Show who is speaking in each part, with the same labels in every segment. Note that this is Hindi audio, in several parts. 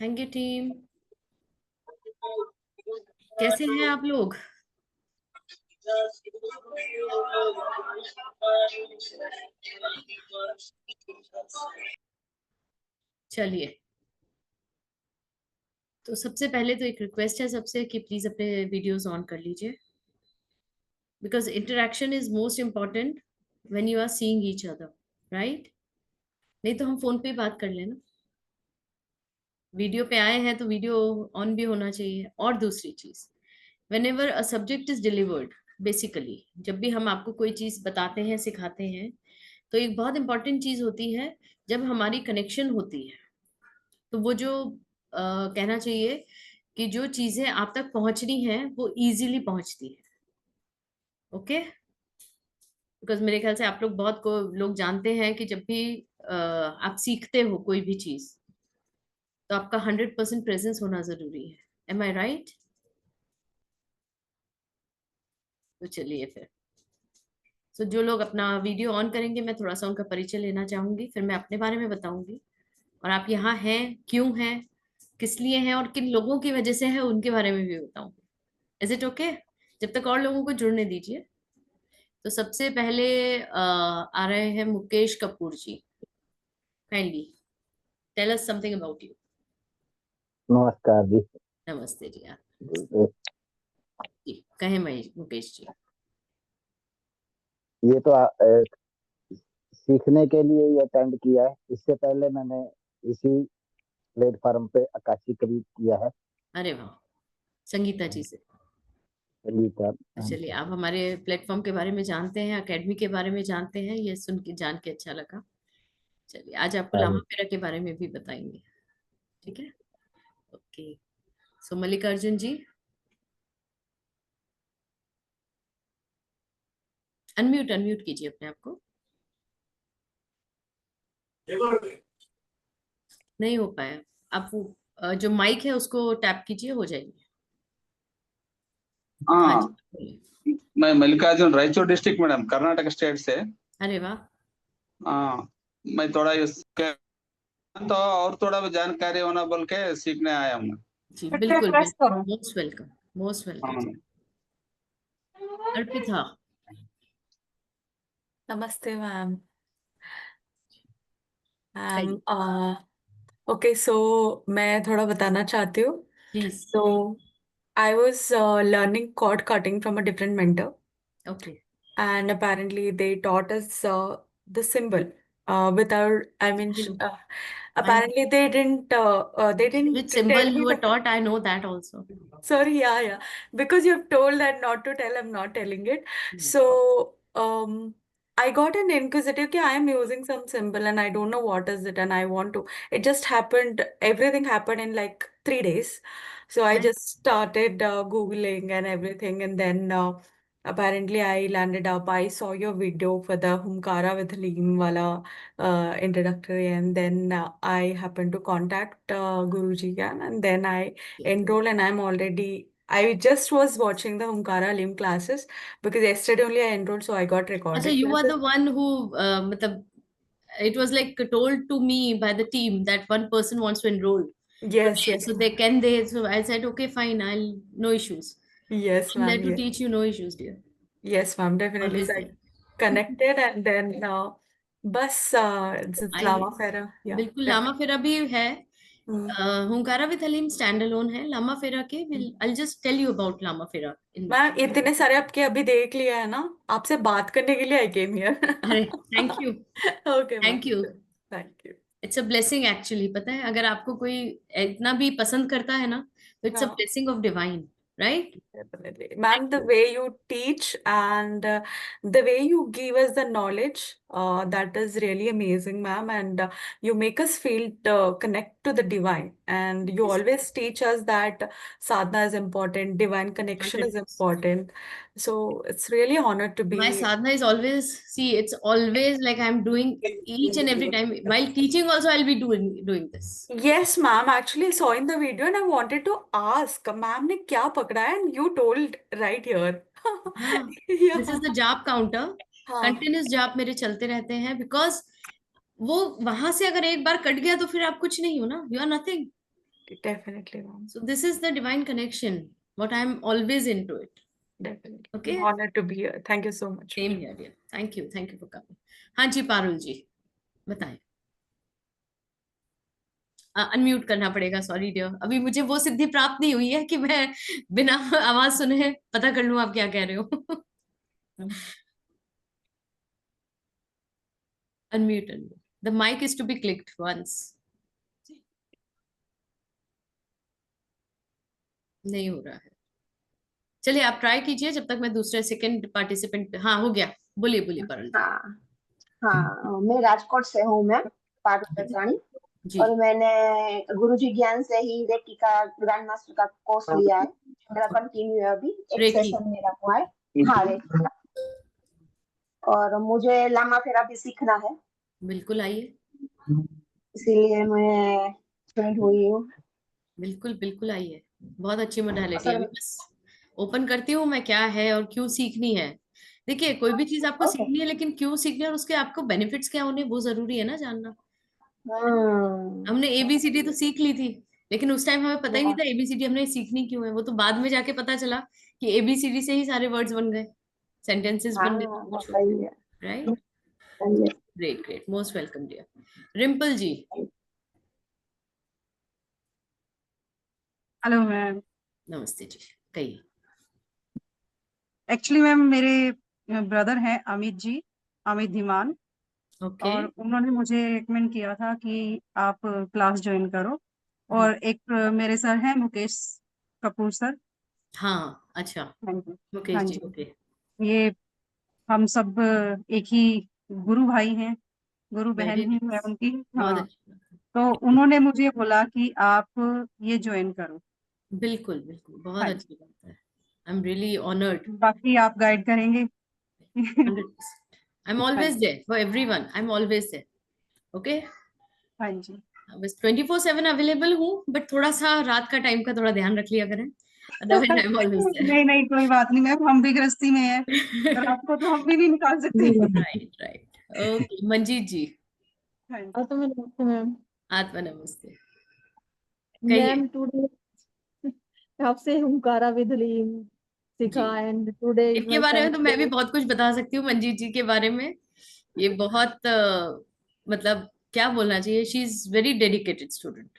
Speaker 1: Thank you team. कैसे हैं आप लोग? चलिए, तो सबसे पहले तो एक रिक्वेस्ट है सबसे कि प्लीज अपने वीडियोस ऑन कर लीजिए, because interaction is most important when you are seeing each other, right? नहीं तो हम फोन पे ही बात कर लेना। वीडियो पे आए हैं तो वीडियो ऑन भी होना चाहिए। और दूसरी चीज, whenever a subject is delivered, basically जब भी हम आपको कोई चीज बताते हैं सिखाते हैं, तो एक बहुत इंपॉर्टेंट चीज होती है जब हमारी कनेक्शन होती है। तो वो जो कहना चाहिए कि जो चीजें आप तक पहुंचनी है वो इजीली पहुंचती है। ओके? बिकॉज मेरे ख्याल से आप लोग बहुत को लोग जानते हैं कि जब भी आप सीखते हो कोई भी चीज, तो आपका 100% प्रेजेंस होना जरूरी है। Am I right? तो चलिए फिर। सो जो लोग अपना वीडियो ऑन करेंगे, मैं थोड़ा सा उनका परिचय लेना चाहूंगी, फिर मैं अपने बारे में बताऊंगी और आप यहाँ हैं क्यों हैं, किस लिए हैं और किन लोगों की वजह से है उनके बारे में भी बताऊंगी। Is it okay? जब तक और लोगों को जुड़ने दीजिए। तो सबसे पहले आ रहे हैं Mukesh Kapoor ji. Kindly tell us something about you.
Speaker 2: नमस्कार जी।
Speaker 1: नमस्ते जी। आप जी कहें मुकेश जी।
Speaker 2: ये तो सीखने के लिए ही अटेंड किया है। इससे पहले मैंने इसी प्लेटफॉर्म पे आकाशी कवि किया है।
Speaker 1: अरे वाह, संगीता जी से।
Speaker 2: संगीता।
Speaker 1: तो चलिए, आप हमारे प्लेटफॉर्म के बारे में जानते हैं, एकेडमी के बारे में जानते हैं, ये सुन के जान के अच्छा लगा। चलिए, आज आपको लामा फेरा के बारे में भी बताएंगे। ठीक है? ओके। सो मल्लिकार्जुन जी, अनम्यूट अनम्यूट कीजिए अपने आप को। नहीं हो पाया। आप वो जो माइक है उसको टैप कीजिए, हो जाएगी। हाँ जी,
Speaker 3: हाँ,
Speaker 1: बोलिए।
Speaker 3: मैं Mallikarjun, Raichur district madam, Karnataka state से।
Speaker 1: अरे वाह।
Speaker 3: हाँ, मैं थोड़ा इसके तो और थोड़ा भी जानकारी होना बोल के सीखने आया हूँ।
Speaker 1: जी बिल्कुल बिल्कुल, मोस्ट वेलकम। Most welcome.
Speaker 3: हाँ।
Speaker 1: अर्पिता।
Speaker 4: नमस्ते मैम। मैम
Speaker 1: कहिए
Speaker 4: ओके, सो मैं थोड़ा बताना चाहती हूँ।
Speaker 1: Please.
Speaker 4: So I was learning cord cutting from a different mentor,
Speaker 1: okay.
Speaker 4: and apparently they taught us the symbol without. I mean,
Speaker 1: I
Speaker 4: apparently they didn't
Speaker 1: which
Speaker 4: tell
Speaker 1: symbol
Speaker 4: me
Speaker 1: you are
Speaker 4: the.
Speaker 1: Taught, I know that also.
Speaker 4: Sorry, yeah, yeah. Because you've told that not to tell, I'm not telling it. So, I got an inquisitive, okay, I am using some symbol and I don't know what is it and I want to. It just happened, everything happened in like 3 days. So I just started Googling and everything, and then apparently I landed up. I saw your video for the Humkara with Lean wala introductory, and then I happened to contact Guruji again, and then I enroll, and I just was watching the Humkara Lim classes because yesterday only I enrolled, so I got
Speaker 1: अच्छा,
Speaker 4: recorded
Speaker 1: you are
Speaker 4: classes.
Speaker 1: the one who मतलब it was like told to me by the team that one person wants to enroll
Speaker 4: Yes,
Speaker 1: today,
Speaker 4: yes,
Speaker 1: so they can they so I said okay fine, I'll no issues.
Speaker 4: yes,
Speaker 1: I'm there
Speaker 4: ma'am.
Speaker 1: to
Speaker 4: Yes,
Speaker 1: teach you, no issues dear.
Speaker 4: yes, ma'am. Definitely.
Speaker 1: Always
Speaker 4: So I
Speaker 1: there.
Speaker 4: connected, and then it's
Speaker 1: I
Speaker 4: Lama Fera. Yeah,
Speaker 1: बिल्कुल, लामा
Speaker 4: definitely.
Speaker 1: फेरा भी है।
Speaker 4: Hmm.
Speaker 1: हुंकारा विद हलीम स्टैंड अलोन है। लामा फेरा के will I just tell you about Lama Fera in.
Speaker 4: Ma'am इतने सारे आपके अभी देख लिया है ना, आपसे बात करने के लिए आई केम हियर.
Speaker 1: अरे thank you.
Speaker 4: Okay ma'am.
Speaker 1: Thank you.
Speaker 4: Thank you.
Speaker 1: It's a blessing actually, पता है अगर आपको कोई इतना भी पसंद करता है ना, तो इट्स अ
Speaker 4: हाँ.
Speaker 1: Blessing of divine, right?
Speaker 4: Definitely. Ma'am, the way you teach and the way you give us the knowledge, that is really amazing, ma'am. And you make us feel connect to the divine. And you always teach us that sadhana is important, divine connection is
Speaker 1: 100%.
Speaker 4: important. So it's really honored to
Speaker 1: My
Speaker 4: be.
Speaker 1: sadhana is always, see, it's always like I'm doing each and every time while teaching also I'll be doing this.
Speaker 4: Yes, ma'am. Actually, I saw in the video and I wanted to ask, ma'am ने क्या पकड़ा है? And you told right here.
Speaker 1: हाँ, दिस
Speaker 4: Yeah.
Speaker 1: इज द जाप काउंटर।
Speaker 4: हाँ.
Speaker 1: कंटिन्यूस जाप मेरे चलते रहते हैं, बिकॉज वो वहां से अगर एक बार कट गया तो फिर आप कुछ नहीं हो ना, you are nothing.
Speaker 4: Definitely, ma'am.
Speaker 1: So this is the divine connection. What I'm always into it.
Speaker 4: Definitely.
Speaker 1: Okay.
Speaker 4: I'm honored to be here. Thank you so much.
Speaker 1: Same here, dear. Thank you for coming. हाँ जी पारुल जी बताएं. अनम्यूट करना पड़ेगा, सॉरी डियर. अभी मुझे वो सिद्धि प्राप्त नहीं हुई है कि मैं बिना आवाज सुने पता कर लूं आप क्या कह रहे हो. Unmute. The mic is to be clicked once. नहीं हो रहा है. चलिए आप ट्राई कीजिए जब तक मैं दूसरे सेकंड पार्टिसिपेंट. हाँ हो गया. बोलिए पारुल जी.
Speaker 5: हाँ हाँ, मैं राजकोट से हूँ मैम, पारुल दत्ताणी।
Speaker 1: जी.
Speaker 5: और मैंने गुरुजी ज्ञान से ही रेकी का ग्रैंड मास्टर का कोर्स लिया है, मेरा कंटिन्यू है, अभी एक
Speaker 1: रेकी.
Speaker 5: सेशन मेरा हुआ है. हाँ रेकी का. और मुझे लामा फेरा भी सीखना है,
Speaker 1: बिल्कुल आइए.
Speaker 5: इसीलिए मैं ज्वाइन हुई हूँ.
Speaker 1: बिल्कुल आइए. बहुत अच्छी मोडालिटी है.
Speaker 5: सर
Speaker 1: अभी बस ओपन करती हूँ मैं क्या है और क्यों सीखनी है. देखिए कोई भी चीज आपको
Speaker 5: ओके.
Speaker 1: सीखनी है लेकिन क्यों सीखनी है और उसके आपको बेनिफिट्स क्या होने वो जरूरी है ना जानना. हमने एबीसीडी तो सीख ली थी लेकिन उस टाइम हमें पता ही नहीं था एबीसीडी हमने सीखनी क्यों है. वो तो बाद में जाके पता चला कि एबीसीडी से ही सारे वर्ड्स बन गए, सेंटेंसेस बन गए.
Speaker 5: हाँ सही है.
Speaker 1: राइट.
Speaker 5: सही है.
Speaker 1: Great most welcome dear. Rimpal ji.
Speaker 6: Hello ma'am.
Speaker 1: नमस्ते जी. कहिए.
Speaker 6: एक्चुअली मैम मेरे ब्रदर हैं अमित धीमान,
Speaker 1: ओके.
Speaker 6: और उन्होंने मुझे रेकमेंड किया था कि आप क्लास ज्वाइन करो. और एक मेरे सर हैं मुकेश कपूर सर.
Speaker 1: हाँ अच्छा.
Speaker 6: हाँ जी.
Speaker 1: मुकेश
Speaker 6: हाँ
Speaker 1: जी.
Speaker 6: जी.
Speaker 1: ओके.
Speaker 6: ये हम सब एक ही गुरु भाई हैं, गुरु बहन
Speaker 1: वेरी
Speaker 6: ही है उनकी.
Speaker 1: बहुत
Speaker 6: हाँ.
Speaker 1: अच्छा.
Speaker 6: तो उन्होंने मुझे बोला कि आप ये ज्वाइन करो.
Speaker 1: बिल्कुल बहुत
Speaker 6: हाँ जी.
Speaker 1: अच्छी बात है. I am really honoured.
Speaker 6: बाकी आप गाइड करेंगे.
Speaker 1: 100%. आई एम
Speaker 6: हाँ
Speaker 1: ऑलवेज
Speaker 6: जी.
Speaker 1: There for everyone. I am always there. Okay.
Speaker 6: हाँ जी.
Speaker 1: बस 24/7 अवेलेबल हूँ बट थोड़ा सा रात का टाइम का थोड़ा ध्यान रख लिया करें. Otherwise I am always there.
Speaker 6: नहीं कोई बात नहीं मैम, हम भी गृहस्थी में है, रात को तो हम भी नहीं निकाल सकते.
Speaker 1: राइट. ओके मंजीत जी.
Speaker 6: हाँ जी.
Speaker 7: तो मैं नमस्ते मैम.
Speaker 1: आत्मा नमस्ते. कहिए.
Speaker 7: मैम टुडे आपसे हुंकारा विद लीम
Speaker 1: जी
Speaker 7: सीखा एंड टुडे इज
Speaker 1: इनके
Speaker 7: माय
Speaker 1: बारे में तो
Speaker 7: 7th
Speaker 1: मैं भी
Speaker 7: डे.
Speaker 1: बहुत कुछ बता सकती हूँ मंजीत जी के बारे में. ये बहुत मतलब क्या बोलना चाहिए. She is very dedicated student.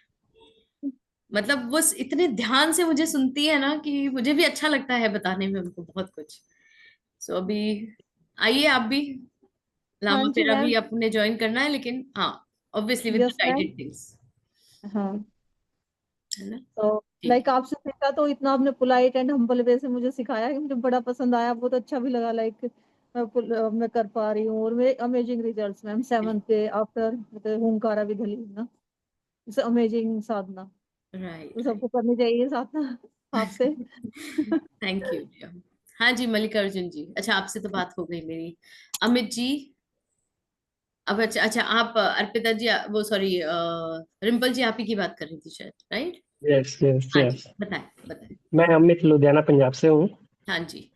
Speaker 1: मतलब वो इतने ध्यान से मुझे सुनती है ना कि मुझे भी अच्छा लगता है बताने में उनको बहुत कुछ. सो अभी आइए आप भी.
Speaker 7: हाँ
Speaker 1: लामा
Speaker 7: जी
Speaker 1: फेरा भी
Speaker 7: मैम.
Speaker 1: आपने ज्वाइन करना है लेकिन हाँ obviously with
Speaker 7: yes ma'am.
Speaker 1: Guided things.
Speaker 7: हाँ.
Speaker 1: है ना.
Speaker 7: तो
Speaker 1: ठीक
Speaker 7: लाइक आपसे सीखा तो इतना आपने पोलाइट एंड हम्बल वे से मुझे सिखाया कि मुझे बड़ा पसंद आया, बहुत अच्छा भी लगा. लाइक मैं कर पा रही हूँ और मेरे amazing results ma'am 7th day after मतलब हुंकारा विद लीम ना. It's amazing Sadhana.
Speaker 1: राइट
Speaker 7: तो सबको करनी चाहिए साधना आपसे.
Speaker 1: Thank you. हाँ जी मल्लिकार्जुन जी. अच्छा आपसे तो बात हो गई मेरी. अमित जी. अब अच्छा आप अर्पिता जी वो सॉरी रिम्पल जी आप ही की बात कर रही थी शायद. राइट.
Speaker 8: यस यस
Speaker 1: हाँ
Speaker 8: यस.
Speaker 1: जी बताएं.
Speaker 8: मैं अमित लुधियाना पंजाब से हूँ,
Speaker 1: हाँ जी.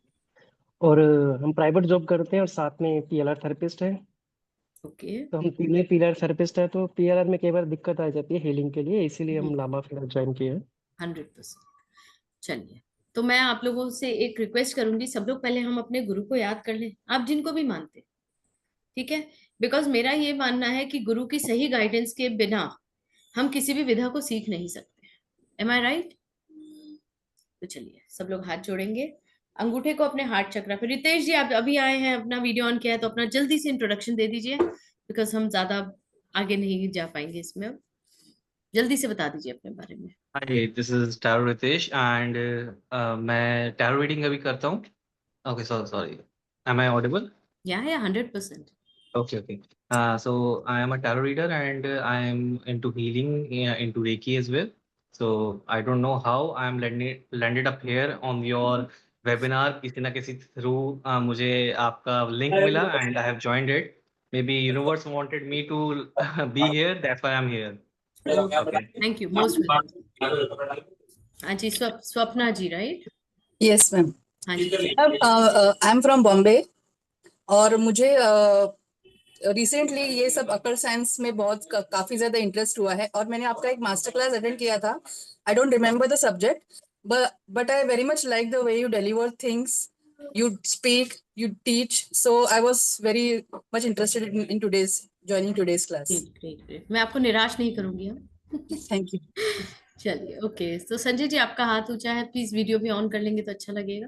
Speaker 8: और हम प्राइवेट जॉब करते हैं और साथ में पीएलआर थेरेपिस्ट हैं.
Speaker 1: ओके.
Speaker 8: तो हम तीनों पीएलआर थेरेपिस्ट हैं, तो पीएलआर में कई बार दिक्कत आ जाती है हीलिंग के लिए, इसीलिए हम लामा फेरा ज्वाइन किए हैं.
Speaker 1: 100%. चलिए तो मैं आप लोगों से एक रिक्वेस्ट करूंगी. सब लोग पहले हम अपने गुरु को याद कर लें, आप जिनको भी मानते. ठीक है. बिकॉज मेरा ये मानना है कि गुरु की सही गाइडेंस के बिना हम किसी भी विधा को सीख नहीं सकते. M I right. तो चलिए सब लोग हाथ जोड़ेंगे, अंगूठे को अपने हार्ट चक्र पे. रितेश जी आप अभी आए हैं, अपना वीडियो ऑन किया है तो अपना जल्दी से इंट्रोडक्शन दे दीजिए बिकॉज हम ज्यादा आगे नहीं जा पाएंगे इसमें. अब जल्दी से बता दीजिए अपने बारे में.
Speaker 9: Hi this is tarot Ritesh and मैं टैरो रीडिंग अभी करता हूँ. Okay sorry am I audible?
Speaker 1: या 100%.
Speaker 9: Okay. So I am a tarot reader and I am into healing, into Reiki as well. So I don't know how I am landed up here on your webinar. किसी ना किसी through मुझे आपका link मिला and I have joined it. Maybe universe wanted me to be here. That's why I'm here. Okay.
Speaker 1: Thank you most welcome. हाँ जी स्वप्ना जी राइट.
Speaker 10: Yes ma'am.
Speaker 1: हाँ जी.
Speaker 10: आई एम फ्रॉम बॉम्बे और मुझे रिसेंटली ये सब अकर साइंस में बहुत काफी ज्यादा इंटरेस्ट हुआ है, और मैंने आपका एक मास्टर क्लास अटेंड किया था. I don't remember the subject, but I very much like the way you deliver things, you speak, you teach. So I was very much interested in joining today's class.
Speaker 1: Great great, मैं आपको निराश नहीं करूंगी हम.
Speaker 10: Thank you.
Speaker 1: चलिए ओके, तो संजय जी आपका हाथ ऊंचा है, प्लीज वीडियो भी ऑन कर लेंगे तो अच्छा लगेगा.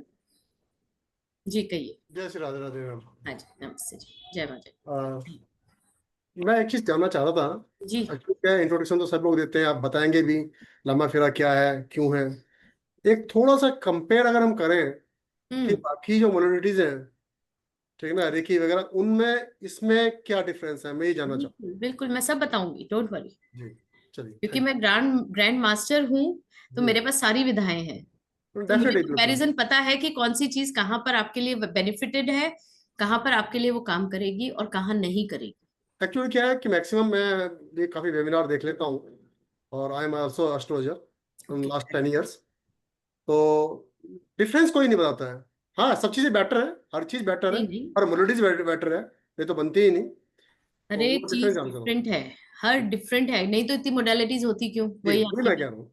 Speaker 1: जी कहिए.
Speaker 11: जय श्री राधे राधे मैम।
Speaker 1: हाँ जी, नमस्ते जी, जय माता दी.
Speaker 11: मैं एक चीज जानना चाह रहा था
Speaker 1: जी.
Speaker 11: क्या, इंट्रोडक्शन तो सब लोग देते हैं, आप बताएंगे भी लम्बा फेरा क्या है, क्यों है. एक थोड़ा सा कंपेयर अगर हम करें कि बाकी जो मोडलिटीज हैं, ठीक है ना, रेकी वगैरह, उनमें इसमें क्या डिफरेंस है, मैं ये जानना चाहूँ.
Speaker 1: बिल्कुल मैं सब बताऊंगी, डोंट वरी.
Speaker 11: जी चलिए.
Speaker 1: क्योंकि मैं ग्रैंड मास्टर हूँ, तो मेरे पास सारी विधाएं हैं. तो मुझे
Speaker 11: डेफिनेटली
Speaker 1: कंपैरिजन पता है कि कौन सी चीज कहाँ पर आपके लिए बेनिफिटेड है, कहाँ पर आपके लिए वो काम करेगी और कहाँ नहीं करेगी.
Speaker 11: एक्चुअली क्या है कि मैक्सिमम मैं ये काफी वेबिनार देख लेता हूँ, और I am also astrologer from last 10 years. तो डिफरेंस कोई नहीं बताता है. हाँ, सब चीजें बेटर है, हर चीज बेटर है, हर मोडलिटीज बेटर है, ये तो बनती ही नहीं.
Speaker 1: हर एक चीज डिफरेंट है, हर डिफरेंट है, नहीं तो इतनी मोडालिटीज होती क्यों. वही
Speaker 11: मैं कह रहा हूँ,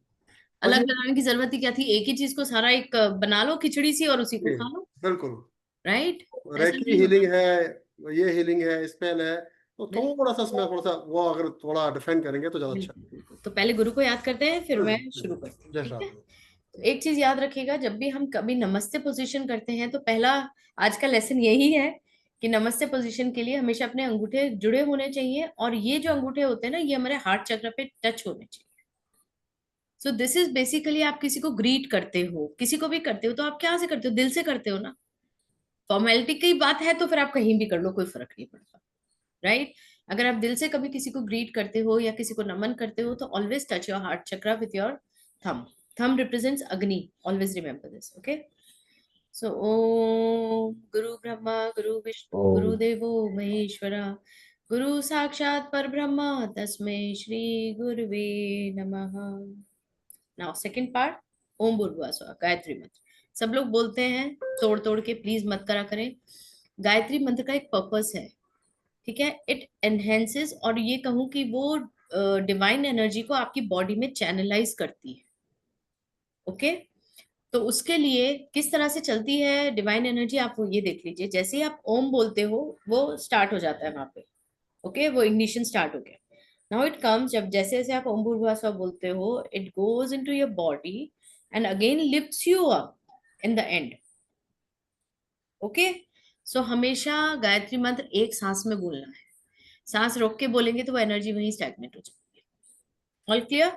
Speaker 1: अलग बनाने की जरूरत ही क्या थी, एक ही चीज को सारा एक बना लो खिचड़ी सी और उसी को खा लो.
Speaker 11: बिल्कुल
Speaker 1: राइट.
Speaker 11: रेकी हीलिंग है, ये हीलिंग है, स्पेल है, तो थोड़ा सा इसमें थोड़ा सा वो अगर थोड़ा डिफाइन करेंगे तो ज्यादा अच्छा.
Speaker 1: तो पहले गुरु को याद करते हैं, फिर मैं शुरू करती हूँ. ठीक है. तो एक चीज याद रखिएगा, जब भी हम कभी नमस्ते पोजीशन करते हैं तो पहला आज का लेसन यही है कि नमस्ते पोजीशन के लिए हमेशा अपने अंगूठे जुड़े होने चाहिए, और ये जो अंगूठे होते हैं ना, ये हमारे हार्ट चक्र पे टच होने चाहिए. सो दिस इज बेसिकली, आप किसी को ग्रीट करते हो, किसी को भी करते हो, तो आप क्या से करते हो, दिल से करते हो ना. फॉर्मेलिटी की बात है तो फिर आप कहीं भी कर लो, कोई फर्क नहीं पड़ता. राइट. अगर आप दिल से कभी किसी को ग्रीट करते हो या किसी को नमन करते हो, तो ऑलवेज टच योर हार्ट चक्र with your thumb. Thumb represents अग्नि, ऑलवेज रिमेंबर दिस. ओके. सो ओम गुरु ब्रह्मा गुरु विष्णु गुरु देवो महेश्वरा, गुरु साक्षात परब्रह्म तस्मै श्री गुरुवे नमः. नाउ सेकंड पार्ट, ओम भूर्भुवः स्वः, गायत्री मंत्र. सब लोग बोलते हैं, तोड़ तोड़ के प्लीज मत करा करें. गायत्री मंत्र का एक पर्पस है, ठीक है. इट एनहेंसेस, और ये कहूं कि वो डिवाइन एनर्जी को आपकी बॉडी में चैनलाइज करती है. ओके. तो उसके लिए किस तरह से चलती है डिवाइन एनर्जी, आप वो ये देख लीजिए. जैसे ही आप ओम बोलते हो, वो स्टार्ट हो जाता है वहां पे. ओके, वो इग्निशन स्टार्ट हो गया. नाउ इट कम्स, जब जैसे जैसे आप ओम भूर्भुवः स्वः बोलते हो, it goes into your body and again lifts you up in the end. Okay. So हमेशा गायत्री मंत्र एक सांस में बोलना है. सांस रोक के बोलेंगे तो वो एनर्जी वहीं स्टैग्नेट हो जाती है. All clear.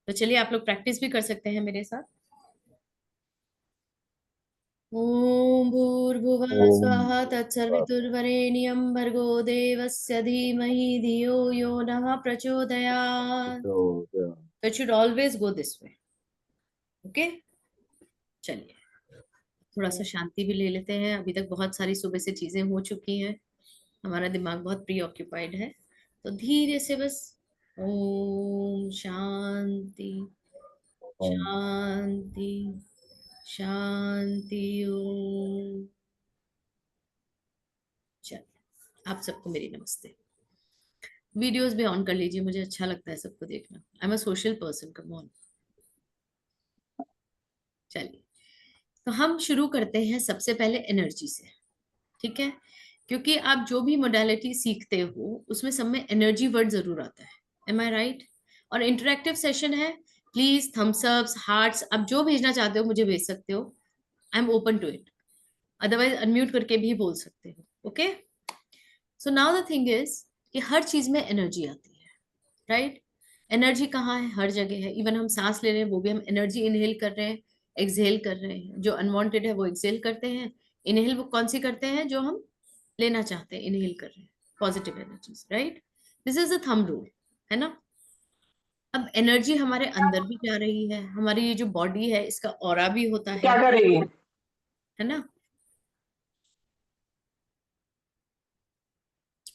Speaker 1: तो चलिए आप लोग प्रैक्टिस भी कर सकते हैं मेरे साथ. ओम भूर्भुवः स्वः तत्सवितुर्वरेण्यं भर्गो देवस्य धीमहि धियो यो नः प्रचोदयात्. So it should always go this way. Okay. चलिए थोड़ा सा शांति भी ले लेते हैं. अभी तक बहुत सारी सुबह से चीजें हो चुकी हैं, हमारा दिमाग बहुत प्री ऑक्यूपाइड है. तो धीरे से बस ओम शांति शांति शांति. ओम. चलिए आप सबको मेरी नमस्ते. वीडियोस भी ऑन कर लीजिए, मुझे अच्छा लगता है सबको देखना. I am a social person, come on. चलिए तो हम शुरू करते हैं सबसे पहले एनर्जी से. ठीक है. क्योंकि आप जो भी मोडालिटी सीखते हो उसमें सब में एनर्जी वर्ड जरूर आता है. Am I right. और इंटरेक्टिव सेशन है, प्लीज थम्स अप्स, हार्ट्स, आप जो भेजना चाहते हो मुझे भेज सकते हो. I am open to it. Otherwise unmute करके भी बोल सकते हो. Okay. So now the thing is कि हर चीज में एनर्जी आती है. राइट. एनर्जी कहाँ है, हर जगह है. इवन हम सांस ले रहे हैं वो भी हम एनर्जी इनहेल कर रहे हैं, एक्सहेल कर रहे हैं. जो अनवांटेड है वो एक्सहेल करते हैं. इनहेल वो कौन सी करते हैं, जो हम लेना चाहते हैं, इनहेल कर रहे हैं positive energies. Right. This is the thumb rule, है ना. अब एनर्जी हमारे अंदर भी जा रही है. हमारी ये जो बॉडी है इसका ऑरा भी होता है,
Speaker 5: क्या कर रही
Speaker 1: है ना.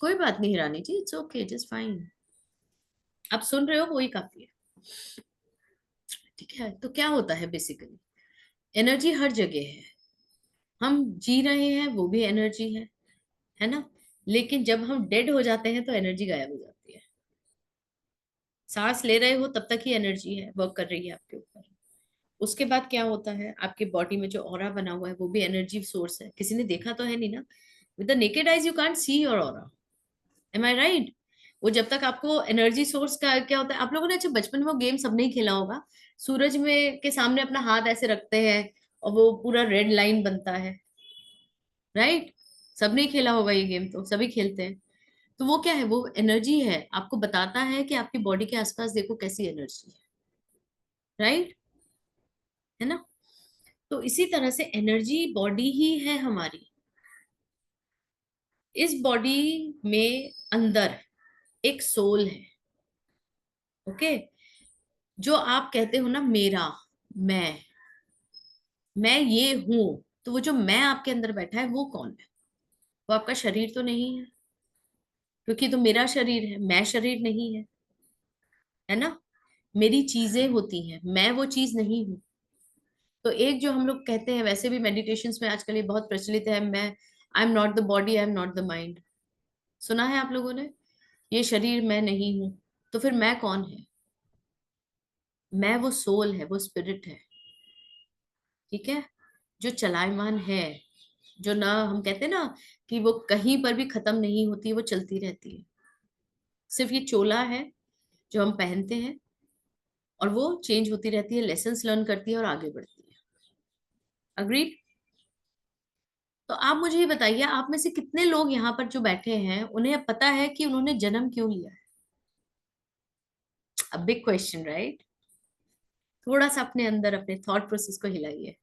Speaker 1: कोई बात नहीं हिरानी जी, इट्स ओके, जस्ट फाइन. आप सुन रहे हो वही काफी है. ठीक है. तो क्या होता है बेसिकली, एनर्जी हर जगह है. हम जी रहे हैं वो भी एनर्जी है ना. लेकिन जब हम डेड हो जाते हैं तो एनर्जी गायब हो जाती है। सांस ले रहे हो तब तक ही एनर्जी है, वर्क कर रही है आपके ऊपर। उसके बाद क्या होता है, आपके बॉडी में जो ऑरा बना हुआ है वो भी एनर्जी सोर्स है। किसी ने देखा तो है नहीं ना, with the naked eyes you can't see your aura, am I right? वो जब तक आपको एनर्जी सोर्स का क्या होता है, आप लोगों ने अच्छा बचपन में वो गेम सबने ही खेला होगा, सूरज में के सामने अपना हाथ ऐसे रखते हैं और वो पूरा रेड लाइन बनता है, राइट? सबने ही खेला होगा ये गेम, तो सभी खेलते हैं। तो वो क्या है, वो एनर्जी है, आपको बताता है कि आपकी बॉडी के आसपास देखो कैसी एनर्जी है, राइट? है ना? तो इसी तरह से एनर्जी बॉडी ही है हमारी। इस बॉडी में अंदर एक सोल है, ओके? जो आप कहते हो ना मेरा, मैं ये हूं, तो वो जो मैं आपके अंदर बैठा है वो कौन है? वो आपका शरीर तो नहीं है, क्योंकि तो मेरा शरीर है, मैं शरीर नहीं है ना? मेरी चीजें होती हैं, मैं वो चीज नहीं हूं। तो एक जो हम लोग कहते हैं, वैसे भी मेडिटेशंस में आजकल ये बहुत प्रचलित है, मैं आई am not the body, I am not the mind. सुना है आप लोगों ने? ये शरीर मैं नहीं हूं। तो फिर मैं कौन है? मैं वो सोल है, वो स्पिरिट है, ठीक है? जो चलायमान है, जो ना हम कहते हैं ना कि वो कहीं पर भी खत्म नहीं होती, वो चलती रहती है। सिर्फ ये चोला है जो हम पहनते हैं, और वो चेंज होती रहती है, लेसन्स लर्न करती है और आगे बढ़ती है। अग्रीड? तो आप मुझे ये बताइए, आप में से कितने लोग यहाँ पर जो बैठे हैं उन्हें पता है कि उन्होंने जन्म क्यों लिया है? A big question, right? थोड़ा सा अपने अंदर अपने थॉट प्रोसेस को हिलाइए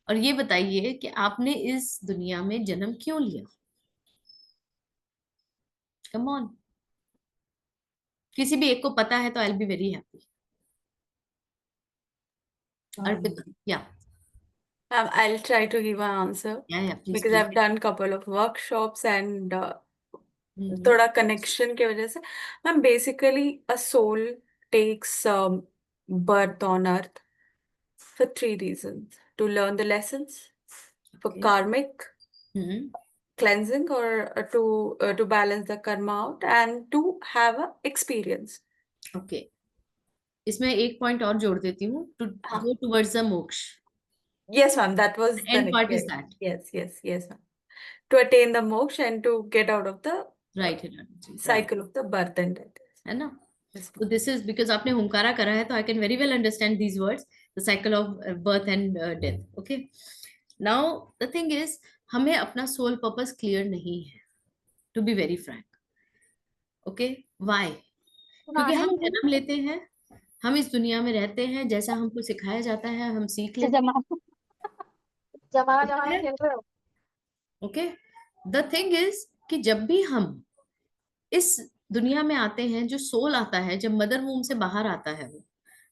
Speaker 1: और ये बताइए कि आपने इस दुनिया में जन्म क्यों लिया। कम ऑन, किसी भी एक को पता है तो I will be very happy. Arpita, या
Speaker 4: I'll try to give an answer
Speaker 1: या please
Speaker 4: because
Speaker 1: please.
Speaker 4: I've done couple of workshops and थोड़ा connection की वजह से ma'am basically a soul takes birth on earth for three reasons: to learn the lessons, for karmic cleansing or to balance the karma out, and to have a experience.
Speaker 1: Okay, इसमें एक पॉइंट और जोड़ देती हूँ, टू गो टुवर्ड्स द मोक्ष।
Speaker 4: Yes, ma'am, that was the
Speaker 1: and
Speaker 4: next.
Speaker 1: Part is
Speaker 4: Yes,
Speaker 1: that,
Speaker 4: yes, ma'am. To attain the moksha and to get out of the
Speaker 1: right?
Speaker 4: cycle of the birth and death.
Speaker 1: है ना?
Speaker 4: Yes,
Speaker 1: तो दिस इज बिकॉज आपने हुंकारा करा है, तो I can very well understand these words, the cycle of birth and death. Okay, now the thing is, हमें अपना सोल पर्पस क्लियर नहीं है, to be very frank. Okay, why? क्योंकि हम जन्म लेते हैं, हम इस दुनिया में रहते हैं, जैसा हमको सिखाया जाता है हम सीख लेते हैं। ओके, द थिंग इज कि जब भी हम इस दुनिया में आते हैं, जो सोल आता है जब मदर वूम से बाहर आता है वो,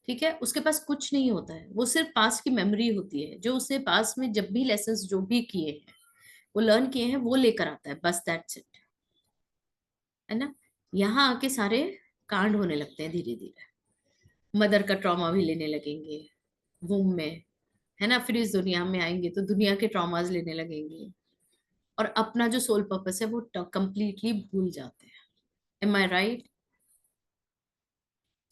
Speaker 1: ठीक है, उसके पास कुछ नहीं होता है, वो सिर्फ पास्ट की मेमोरी होती है, जो उसने पास्ट में जब भी लेसन्स जो भी किए हैं, वो लर्न किए हैं, वो लेकर आता है, बस दैट्स इट, है ना? यहाँ आके सारे कांड होने लगते हैं धीरे धीरे, मदर का ट्रॉमा भी लेने लगेंगे वूम में, है ना? फिर इस दुनिया में आएंगे तो दुनिया के ट्रॉमास लेने लगेंगे, और अपना जो सोल पर्पस है वो कंप्लीटली भूल जाते हैं। M I right?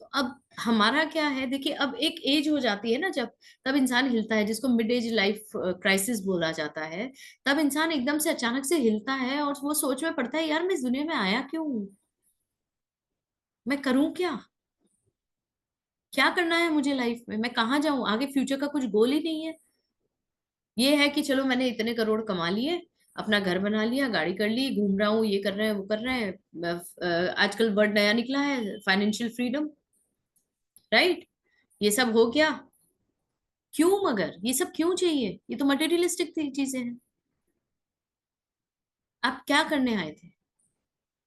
Speaker 1: तो अब हमारा क्या है, देखिए, अब एक एज हो जाती है ना जब, तब इंसान हिलता है, जिसको मिड एज लाइफ क्राइसिस बोला जाता है। तब इंसान एकदम से अचानक से हिलता है और वो सोच में पड़ता है, यार मैं इस दुनिया में आया क्यों हूं, मैं करूं क्या, क्या करना है मुझे लाइफ में, मैं कहाँ जाऊं आगे, फ्यूचर का कुछ गोल ही नहीं है। ये है कि चलो मैंने इतने करोड़ कमा लिए, अपना घर बना लिया, गाड़ी कर ली, घूम रहा हूँ, ये कर रहे हैं वो कर रहे हैं, आजकल वर्ड नया निकला है, फाइनेंशियल फ्रीडम, राइट? ये सब हो गया, क्यों? मगर ये सब क्यों चाहिए? ये तो मटेरियलिस्टिक चीजें हैं। आप क्या करने आए थे?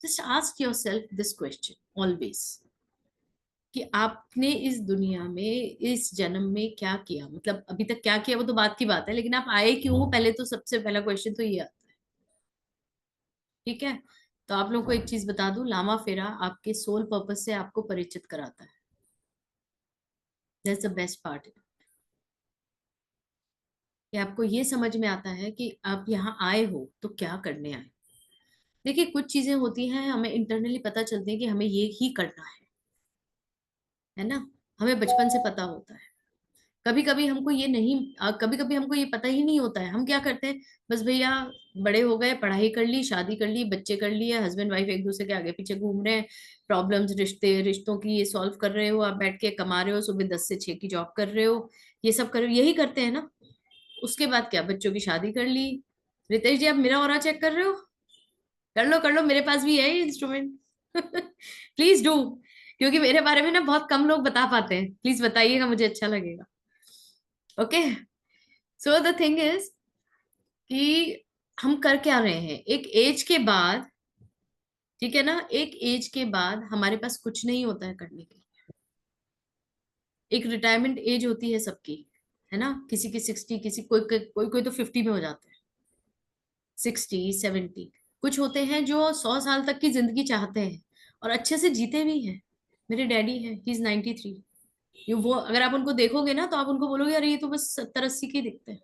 Speaker 1: Just ask yourself this question always, कि आपने इस दुनिया में इस जन्म में क्या किया, मतलब अभी तक क्या किया वो तो बात की बात है, लेकिन आप आए क्यों हो, पहले तो सबसे पहला क्वेश्चन तो ये आता है, ठीक है? तो आप लोगों को एक चीज बता दूं, लामा फेरा आपके सोल पर्पस से आपको परिचित कराता है। दैट्स द बेस्ट पार्ट, कि आपको ये समझ में आता है कि आप यहाँ आए हो तो क्या करने आए। देखिए कुछ चीजें होती हैं हमें इंटरनली पता चलती है कि हमें ये ही करना है ना, हमें बचपन से पता होता है। कभी कभी हमको ये नहीं, कभी कभी हमको ये पता ही नहीं होता है, हम क्या करते हैं, बस भैया बड़े हो गए, पढ़ाई कर ली, शादी कर ली, बच्चे कर लिए, हस्बैंड वाइफ एक दूसरे के आगे पीछे घूम रहे हैं, प्रॉब्लम्स रिश्तों की ये सॉल्व कर रहे हो, आप बैठ के कमा रहे हो, सुबह 10 से 6 की जॉब कर रहे हो, ये सब कर रहे हो, यही करते हैं ना। उसके बाद क्या, बच्चों की शादी कर ली। रितेश जी आप मेरा ऑरा चेक कर रहे हो, कर लो, मेरे पास भी है ये इंस्ट्रूमेंट। प्लीज डू, क्योंकि मेरे बारे में ना बहुत कम लोग बता पाते हैं, प्लीज बताइएगा, मुझे अच्छा लगेगा। Okay, so the thing is कि हम कर क्या रहे हैं एक एज के बाद, ठीक है ना, एक एज के बाद हमारे पास कुछ नहीं होता है करने के लिए। एक रिटायरमेंट एज होती है सबकी, है ना, किसी की 60, किसी कोई कोई कोई तो 50 में हो जाता है, 60 70। कुछ होते हैं जो 100 साल तक की जिंदगी चाहते हैं और अच्छे से जीते भी हैं। मेरे डैडी हैं, ही इज 93। ये वो अगर आप उनको देखोगे ना तो आप उनको बोलोगे अरे ये तो बस 70 80 के दिखते हैं।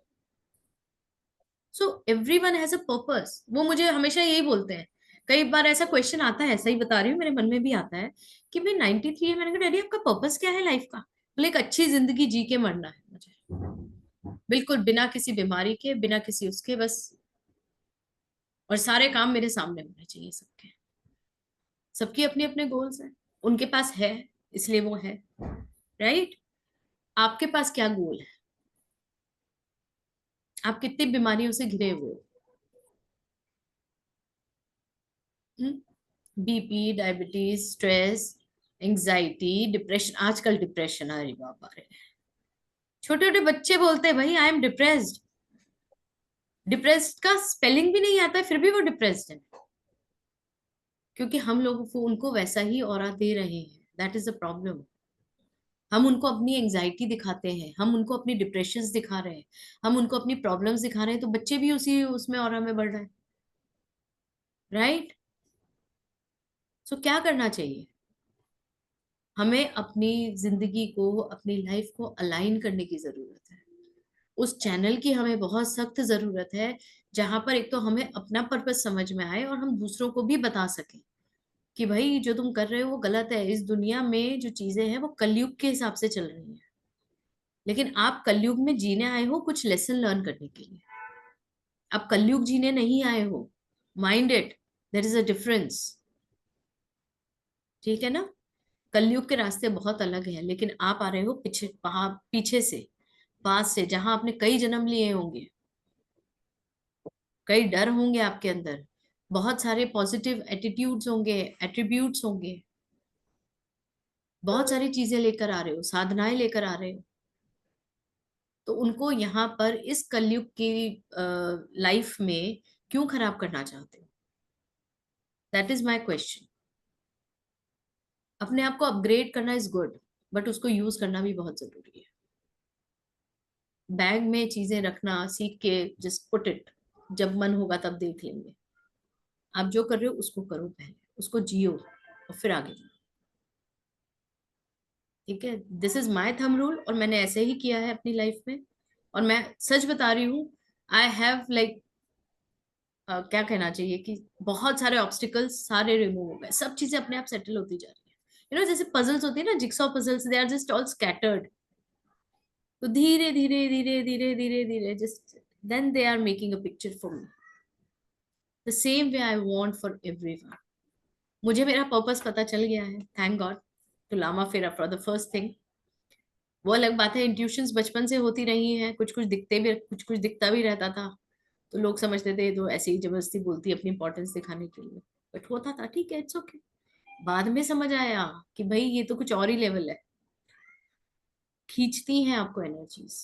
Speaker 1: So everyone has a purpose, वो मुझे हमेशा यही बोलते हैं। कई बार ऐसा क्वेश्चन आता है, सही बता रही हूँ, मेरे मन में भी आता है कि भाई 93 है, मैंने कहा डैडी आपका पर्पस क्या है लाइफ का? बोले एक अच्छी जिंदगी जी के मरना है मुझे, बिल्कुल बिना किसी बीमारी के, बिना किसी उसके, बस, और सारे काम मेरे सामने होने चाहिए सबके। सबकी अपने अपने गोल्स हैं, उनके पास है इसलिए वो है, राइट? आपके पास क्या गोल है? आप कितनी बीमारियों से घिरे हुए हो? BP, diabetes, stress, anxiety, depression. आजकल डिप्रेशन, अरे बाबा रे, छोटे छोटे बच्चे बोलते हैं भाई आई एम डिप्रेस्ड। डिप्रेस्ड का स्पेलिंग भी नहीं आता है फिर भी वो डिप्रेस्ड है, क्योंकि हम लोगों को उनको वैसा ही ऑरा दे रहे हैं। That is the problem. हम उनको अपनी एंजाइटी दिखाते हैं, हम उनको अपनी डिप्रेशन दिखा रहे हैं, हम उनको अपनी प्रॉब्लम्स दिखा रहे हैं, तो बच्चे भी उसी उसमें ऑरा में बढ़ रहे हैं, राइट? सो क्या करना चाहिए? हमें अपनी जिंदगी को, अपनी लाइफ को अलाइन करने की जरूरत है। उस चैनल की हमें बहुत सख्त जरूरत है जहां पर एक तो हमें अपना पर्पस समझ में आए और हम दूसरों को भी बता सकें कि भाई जो तुम कर रहे हो वो गलत है। इस दुनिया में जो चीजें हैं वो कलयुग के हिसाब से चल रही हैं, लेकिन आप कलयुग में जीने आए हो कुछ लेसन लर्न करने के लिए, आप कलयुग जीने नहीं आए हो। Mind it, there is a difference, ठीक है ना? कलयुग के रास्ते बहुत अलग हैं, लेकिन आप आ रहे हो पीछे से, पास से, जहां आपने कई जन्म लिए होंगे, कई डर होंगे आपके अंदर, बहुत सारे पॉजिटिव एटीट्यूड्स होंगे, एट्रीब्यूट्स होंगे, बहुत सारी चीजें लेकर आ रहे हो, साधनाएं लेकर आ रहे हो। तो उनको यहाँ पर इस कलयुग की लाइफ में क्यों खराब करना चाहते हो? That is my question. अपने आप को अपग्रेड करना इज गुड, बट उसको यूज करना भी बहुत जरूरी है। बैग में चीजें रखना सीख के जस्ट पुट इट, जब मन होगा तब देख लेंगे। आप जो कर रहे हो उसको करो, पहले उसको जियो और फिर आगे बढ़ो, ठीक है? This is my thumb rule, और मैंने ऐसे ही किया है अपनी लाइफ में। और मैं सच बता रही हूँ, आई हैव लाइक क्या कहना चाहिए कि बहुत सारे ऑब्स्टिकल्स सारे रिमूव हो गए, सब चीजें अपने आप सेटल होती जा रही है। यू नो, जैसे पजल्स होती है ना, jigsaw puzzles, they are just all scattered. तो धीरे धीरे धीरे धीरे धीरे धीरे just then they are making a picture for me. The same way I want for everyone. मुझे मेरा पर्पस पता चल गया है, थैंक गॉड टू लामा फेरा फॉर द फर्स्ट थिंग। वो अलग बात है, इंट्यूशंस बचपन से होती रही हैं, कुछ कुछ दिखते भी, कुछ कुछ दिखता भी रहता था, तो लोग समझते थे तो ऐसे ही जबरदस्ती बोलती अपनी इंपॉर्टेंस दिखाने के लिए, बट होता था ठीक है, इट्स ओके। बाद में समझ आया कि भाई ये तो कुछ और ही लेवल है, खींचती हैं आपको एनर्जीज,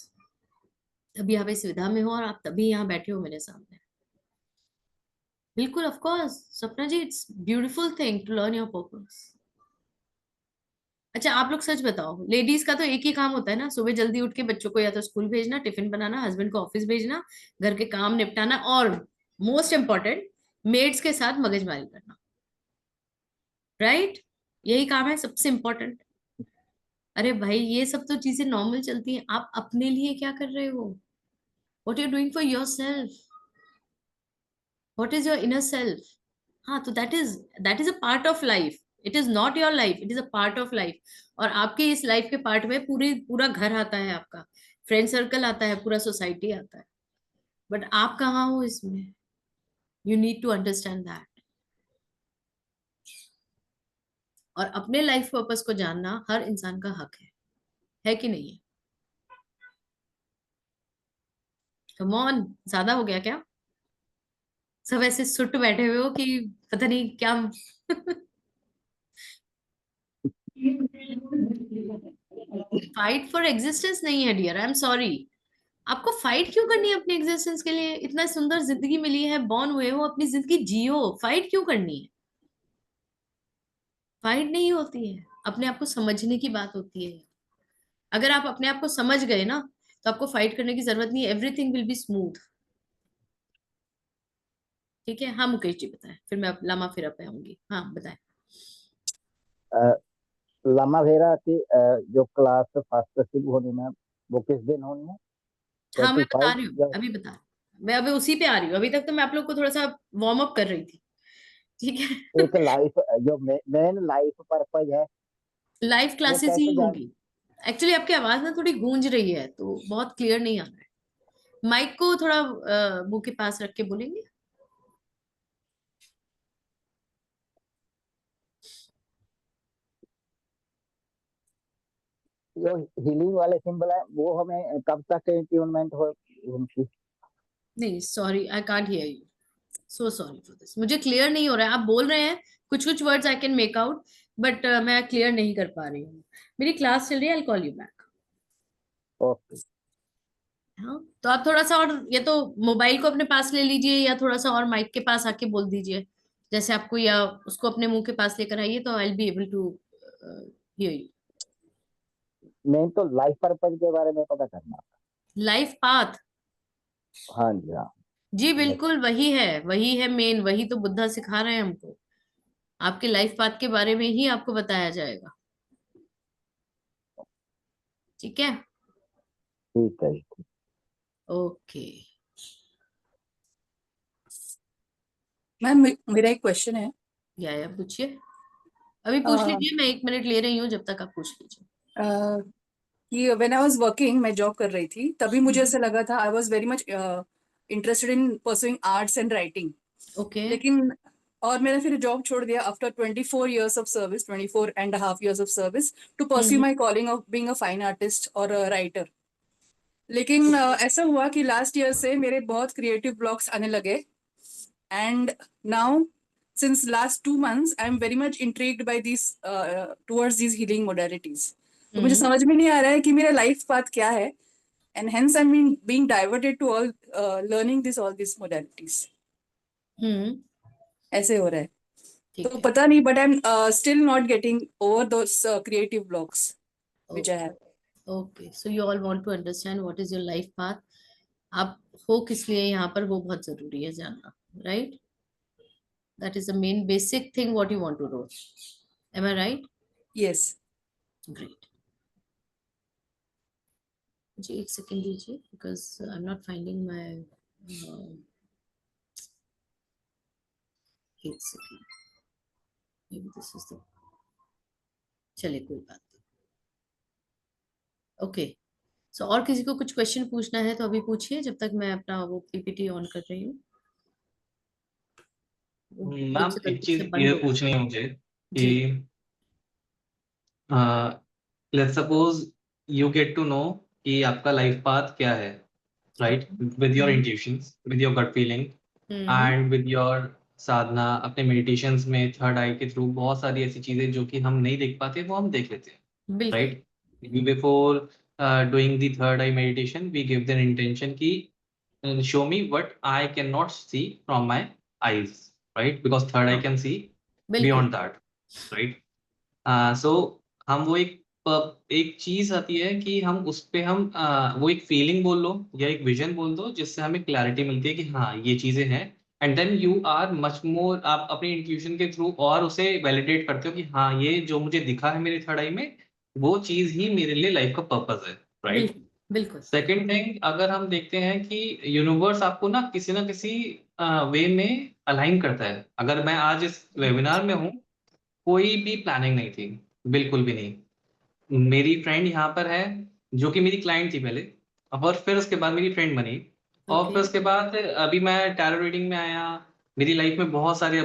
Speaker 1: तभी आप इस विधा में हो और आप तभी यहाँ बैठे हो मेरे सामने। बिल्कुल, of course Sapna ji, it's beautiful thing to learn your purpose. अच्छा आप लोग सच बताओ, लेडीज का तो एक ही काम होता है ना, सुबह जल्दी उठ के बच्चों को या तो स्कूल भेजना, टिफिन बनाना, हस्बैंड को ऑफिस भेजना, घर के काम निपटाना, और मोस्ट इंपॉर्टेंट मेड्स के साथ मगजमारी करना, राइट? यही काम है सबसे इंपॉर्टेंट। अरे भाई ये सब तो चीजें नॉर्मल चलती हैं, आप अपने लिए क्या कर रहे हो? What you doing for your self? What is your inner self? हाँ, तो that is a part of life, it is not your life, it is a part of life. और आपके इस लाइफ के पार्ट में पूरा घर आता है, आपका फ्रेंड सर्कल आता है, पूरा सोसाइटी आता है, बट आप कहाँ हो इसमें? You need to understand that. और अपने लाइफ पर्पस को जानना हर इंसान का हक है कि नहीं है? कम ऑन, ज्यादा हो गया क्या? सब ऐसे सुट बैठे हुए हो कि पता नहीं क्या। फाइट फॉर एग्जिस्टेंस नहीं है डियर, आई एम सॉरी। आपको फाइट क्यों करनी है अपनी एग्जिस्टेंस के लिए? इतना सुंदर जिंदगी मिली है, बॉर्न हुए हो, अपनी जिंदगी जियो, फाइट क्यों करनी है? फाइट नहीं होती है, अपने आप को समझने की बात होती है। अगर आप अपने आप को समझ गए ना, तो आपको फाइट करने की जरूरत नहीं है, एवरीथिंग विल बी स्मूथ। ठीक है, हाँ मुकेश जी बताएं, फिर मैं लामा फिर पे आऊंगी। हाँ बताएं।
Speaker 2: लामा फेरा की जो क्लास फर्स्ट शुरू होनी है वो किस दिन होनी है?
Speaker 1: हाँ मैं बता
Speaker 2: 25
Speaker 1: रही हूँ,
Speaker 2: या
Speaker 1: अभी बता रही हूँ। मैं अभी उसी पे आ रही हूँ, अभी तक तो मैं आप लोग को थोड़ा सा वार्म अप कर रही थी। ठीक है।
Speaker 2: एक लाइफ जो मेन लाइफ पर्पज है
Speaker 1: लाइव
Speaker 2: वो
Speaker 1: क्लासेस ही
Speaker 2: कैसे जान?
Speaker 1: होंगी। एक्चुअली आपकी आवाज ना थोड़ी गूंज रही है, तो बहुत क्लियर नहीं आ रहा है। माइक को थोड़ा मुंह के पास रख के बोलेंगे।
Speaker 2: जो हीलिंग वाले सिंबल है वो हमें कब तक ट्यूनमेंट हो उनकी?
Speaker 1: नहीं sorry, I can't hear you, so sorry for this. मुझे क्लियर नहीं हो रहा है, आप बोल रहे हैं कुछ कुछ words I can make out, but मैं क्लियर नहीं कर पा रही हूँ। मेरी क्लास चल रही है, I call you back.
Speaker 2: Okay.
Speaker 1: हाँ, तो आप थोड़ा सा और, ये तो मोबाइल को अपने पास ले लीजिए, या थोड़ा सा और माइक के पास आके बोल दीजिए जैसे आपको, या उसको अपने मुंह के पास लेकर आइए, तो I will be able to hear you.
Speaker 2: Main तो लाइफ पर्पज के बारे में पता करना।
Speaker 1: लाइफ पाथ,
Speaker 2: हाँ जी हाँ।
Speaker 1: जी बिल्कुल वही है मेन, वही तो बुद्धा सिखा रहे हैं हमको। आपके लाइफ पाथ के बारे में ही आपको बताया जाएगा। ठीक है,
Speaker 2: ठीक है जी।
Speaker 1: ओके।
Speaker 10: मैम मेरा एक क्वेश्चन है।
Speaker 1: या पूछिए, अभी पूछ लीजिए, मैं 1 मिनट ले रही हूँ, जब तक आप पूछ लीजिए।
Speaker 10: कि व्हेन आई वाज वर्किंग, मैं जॉब कर रही थी, तभी मुझे ऐसा लगा था I was very much interested in pursuing arts and writing.
Speaker 1: Okay.
Speaker 10: लेकिन और मैंने फिर जॉब छोड़ दिया after 24 years of service, 24.5 years of service to pursue my calling of being a fine artist और राइटर। लेकिन ऐसा हुआ कि लास्ट ईयर से मेरे बहुत क्रिएटिव ब्लॉक्स आने लगे, and now since last 2 months I am very much intrigued by these towards these healing modalities। तो मुझे समझ में नहीं आ रहा है कि मेरा लाइफ पाथ क्या है, and hence I'm being diverted to all learning all these modalities। ऐसे हो रहा है, तो पता नहीं, but I'm still not getting over those creative blocks which I have।
Speaker 1: Okay, so you all want to understand what is your life path. आप हो किस लिए यहाँ पर, वो बहुत जरूरी है जानना, right? That is the main basic thing what you want to know. Am I right?
Speaker 10: Yes.
Speaker 1: Great. जी एक सेकेंड दीजिए, because I am not finding my, एक second, maybe this is the, चलिए कोई बात नहीं। ओके, सो और किसी को कुछ क्वेश्चन पूछना है तो अभी पूछिए, जब तक मैं अपना वो पीपीटी ऑन कर रही हूँ।
Speaker 9: मैम एक चीज ये पूछनी है मुझे कि let's suppose you get to know कि आपका लाइफ पाथ क्या है, right? With your intuitions, with your gut feeling and with your साधना, अपने मेडिटेशंस में थर्ड आई के थ्रू बहुत सारी ऐसी चीजें जो कि हम नहीं देख पाते वो हम देख लेते हैं, right? Before doing the third eye meditation we give then intention की show me what I cannot see from my eyes, right? Because third eye can see beyond that, right? So हम वो एक चीज आती है कि हम उस पे हम वो एक फीलिंग बोल लो या एक विजन बोल दो, जिससे हमें क्लैरिटी मिलती है कि हाँ ये चीजें हैं, and then you are much more, आप अपनी इंट्यूशन के थ्रू और उसे वैलिडेट करते हो कि हाँ ये जो मुझे दिखा है मेरे थर्ड आई में, वो चीज ही मेरे लिए लाइफ का पर्पस है, राइट?
Speaker 1: बिल्कुल
Speaker 9: सेकंड थिंग, अगर हम देखते हैं कि यूनिवर्स आपको ना किसी वे में अलाइन करता है। अगर मैं आज इस वेबिनार में हूँ, कोई भी प्लानिंग नहीं थी, बिल्कुल भी नहीं। मेरी फ्रेंड यहाँ पर है जो कि मेरी क्लाइंट थी पहले, और फिर उसके बाद मेरी फ्रेंड बनी, और फिर
Speaker 1: ओके
Speaker 9: उसके बाद अभी मैं टैरो रीडिंग में आया। मेरी लाइफ में बहुत सारे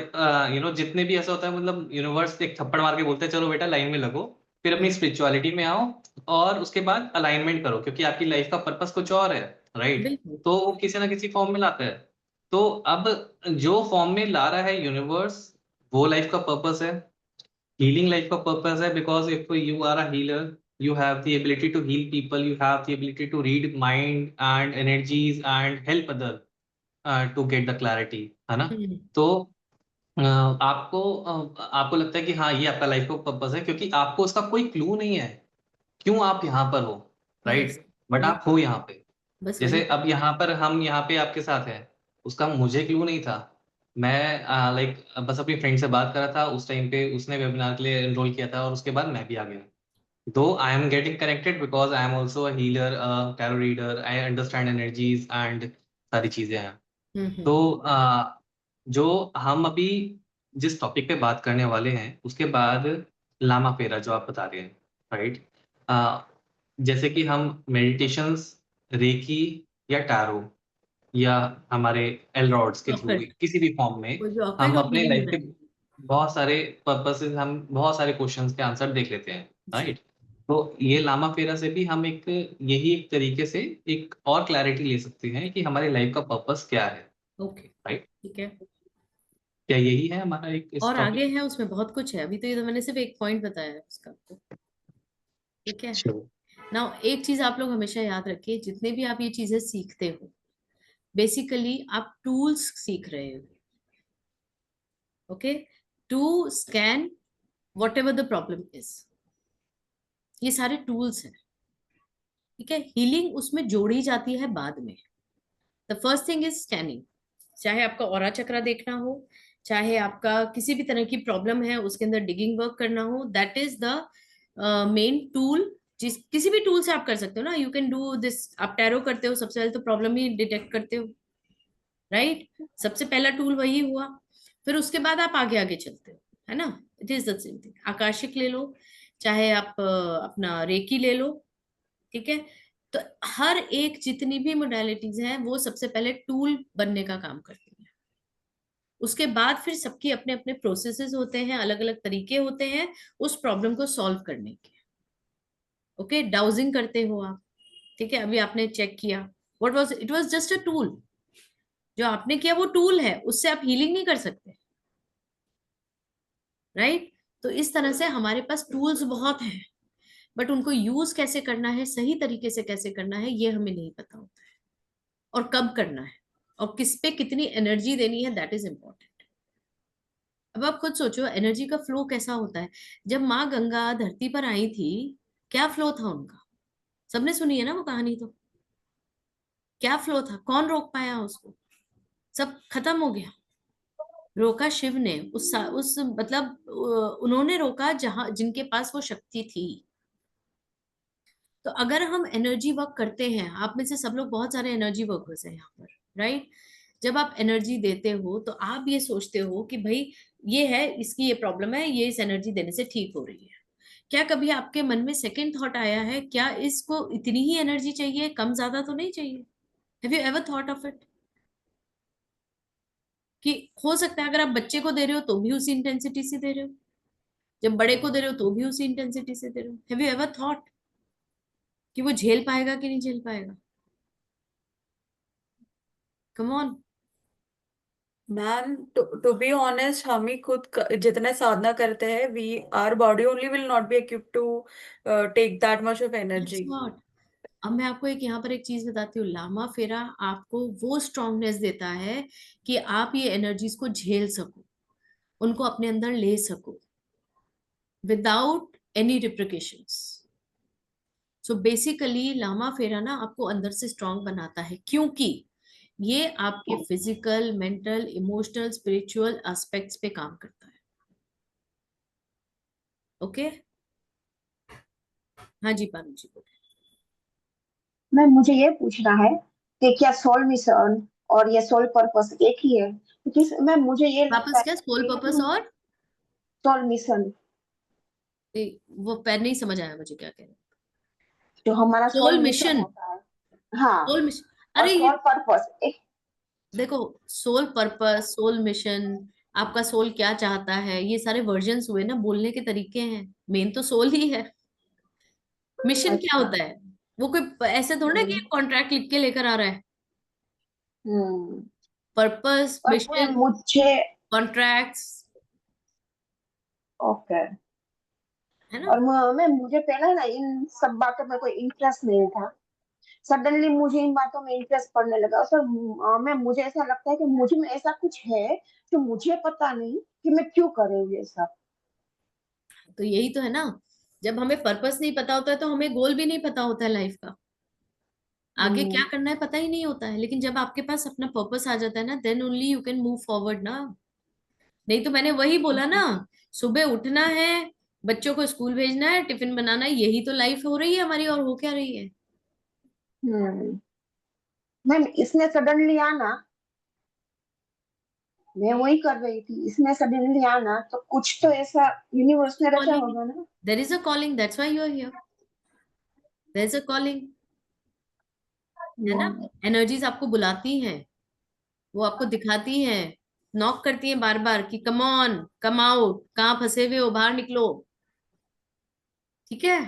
Speaker 9: जितने भी ऐसा होता है, मतलब यूनिवर्स एक थप्पड़ मार के बोलते हैं चलो बेटा लाइन में लगो, फिर अपनी स्पिरिचुअलिटी में आओ, और उसके बाद अलाइनमेंट करो, क्योंकि आपकी लाइफ का पर्पस कुछ और है, राइट?
Speaker 1: बिल्कुल
Speaker 9: तो वो किसी ना किसी फॉर्म में लाता है। तो अब जो फॉर्म में ला रहा है यूनिवर्स, वो लाइफ का पर्पस है, हीलिंग लाइफ का पर्पस है। Because if you are a healer, you have the ability to heal people, you have the ability to read mind and energies and help other to get the clarity, है ना? तो आपको लगता है कि हाँ ये आपका लाइफ का पर्पस है, क्योंकि आपको उसका कोई क्लू नहीं है क्यों आप यहाँ पर हो,
Speaker 1: यस
Speaker 9: राइट? बट आप हो यहाँ पे।
Speaker 1: बस वही
Speaker 9: जैसे अब यहाँ पर हम यहाँ पे आपके साथ हैं, उसका मुझे क्लू नहीं था। मैं लाइक बस अपनी फ्रेंड से बात कर रहा था, उस टाइम पे उसने वेबिनार के लिए एनरोल किया था, और उसके बाद मैं भी आ गया। Though I am getting connected because I am also a healer, a tarot reader, I understand energies and सारी चीजें हैं। तो जो हम अभी जिस टॉपिक पे बात करने वाले हैं, उसके बाद लामा फेरा जो आप बता रहे हैं, राइट? जैसे कि हम मेडिटेशंस, रेकी या टैरो या हमारे एलरॉड्स के थ्रू
Speaker 1: ऑकल्ट
Speaker 9: किसी भी फॉर्म में
Speaker 1: वो जो ऑकल्ट
Speaker 9: हम
Speaker 1: और
Speaker 9: अपने
Speaker 1: हीलिंग
Speaker 9: लाइफ के
Speaker 1: बताइए
Speaker 9: बहुत सारे पर्पसेस, हम बहुत सारे क्वेश्चंस के आंसर देख लेते हैं,
Speaker 1: जी
Speaker 9: राइट? तो ये लामा फेरा से भी हम यही एक तरीके से एक और क्लैरिटी ले सकते हैं कि हमारी लाइफ का पर्पस क्या है,
Speaker 1: ओके
Speaker 9: राइट?
Speaker 1: ठीक है
Speaker 9: क्या यही है हमारा एक इस
Speaker 1: और आगे
Speaker 9: टॉपिक?
Speaker 1: है उसमें बहुत कुछ है अभी तो ये तो मैंने सिर्फ एक पॉइंट बताया है उसका आपको ठीक है नाउ एक चीज आप लोग हमेशा याद रखिए जितने भी आप ये चीजें सीखते हो बेसिकली आप टूल्स सीख रहे हो okay to scan whatever the problem is ये सारे टूल्स हैं ठीक है हीलिंग उसमें जोड़ी जाती है बाद में the first thing is scanning चाहे आपका ऑरा चक्रा देखना हो चाहे आपका किसी भी तरह की प्रॉब्लम है उसके अंदर डिगिंग वर्क करना हो that is the main tool जिस किसी भी टूल से आप कर सकते हो ना यू कैन डू दिस आप टैरो करते हो सबसे पहले तो प्रॉब्लम ही डिटेक्ट करते हो राइट सबसे पहला टूल वही हुआ फिर उसके बाद आप आगे आगे चलते हो है ना it is the same thing Akashic ले लो चाहे आप अपना रेकी ले लो ठीक है तो हर एक जितनी भी मोडालिटीज हैं वो सबसे पहले टूल बनने का काम करती है उसके बाद फिर सबकी अपने अपने प्रोसेसेस होते हैं अलग अलग तरीके होते हैं उस प्रॉब्लम को सॉल्व करने के ओके डाउजिंग करते हो आप ठीक है अभी आपने चेक किया what was it was just a tool जो आपने किया वो टूल है उससे आप हीलिंग नहीं कर सकते राइट तो इस तरह से हमारे पास टूल्स बहुत हैं बट उनको यूज कैसे करना है सही तरीके से कैसे करना है ये हमें नहीं पता होता है और कब करना है और किस पे कितनी एनर्जी देनी है दैट इज इम्पोर्टेंट अब आप खुद सोचो एनर्जी का फ्लो कैसा होता है जब माँ गंगा धरती पर आई थी क्या फ्लो था उनका सबने सुनी है ना वो कहानी तो क्या फ्लो था कौन रोक पाया उसको सब खत्म हो गया रोका शिव ने उस मतलब उन्होंने रोका जहां जिनके पास वो शक्ति थी तो अगर हम एनर्जी वर्क करते हैं आप में से सब लोग बहुत सारे एनर्जी वर्कर्स हैं यहाँ पर राइट जब आप एनर्जी देते हो तो आप ये सोचते हो कि भाई ये है इसकी ये प्रॉब्लम है ये इस एनर्जी देने से ठीक हो रही है क्या कभी आपके मन में सेकंड थॉट आया है क्या इसको इतनी ही एनर्जी चाहिए कम ज्यादा तो नहीं चाहिए have you ever thought of it कि हो सकता है अगर आप बच्चे को दे रहे हो तो भी उसी इंटेंसिटी से दे रहे हो जब बड़े को दे रहे हो तो भी उसी इंटेंसिटी से दे रहे हो हैव यू एवर थॉट कि वो झेल पाएगा कि नहीं झेल पाएगा come on
Speaker 4: ma'am to be honest हम ही खुद जितने साधना करते हैं we our body only will not be equipped to take that much of
Speaker 1: that's
Speaker 4: energy
Speaker 1: what अब मैं आपको एक यहाँ पर एक चीज बताती हूँ लामा फेरा आपको वो स्ट्रांगनेस देता है कि आप ये एनर्जीज को झेल सको उनको अपने अंदर ले सको without any repercussions so basically Lama Fera ना आपको अंदर से स्ट्रांग बनाता है क्योंकि ये आपके physical mental emotional spiritual aspects पे काम करता है ओके हाँ जी पारू जी बोलिए
Speaker 5: मैम मुझे ये पूछना है कि क्या सोल मिशन और ये सोल पर्पस एक ही है? क्योंकि मैम मुझे ये लगता
Speaker 1: वापस
Speaker 5: है
Speaker 1: क्या, सोल
Speaker 5: कि
Speaker 1: पर्पस और
Speaker 5: सोल मिशन
Speaker 1: वो पैर नहीं समझ आया मुझे क्या कह रहे हैं।
Speaker 5: जो हमारा
Speaker 1: सोल
Speaker 5: सोल मिशन
Speaker 1: मिशन,
Speaker 5: होता है, हाँ,
Speaker 1: सोल मिशन,
Speaker 5: और
Speaker 1: अरे ये
Speaker 5: सोल पर्पस एक।
Speaker 1: देखो, सोल पर्पस, सोल मिशन, आपका सोल क्या चाहता है, ये सारे वर्जन्स हुए ना, बोलने के तरीके हैं। मेन तो सोल ही है। मिशन क्या
Speaker 5: अच्छा।
Speaker 1: होता है? वो कोई ऐसे थोड़ा ना कि कॉन्ट्रैक्ट लिख के लेकर आ रहा है।
Speaker 5: हम्म
Speaker 1: पर्पस,
Speaker 5: और
Speaker 1: मिशन,
Speaker 5: मुझे
Speaker 1: कॉन्ट्रैक्ट्स,
Speaker 5: ओके।
Speaker 1: है ना।
Speaker 5: और मैम मुझे पहले ना इन सब बातों में कोई इंटरेस्ट नहीं था, सडनली मुझे इन बातों में इंटरेस्ट पड़ने लगा। और सर मैम मुझे ऐसा लगता है कि मुझे में ऐसा कुछ है जो मुझे पता नहीं कि मैं क्यों कर रही हूँ ये सब।
Speaker 1: तो यही तो है ना, जब हमें पर्पस नहीं पता होता है तो हमें गोल भी नहीं पता होता है लाइफ का, आगे क्या
Speaker 5: हम्म
Speaker 1: करना है पता ही नहीं होता है। लेकिन जब आपके पास अपना पर्पस आ जाता है ना, then only you can move forward ना। नहीं तो मैंने वही बोला ना, सुबह उठना है, बच्चों को स्कूल भेजना है, टिफिन बनाना है, यही तो लाइफ हो रही है हमारी, और हो क्या रही है।
Speaker 5: हम्म मैम इसने सडनली आना, मैं वही कर रही थी, इसने सडनली आना तो कुछ तो ऐसा यूनिवर्स ने रचा
Speaker 1: कॉलिंग,
Speaker 5: होगा ना।
Speaker 1: There is a calling, that's why you are here, there is a calling, है ना।
Speaker 5: हम्म
Speaker 1: एनर्जीज आपको बुलाती हैं, वो आपको दिखाती हैं, नॉक करती हैं बार बार कि कम ऑन, कम आउट, कहाँ फंसे हुए हो, बाहर निकलो। ठीक है।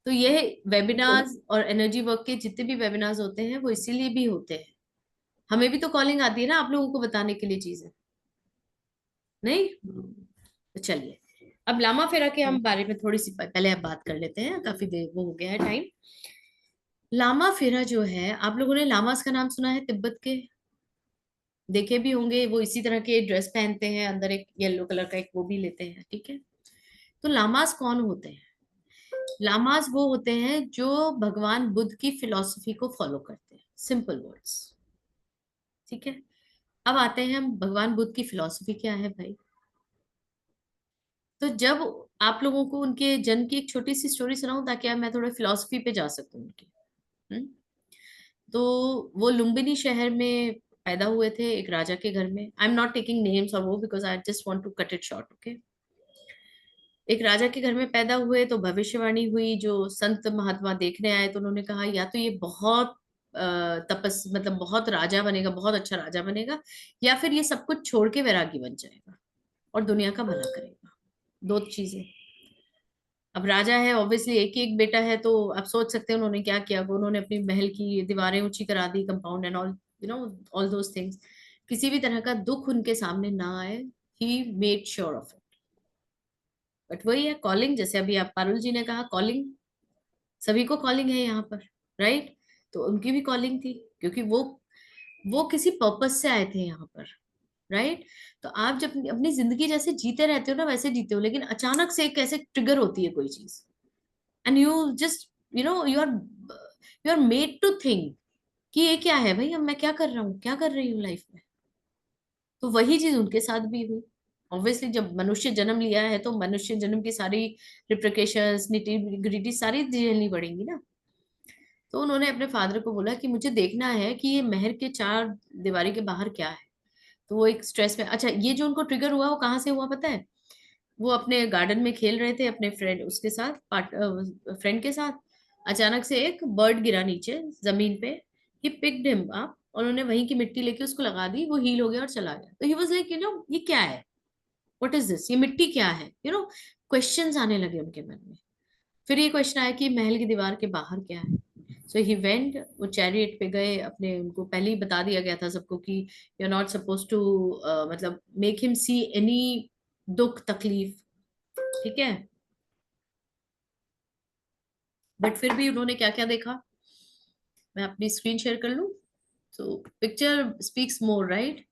Speaker 1: तो ये वेबिनार्स और एनर्जी वर्क के जितने भी वेबिनार्स होते हैं वो इसीलिए भी होते हैं। हमें भी तो कॉलिंग आती है ना आप लोगों को बताने के लिए चीजें, नहीं। तो चलिए, अब लामा फेरा के हम बारे में थोड़ी सी पहले अब बात कर लेते हैं, काफी देर वो हो गया है टाइम। लामा फेरा जो है, आप लोगों ने लामास का नाम सुना है, तिब्बत के देखे भी होंगे, वो इसी तरह के ड्रेस पहनते हैं, अंदर एक येलो कलर का एक वो भी लेते हैं, ठीक है। तो लामास कौन होते हैं? लामास वो होते हैं जो भगवान बुद्ध की फिलॉसफी को फॉलो करते हैं, सिंपल वर्ड्स, ठीक है। अब आते हैं हम, भगवान बुद्ध की फिलॉसफी क्या है भाई। तो जब आप लोगों को उनके जन्म की एक छोटी सी स्टोरी सुनाऊं ताकि मैं थोड़ा फिलॉसफी पे जा सकूं उनकी। हम्म? तो वो लुम्बिनी शहर में पैदा हुए थे एक राजा के घर में। I am not taking names और वो, because I just want to cut it short, okay. एक राजा के घर में पैदा हुए तो भविष्यवाणी हुई, जो संत महात्मा देखने आए तो उन्होंने कहा या तो ये बहुत तपस मतलब बहुत राजा बनेगा, बहुत अच्छा राजा बनेगा, या फिर ये सब कुछ छोड़ के वैरागी बन जाएगा और दुनिया का भला करेगा। दो चीजें। अब राजा है, ऑब्वियसली एक ही एक बेटा है, तो आप सोच सकते हैं उन्होंने क्या किया। वो उन्होंने अपनी महल की दीवारें ऊंची करा दी, compound and all, you know, all those things. किसी भी तरह का दुख उनके सामने ना आए, he made sure of it. But वही है कॉलिंग, जैसे अभी आप पारुल जी ने कहा, कॉलिंग सभी को कॉलिंग है यहाँ पर, राइट। तो उनकी भी कॉलिंग थी, क्योंकि वो किसी पर्पस से आए थे यहाँ पर, राइट। तो आप जब अपनी जिंदगी जैसे जीते रहते हो ना वैसे जीते हो, लेकिन अचानक से कैसे ट्रिगर होती है कोई चीज, and you just you are made to think कि ये क्या है भाई, अब मैं क्या कर रहा हूँ, क्या कर रही हूँ लाइफ में। तो वही चीज उनके साथ भी हुई। ऑब्वियसली जब मनुष्य जन्म लिया है तो मनुष्य जन्म की सारी रिप्रिकेशंस, निटी ग्रिटी सारी झेलनी पड़ेंगी ना। तो उन्होंने अपने फादर को बोला कि मुझे देखना है कि ये महल के चार दीवारी के बाहर क्या है। तो वो एक स्ट्रेस में, अच्छा ये जो उनको ट्रिगर हुआ वो कहाँ से हुआ पता है? वो अपने गार्डन में खेल रहे थे अपने फ्रेंड उसके साथ, फ्रेंड के साथ। अचानक से एक बर्ड गिरा नीचे जमीन पे, ही पिक्ड हिम अप, और उन्होंने वहीं की मिट्टी लेके उसको लगा दी, वो हील हो गया और चला गया। तो ही वाज लाइक, ये क्या है, व्हाट इज दिस, ये मिट्टी क्या है, क्वेश्चंस आने लगे उनके मन में। फिर ये क्वेश्चन आया कि महल की दीवार के बाहर क्या है। सो ही वेंट, वो चैरियट पे गए अपने, उनको पहले ही बता दिया गया था सबको कि you are not suppose to मतलब मेक हिम सी एनी दुख तकलीफ, ठीक है। बट फिर भी उन्होंने क्या क्या देखा, मैं अपनी स्क्रीन शेयर कर लूं। तो पिक्चर स्पीक्स मोर, राइट।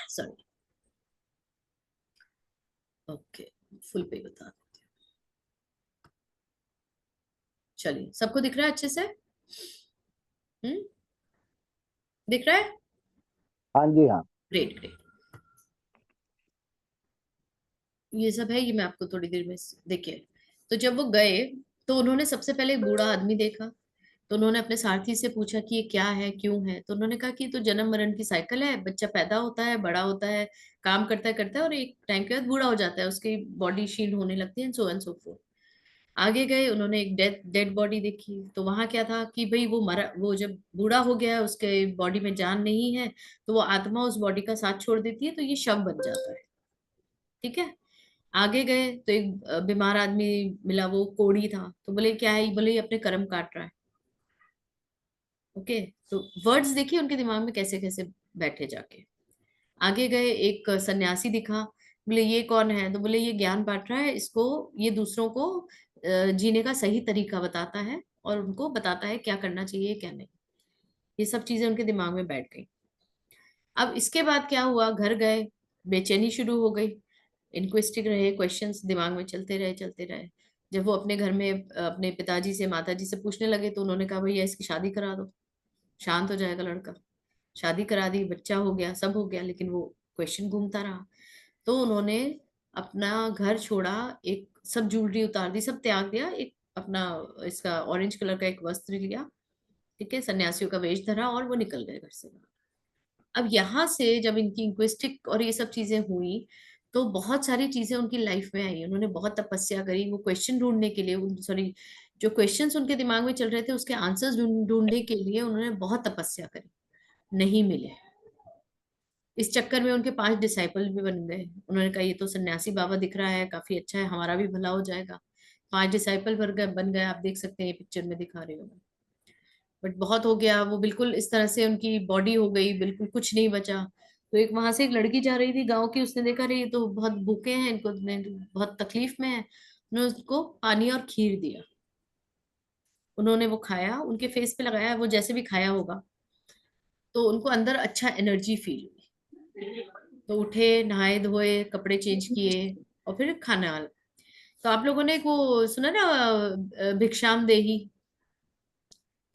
Speaker 1: सॉरी, ओके, फुल पे बता देती हूँ। चलिए, सबको दिख रहा है अच्छे से? हम्म, दिख रहा है?
Speaker 2: हाँ जी हाँ।
Speaker 1: Great great. ये सब है, ये मैं आपको थोड़ी देर में देखिए। तो जब वो गए तो उन्होंने सबसे पहले एक बूढ़ा आदमी देखा, तो उन्होंने अपने सारथी से पूछा कि ये क्या है, क्यों है। तो उन्होंने कहा कि ये तो जन्म मरण की साइकिल है, बच्चा पैदा होता है, बड़ा होता है, काम करता है और एक टाइम के बाद बूढ़ा हो जाता है, उसकी बॉडी शील्ड होने लगती है, सो एंड सो फोर्थ। आगे गए, उन्होंने एक डेड बॉडी देखी, तो वहां क्या था कि भाई वो मरा, वो जब बूढ़ा हो गया, उसके बॉडी में जान नहीं है, तो वो आत्मा उस बॉडी का साथ छोड़ देती है, तो ये शव बन जाता है। ठीक है। आगे गए तो एक बीमार आदमी मिला, वो कोढ़ी था, तो बोले क्या है, बोले ये अपने कर्म काट रहा है। ओके, तो वर्ड्स देखिए उनके दिमाग में कैसे कैसे बैठे जाके। आगे गए, एक सन्यासी दिखा, बोले ये कौन है, तो बोले ये ज्ञान बांट रहा है, इसको ये दूसरों को जीने का सही तरीका बताता है और उनको बताता है क्या करना चाहिए क्या नहीं। ये सब चीजें उनके दिमाग में बैठ गई। अब इसके बाद क्या हुआ, घर गए, बेचैनी शुरू हो गई, इंक्वेस्टिंग रहे, क्वेश्चंस दिमाग में चलते रहे। जब वो अपने घर में अपने पिताजी से माताजी से पूछने लगे, तो उन्होंने कहा भैया इसकी शादी करा दो, शांत हो जाएगा लड़का। शादी करा दी, बच्चा हो गया, सब हो गया, लेकिन वो क्वेश्चन घूमता रहा। तो उन्होंने अपना घर छोड़ा, एक सब ज्वेलरी उतार दी, सब त्याग दिया, एक अपना इसका ऑरेंज कलर का एक वस्त्र लिया, ठीक है, सन्यासियों का वेश धरा और वो निकल गए घर से। अब यहाँ से जब इनकी इंक्वेस्टिक और ये सब चीजें हुई, तो बहुत सारी चीजें उनकी लाइफ में आई। उन्होंने बहुत तपस्या करी वो क्वेश्चन ढूंढने के लिए, सॉरी, जो क्वेश्चंस उनके दिमाग में चल रहे थे उसके आंसर्स ढूंढने के लिए उन्होंने बहुत तपस्या करी, नहीं मिले। इस चक्कर में उनके 5 डिसाइपल भी बन गए। उन्होंने कहा ये तो सन्यासी बाबा दिख रहा है, काफी अच्छा है, हमारा भी भला हो जाएगा। 5 डिसाइपल बन गए, आप देख सकते हैं, पिक्चर में दिखा रही हूँ। बट बहुत हो गया, वो बिल्कुल इस तरह से उनकी बॉडी हो गई, बिल्कुल कुछ नहीं बचा। तो एक वहां से एक लड़की जा रही थी गांव की, उसने देखा रही तो बहुत भूखे हैं, इनको बहुत तकलीफ में है, उन्होंने उसको पानी और खीर दिया। उन्होंने वो खाया, उनके फेस पे लगाया, वो जैसे भी खाया होगा तो उनको अंदर अच्छा एनर्जी फील हुई। तो उठे, नहाए धोए, कपड़े चेंज किए और फिर खाना। तो आप लोगों ने वो सुना ना, भिक्षाम देही,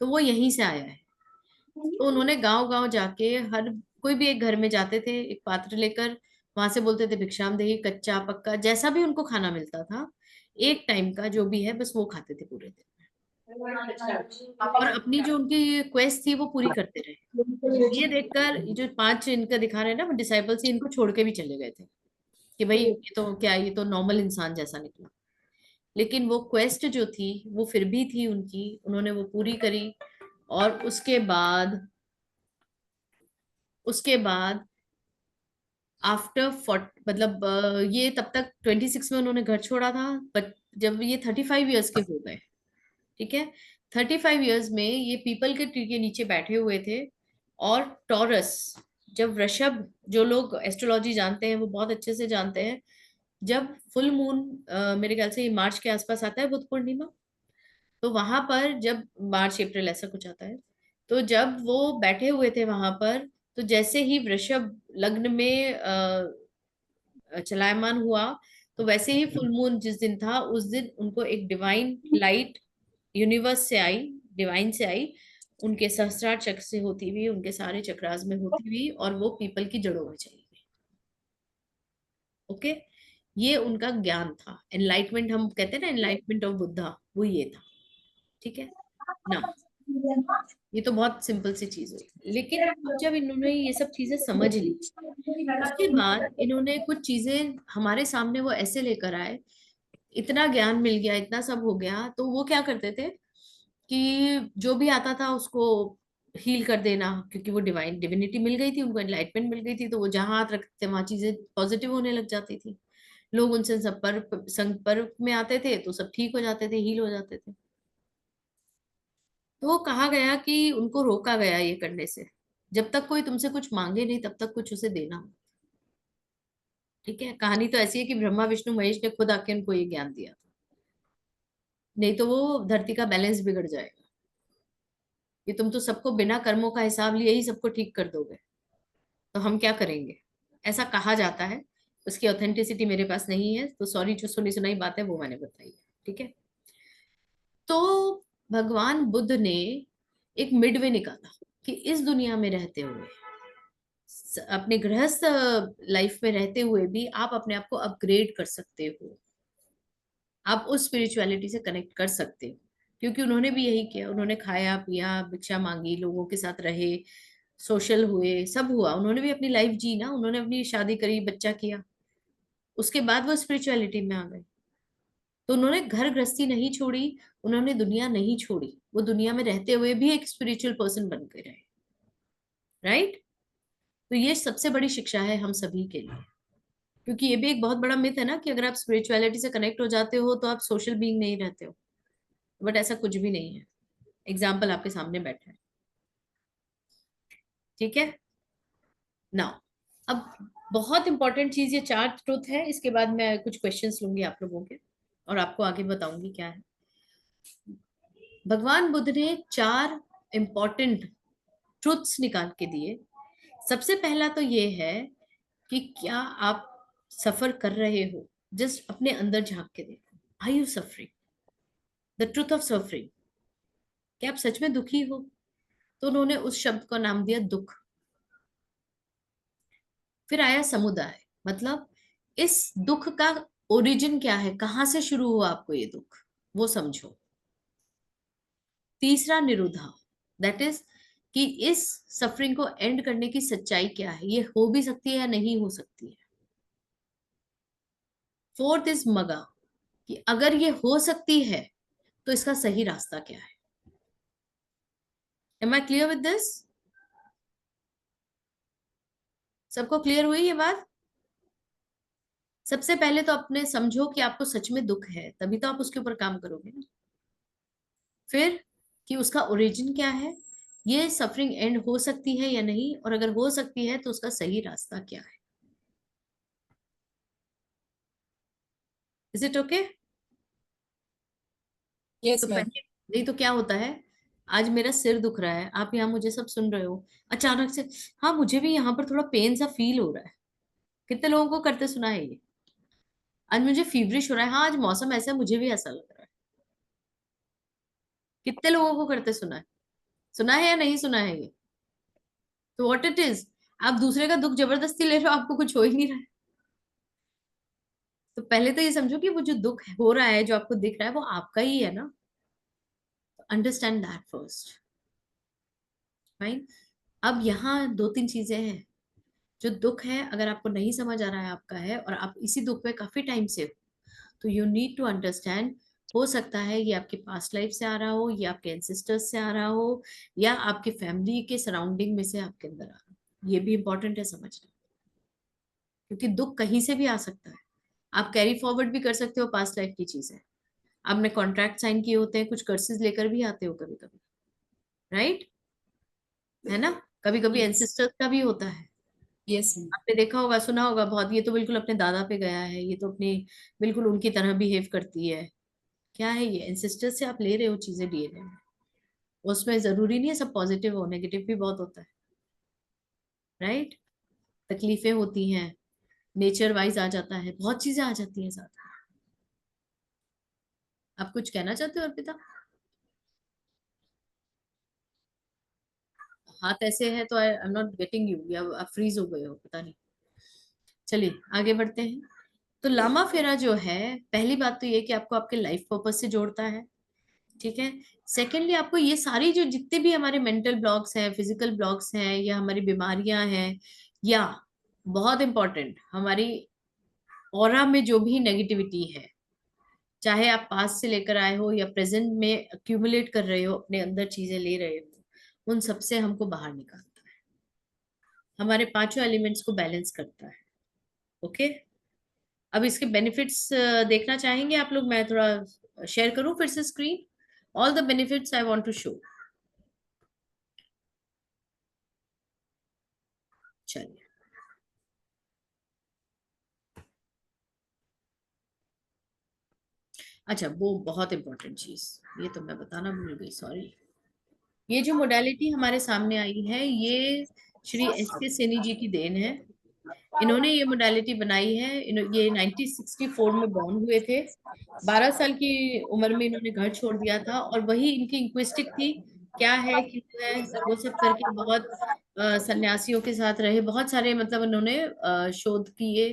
Speaker 1: तो वो यहीं से आया है। तो उन्होंने गांव गांव जाके, हर कोई भी एक घर में जाते थे एक पात्र लेकर, वहां से बोलते थे भिक्षाम देही, कच्चा पक्का जैसा भी उनको खाना मिलता था, एक टाइम का जो भी है बस वो खाते थे पूरे दिन, और अपनी जो उनकी क्वेस्ट थी वो पूरी करते रहे। ये देखकर ये जो 5 इनका दिखा रहे हैं ना डिसाइपल्स, इनको छोड़ के भी चले गए थे कि भाई ये तो क्या, ये तो नॉर्मल इंसान जैसा निकला। लेकिन वो क्वेस्ट जो थी वो फिर भी थी उनकी, उन्होंने वो पूरी करी। और उसके बाद आफ्टर मतलब ये तब तक 26 में उन्होंने घर छोड़ा था, बट जब ये 35 ईयर्स के हो गए, ठीक है, 35 ईयर्स में ये पीपल के ट्री के नीचे बैठे हुए थे। और टॉरस, जब वृषभ, जो लोग एस्ट्रोलॉजी जानते हैं वो बहुत अच्छे से जानते हैं, जब फुल मून मेरे ख्याल से ये मार्च के आसपास आता है, बुद्ध पूर्णिमा, तो वहां पर जब मार्च अप्रैल ऐसा कुछ आता है, तो जब वो बैठे हुए थे वहां पर, तो जैसे ही वृषभ लग्न में चलायमान हुआ, तो वैसे ही फुल मून जिस दिन था उस दिन उनको एक डिवाइन लाइट यूनिवर्स से आई, डिवाइन से आई, उनके सहस्त्रार चक्र से होती हुई, उनके सारे चक्रास में होती हुई, और वो पीपल की जड़ों में चली गई। ओके, ये उनका ज्ञान था, एनलाइटमेंट हम कहते हैं ना, एनलाइटमेंट ऑफ बुद्धा, वो ये था। ठीक है ना, ये तो बहुत सिंपल सी चीज हुई। लेकिन अब जब इन्होंने ये सब चीजें समझ ली, उसके बाद इन्होंने कुछ चीजें हमारे सामने वो ऐसे लेकर आए, इतना ज्ञान मिल गया, इतना सब हो गया, तो वो क्या करते थे कि जो भी आता था उसको हील कर देना, क्योंकि वो डिविनिटी मिल गई थी उनको, एनलाइटमेंट मिल गई थी, तो वो जहां हाथ रखते थे वहां चीजें पॉजिटिव होने लग जाती थी। लोग उनसे संपर्क में आते थे तो सब ठीक हो जाते थे, हील हो जाते थे। तो कहा गया कि उनको रोका गया ये करने से, जब तक कोई तुमसे कुछ मांगे नहीं तब तक कुछ उसे देना। ठीक है, कहानी तो ऐसी है कि ब्रह्मा विष्णु महेश ने खुद आके उनको ये ज्ञान दिया था, नहीं तो वो धरती का बैलेंस बिगड़ जाएगा। ये तुम तो सबको बिना कर्मों का हिसाब लिए ही सबको ठीक कर दोगे, तो हम क्या करेंगे, ऐसा कहा जाता है। उसकी ऑथेंटिसिटी मेरे पास नहीं है, तो सॉरी, जो सुनी सुनाई बात है वो मैंने बताई है। ठीक है, तो भगवान बुद्ध ने एक मिडवे निकाला कि इस दुनिया में रहते हुए, अपने गृहस्थ लाइफ में रहते हुए भी आप अपने आप को अपग्रेड कर सकते हो। आप उस स्पिरिचुअलिटी से कनेक्ट कर सकते हो, क्योंकि उन्होंने भी यही किया। उन्होंने खाया पिया, भिक्षा मांगी, लोगों के साथ रहे, सोशल हुए, सब हुआ। उन्होंने भी अपनी लाइफ जी ना, उन्होंने अपनी शादी करी, बच्चा किया, उसके बाद वो स्पिरिचुअलिटी में आ गए। तो उन्होंने घर गृहस्थी नहीं छोड़ी, उन्होंने दुनिया नहीं छोड़ी, वो दुनिया में रहते हुए भी एक स्पिरिचुअल पर्सन बन के रहे। राइट? तो ये सबसे बड़ी शिक्षा है हम सभी के लिए, क्योंकि ये भी एक बहुत बड़ा मिथ है ना कि अगर आप स्पिरिचुअलिटी से कनेक्ट हो जाते हो तो आप सोशल बीइंग नहीं रहते हो, बट ऐसा कुछ भी नहीं है। एग्जाम्पल आपके सामने बैठा है। ठीक है ना? अब बहुत इंपॉर्टेंट चीज ये 4 ट्रुथ है, इसके बाद मैं कुछ क्वेश्चंस लूंगी आप लोगों के और आपको आगे बताऊंगी क्या है। भगवान बुद्ध ने 4 इंपॉर्टेंट ट्रुथ्स निकाल के दिए। सबसे पहला तो ये है कि क्या आप सफर कर रहे हो? जस्ट अपने अंदर झांक के देखो, are you suffering? The truth of suffering, क्या आप सच में दुखी हो? तो उन्होंने उस शब्द का नाम दिया दुख। फिर आया समुदाय, मतलब इस दुख का ओरिजिन क्या है, कहां से शुरू हुआ आपको ये दुख, वो समझो। तीसरा निरुद्धा, दैट इज कि इस सफरिंग को एंड करने की सच्चाई क्या है, ये हो भी सकती है या नहीं हो सकती है। फोर्थ इज मगा, कि अगर ये हो सकती है तो इसका सही रास्ता क्या है। Am I clear with this? सबको क्लियर हुई ये बात? सबसे पहले तो अपने समझो कि आपको सच में दुख है, तभी तो आप उसके ऊपर काम करोगे ना। फिर कि उसका ओरिजिन क्या है, ये सफरिंग एंड हो सकती है या नहीं, और अगर हो सकती है तो उसका सही रास्ता क्या है। Is it okay?
Speaker 10: यस
Speaker 1: तो
Speaker 10: मैम।
Speaker 1: पहले नहीं तो क्या होता है, आज मेरा सिर दुख रहा है, आप यहाँ मुझे सब सुन रहे हो, अचानक से हाँ मुझे भी यहाँ पर थोड़ा पेन सा फील हो रहा है। कितने लोगों को करते सुना है ये? आज मुझे फीवरिश हो रहा है, हाँ आज मौसम ऐसा है, मुझे भी ऐसा लग रहा है। कितने लोगों को करते सुना है? सुना है या नहीं सुना है ये? तो व्हाट इट इज, आप दूसरे का दुख जबरदस्ती ले रहे हो, आपको कुछ हो ही नहीं रहा है। तो पहले तो ये समझो कि वो जो दुख हो रहा है, जो आपको दिख रहा है, वो आपका ही है ना। Understand that first. फाइन। अब यहाँ 2-3 चीजें हैं। जो दुख है, अगर आपको नहीं समझ आ रहा है आपका है और आप इसी दुख में काफी टाइम से हो, तो यू नीड टू अंडरस्टैंड, हो सकता है ये आपके पास्ट लाइफ से आ रहा हो, या आपके एंसेस्टर्स से आ रहा हो, या आपके फैमिली के सराउंडिंग में से आपके अंदर आ रहा हो। ये भी इंपॉर्टेंट है समझना, क्योंकि दुख कहीं से भी आ सकता है। आप कैरी फॉरवर्ड भी कर सकते हो पास्ट लाइफ की चीजें। आपने कॉन्ट्रैक्ट साइन किए होते हैं, कुछ कर्सेस लेकर भी आते हो कभी कभी, राइट? है ना? कभी कभी
Speaker 10: यस
Speaker 1: एंसेस्टर्स का भी होता है।
Speaker 10: यस
Speaker 1: आपने देखा होगा, सुना होगा बहुत, ये तो बिल्कुल अपने दादा पे गया है, ये तो अपनी बिल्कुल उनकी तरह बिहेव करती है। क्या है ये? एंसेस्टर्स से आप ले रहे हो चीजें डीएनए में। उसमें जरूरी नहीं है सब पॉजिटिव हो, नेगेटिव भी बहुत होता है, राइट? तकलीफें होती हैं, नेचर वाइज आ जाता है, बहुत चीजें आ जाती हैं साथ। आप कुछ कहना चाहते हो अर्पिता? हाथ ऐसे है तो आई एम नॉट गेटिंग यू, या आप फ्रीज हो गए हो, पता नहीं। चलिए आगे बढ़ते हैं। तो लामा फेरा जो है, पहली बात तो ये कि आपको आपके लाइफ पर्पस से जोड़ता है। ठीक है। सेकेंडली, आपको ये सारी जो जितने भी हमारे मेंटल ब्लॉक्स हैं, फिजिकल ब्लॉक्स हैं, या हमारी बीमारियां हैं, या बहुत इंपॉर्टेंट हमारी ऑरा में जो भी नेगेटिविटी है, चाहे आप पास से लेकर आए हो या प्रेजेंट में अक्यूमुलेट कर रहे हो, अपने अंदर चीजें ले रहे हो, उन सबसे हमको बाहर निकालता है, हमारे 5 एलिमेंट्स को बैलेंस करता है। ओके। अब इसके बेनिफिट्स देखना चाहेंगे आप लोग? मैं थोड़ा शेयर करूं फिर से screen, all the benefits I want to show. चलिए, अच्छा वो बहुत इंपॉर्टेंट चीज, ये तो मैं बताना भूल गई, सॉरी। ये जो मोडालिटी हमारे सामने आई है, ये श्री एस.के. सेनी जी की देन है। इन्होंने ये मोडालिटी बनाई है। ये 1964 में बॉर्न हुए थे। 12 साल की उम्र में इन्होंने घर छोड़ दिया था, और वही इनकी इंक्विस्टिक थी, क्या है कि है, वो सब करके बहुत सन्यासियों के साथ रहे, बहुत सारे मतलब इन्होंने शोध किए,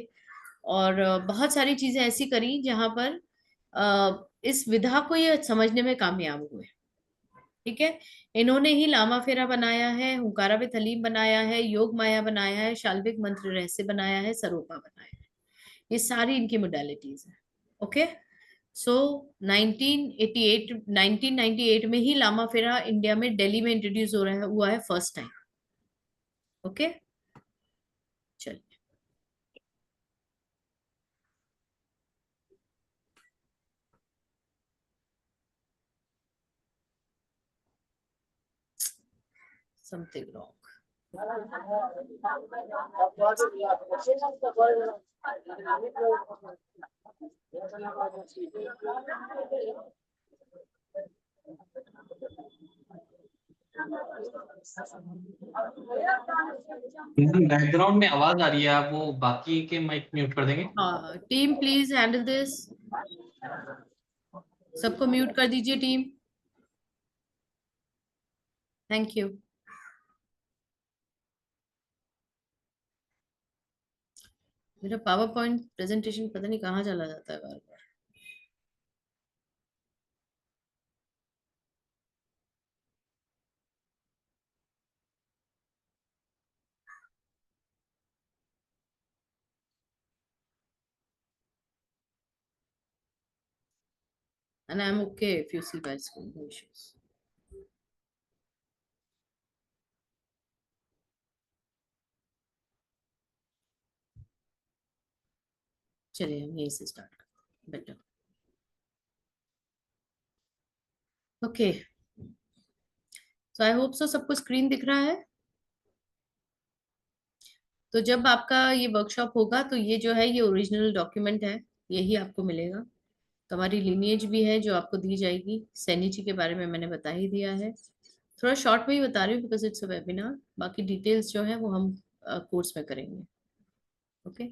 Speaker 1: और बहुत सारी चीजें ऐसी करी जहां पर इस विधा को ये समझने में कामयाब हुए। ठीक है, इन्होंने ही लामा फेरा बनाया है, हुंकारा विद हलीम बनाया है, योग माया बनाया है, शाल्विक मंत्र रहस्य बनाया है, सरोपा बनाया है। ये सारी इनकी मोडालिटीज है। ओके, सो 1998 में ही लामा फेरा इंडिया में दिल्ली में इंट्रोड्यूस हो रहा हुआ है फर्स्ट टाइम। ओके, चलिए something wrong.
Speaker 9: बैकग्राउंड में आवाज आ रही है, आप वो बाकी के माइक म्यूट कर देंगे?
Speaker 1: हाँ, टीम प्लीज हैंडल दिस, सबको म्यूट कर दीजिए टीम। Thank you. मेरा पावर पॉइंट प्रेजेंटेशन पता नहीं कहाँ चला जाता है बार बार। And I'm okay if you see my screen, no issues. चलिए हम यहीं से स्टार्ट करते हैं, better. Okay, so I hope so सबको स्क्रीन दिख रहा है। तो जब आपका ये वर्कशॉप होगा तो ये जो है ये ओरिजिनल डॉक्यूमेंट है, यही आपको मिलेगा। तो हमारी लिनिएज भी है जो आपको दी जाएगी। सैनी जी के बारे में मैंने बता ही दिया है, थोड़ा शॉर्ट में ही बता रही हूँ बिकॉज इट्स अ वेबिनार। बाकी डिटेल्स जो है वो हम कोर्स में करेंगे। Okay,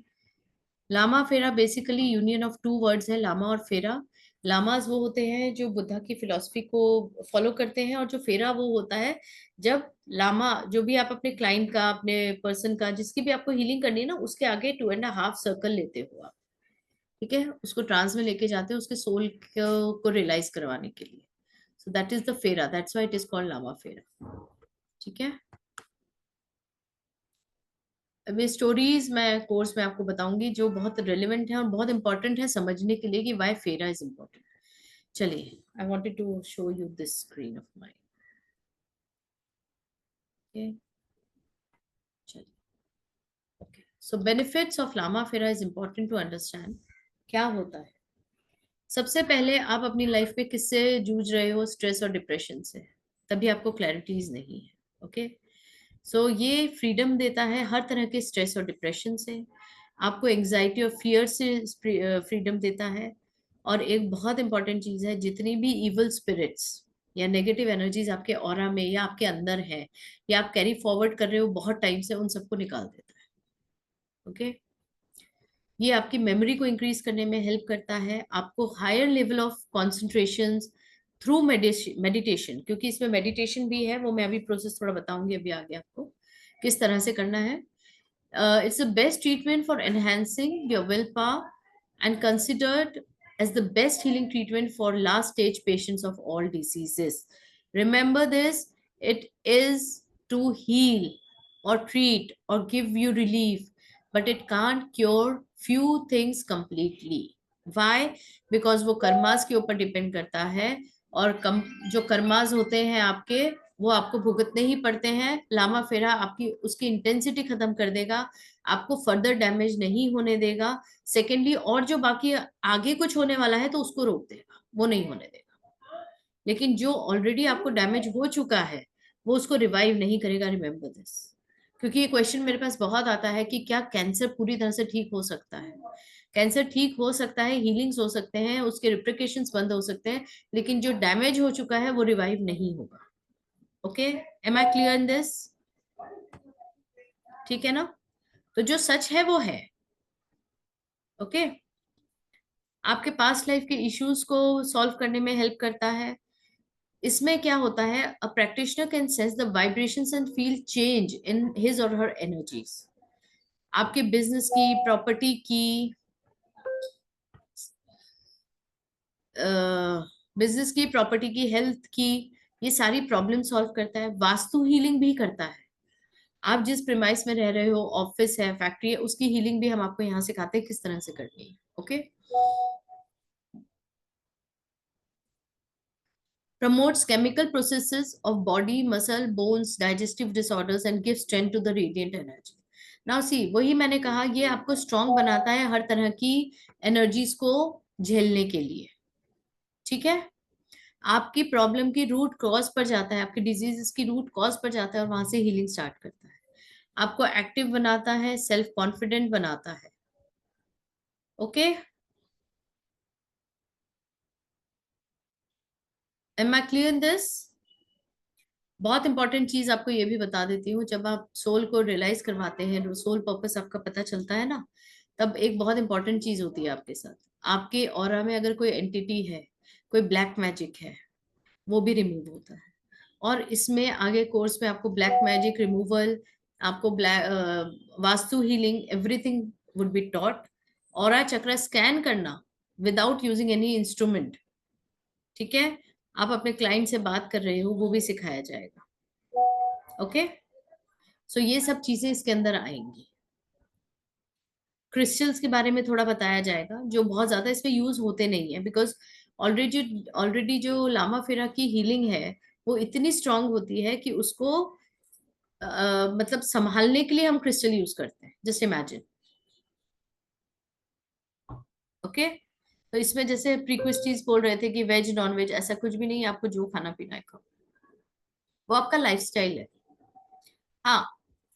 Speaker 1: Lama Fera basically union of two words है, लामा और फेरा। लामाज वो होते हैं जो बुद्धा की फिलॉसफी को फॉलो करते हैं, और जो फेरा वो होता है जब लामा, जो भी आप अपने क्लाइंट का, अपने पर्सन का, जिसकी भी आपको हीलिंग करनी है ना, उसके आगे 2.5 सर्कल लेते हो आप। ठीक है, उसको ट्रांस में लेके जाते हो उसके सोल को रियलाइज करवाने के लिए। So that is the Fera, that's why it is called Lama Fera. ठीक है, अभी स्टोरीज मैं कोर्स में आपको बताऊंगी जो बहुत रेलिवेंट है और बहुत इंपॉर्टेंट है समझने के लिए कि व्हाई फेरा इज इम्पोर्टेंट। चलिए, I wanted to show you this screen of mine. Okay, चलिए। Okay, so benefits of Lama Fera is important to understand. क्या होता है, सबसे पहले आप अपनी लाइफ में किससे जूझ रहे हो, स्ट्रेस और डिप्रेशन से, तभी आपको क्लैरिटीज नहीं है। ओके, सो ये फ्रीडम देता है हर तरह के स्ट्रेस और डिप्रेशन से, आपको एंजाइटी और फियर से फ्रीडम देता है। और एक बहुत इंपॉर्टेंट चीज है, जितनी भी इवल स्पिरिट्स या नेगेटिव एनर्जीज आपके ऑरा में या आपके अंदर है या आप कैरी फॉरवर्ड कर रहे हो बहुत टाइम से, उन सबको निकाल देता है। ओके, ये आपकी मेमोरी को इंक्रीज करने में हेल्प करता है, आपको higher level of concentration through meditation, क्योंकि इसमें मेडिटेशन भी है, वो मैं अभी प्रोसेस थोड़ा बताऊंगी अभी आगे आपको किस तरह से करना है। It's the best treatment for enhancing your will power and considered as the best healing treatment for last stage patients of all diseases. Remember this, it is to heal or treat or give you relief, but it can't cure few things completely. Why? Because वो कर्मास के ऊपर डिपेंड करता है, और जो कर्मास होते हैं आपके, वो आपको भुगतने ही पड़ते हैं। लामा फेरा आपकी उसकी इंटेंसिटी खत्म कर देगा, आपको फर्दर डैमेज नहीं होने देगा। सेकेंडली, और जो बाकी आगे कुछ होने वाला है तो उसको रोक देगा, वो नहीं होने देगा। लेकिन जो ऑलरेडी आपको डैमेज हो चुका है वो उसको रिवाइव नहीं करेगा। रिमेम्बर दिस, क्योंकि ये क्वेश्चन मेरे पास बहुत आता है कि क्या कैंसर पूरी तरह से ठीक हो सकता है। कैंसर ठीक हो सकता है, हीलिंग्स हो सकते हैं, उसके रिप्लिकेशंस बंद हो सकते हैं, लेकिन जो डैमेज हो चुका है वो रिवाइव नहीं होगा। Okay, am I clear in this? ठीक है ना? तो जो सच है वो है। ओके, आपके पास्ट लाइफ के इश्यूज को सॉल्व करने में हेल्प करता है। इसमें क्या होता है, अ practitioner can sense the vibrations and feel change in his और हर एनर्जीज। आपके बिजनेस की, प्रॉपर्टी की, बिजनेस की, प्रॉपर्टी की, हेल्थ की, ये सारी प्रॉब्लम सॉल्व करता है। वास्तु हीलिंग भी करता है। आप जिस प्रीमाइस में रह रहे हो, ऑफिस है, फैक्ट्री है, उसकी हीलिंग भी हम आपको यहाँ सिखाते हैं किस तरह से करनी है। Okay. Promotes chemical processes of body, muscle, bones, digestive disorders and gives strength to the radiant energy. Now see, वही मैंने कहा, ये आपको स्ट्रांग बनाता है हर तरह की एनर्जीज को झेलने के लिए। ठीक है, आपकी प्रॉब्लम की रूट कॉज पर जाता है, आपकी डिजीजेस की रूट कॉज पर जाता है और वहां से हीलिंग स्टार्ट करता है। आपको एक्टिव बनाता है, सेल्फ कॉन्फिडेंट बनाता है। Okay, am I clear in this? बहुत इंपॉर्टेंट चीज आपको ये भी बता देती हूँ, जब आप सोल को रियलाइज करवाते हैं, सोल पर्पस आपका पता चलता है ना, तब एक बहुत इंपॉर्टेंट चीज होती है आपके साथ। आपके ऑरा में अगर कोई एंटिटी है, कोई ब्लैक मैजिक है, वो भी रिमूव होता है। और इसमें आगे कोर्स में आपको ब्लैक मैजिक रिमूवल, आपको black vastu healing, everything would be taught. Aura चक्र स्कैन करना विदाउट यूजिंग एनी इंस्ट्रूमेंट, ठीक है, आप अपने क्लाइंट से बात कर रहे हो, वो भी सिखाया जाएगा। ओके, सो ये सब चीजें इसके अंदर आएंगी। क्रिस्टल्स के बारे में थोड़ा बताया जाएगा, जो बहुत ज्यादा इसमें यूज होते नहीं है, बिकॉज ऑलरेडी जो लामा फेरा की हीलिंग है वो इतनी स्ट्रांग होती है कि उसको मतलब संभालने के लिए हम क्रिस्टल यूज करते हैं। Just imagine. ओके, तो इसमें जैसे प्रीक्विस्टीज बोल रहे थे कि वेज नॉन वेज, ऐसा कुछ भी नहीं है, आपको जो खाना पीना है खाओ, वो आपका लाइफस्टाइल है। हाँ,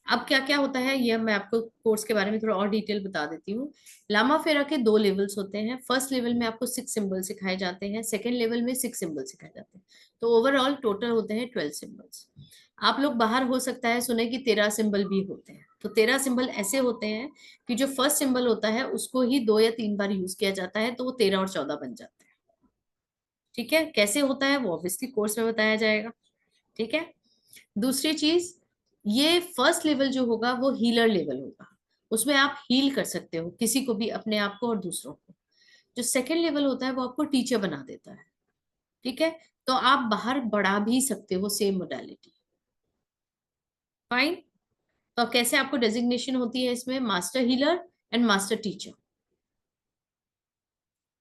Speaker 1: अब क्या क्या होता है ये मैं आपको कोर्स के बारे में थोड़ा और डिटेल बता देती हूँ। लामा फेरा के 2 लेवल्स होते हैं। फर्स्ट लेवल में आपको 6 सिंबल सिखाए जाते हैं, सेकेंड लेवल में 6 सिंबल सिखाए जाते हैं, तो ओवरऑल टोटल होते हैं 12 सिंबल्स। आप लोग बाहर हो सकता है सुने कि 13 सिंबल भी होते हैं। तो 13 सिंबल ऐसे होते हैं कि जो फर्स्ट सिंबल होता है उसको ही 2 या 3 बार यूज किया जाता है, तो वो 13 और 14 बन जाते हैं। ठीक है, कैसे होता है वो ऑब्वियसली कोर्स में बताया जाएगा। ठीक है, दूसरी चीज, ये फर्स्ट लेवल जो होगा वो हीलर लेवल होगा, उसमें आप हील कर सकते हो किसी को भी, अपने आप को और दूसरों को। जो सेकंड लेवल होता है वो आपको टीचर बना देता है। ठीक है, तो आप बाहर बढ़ा भी सकते हो सेम मोडालिटी। फाइन, तो कैसे आपको डेजिग्नेशन होती है इसमें, master healer and master teacher.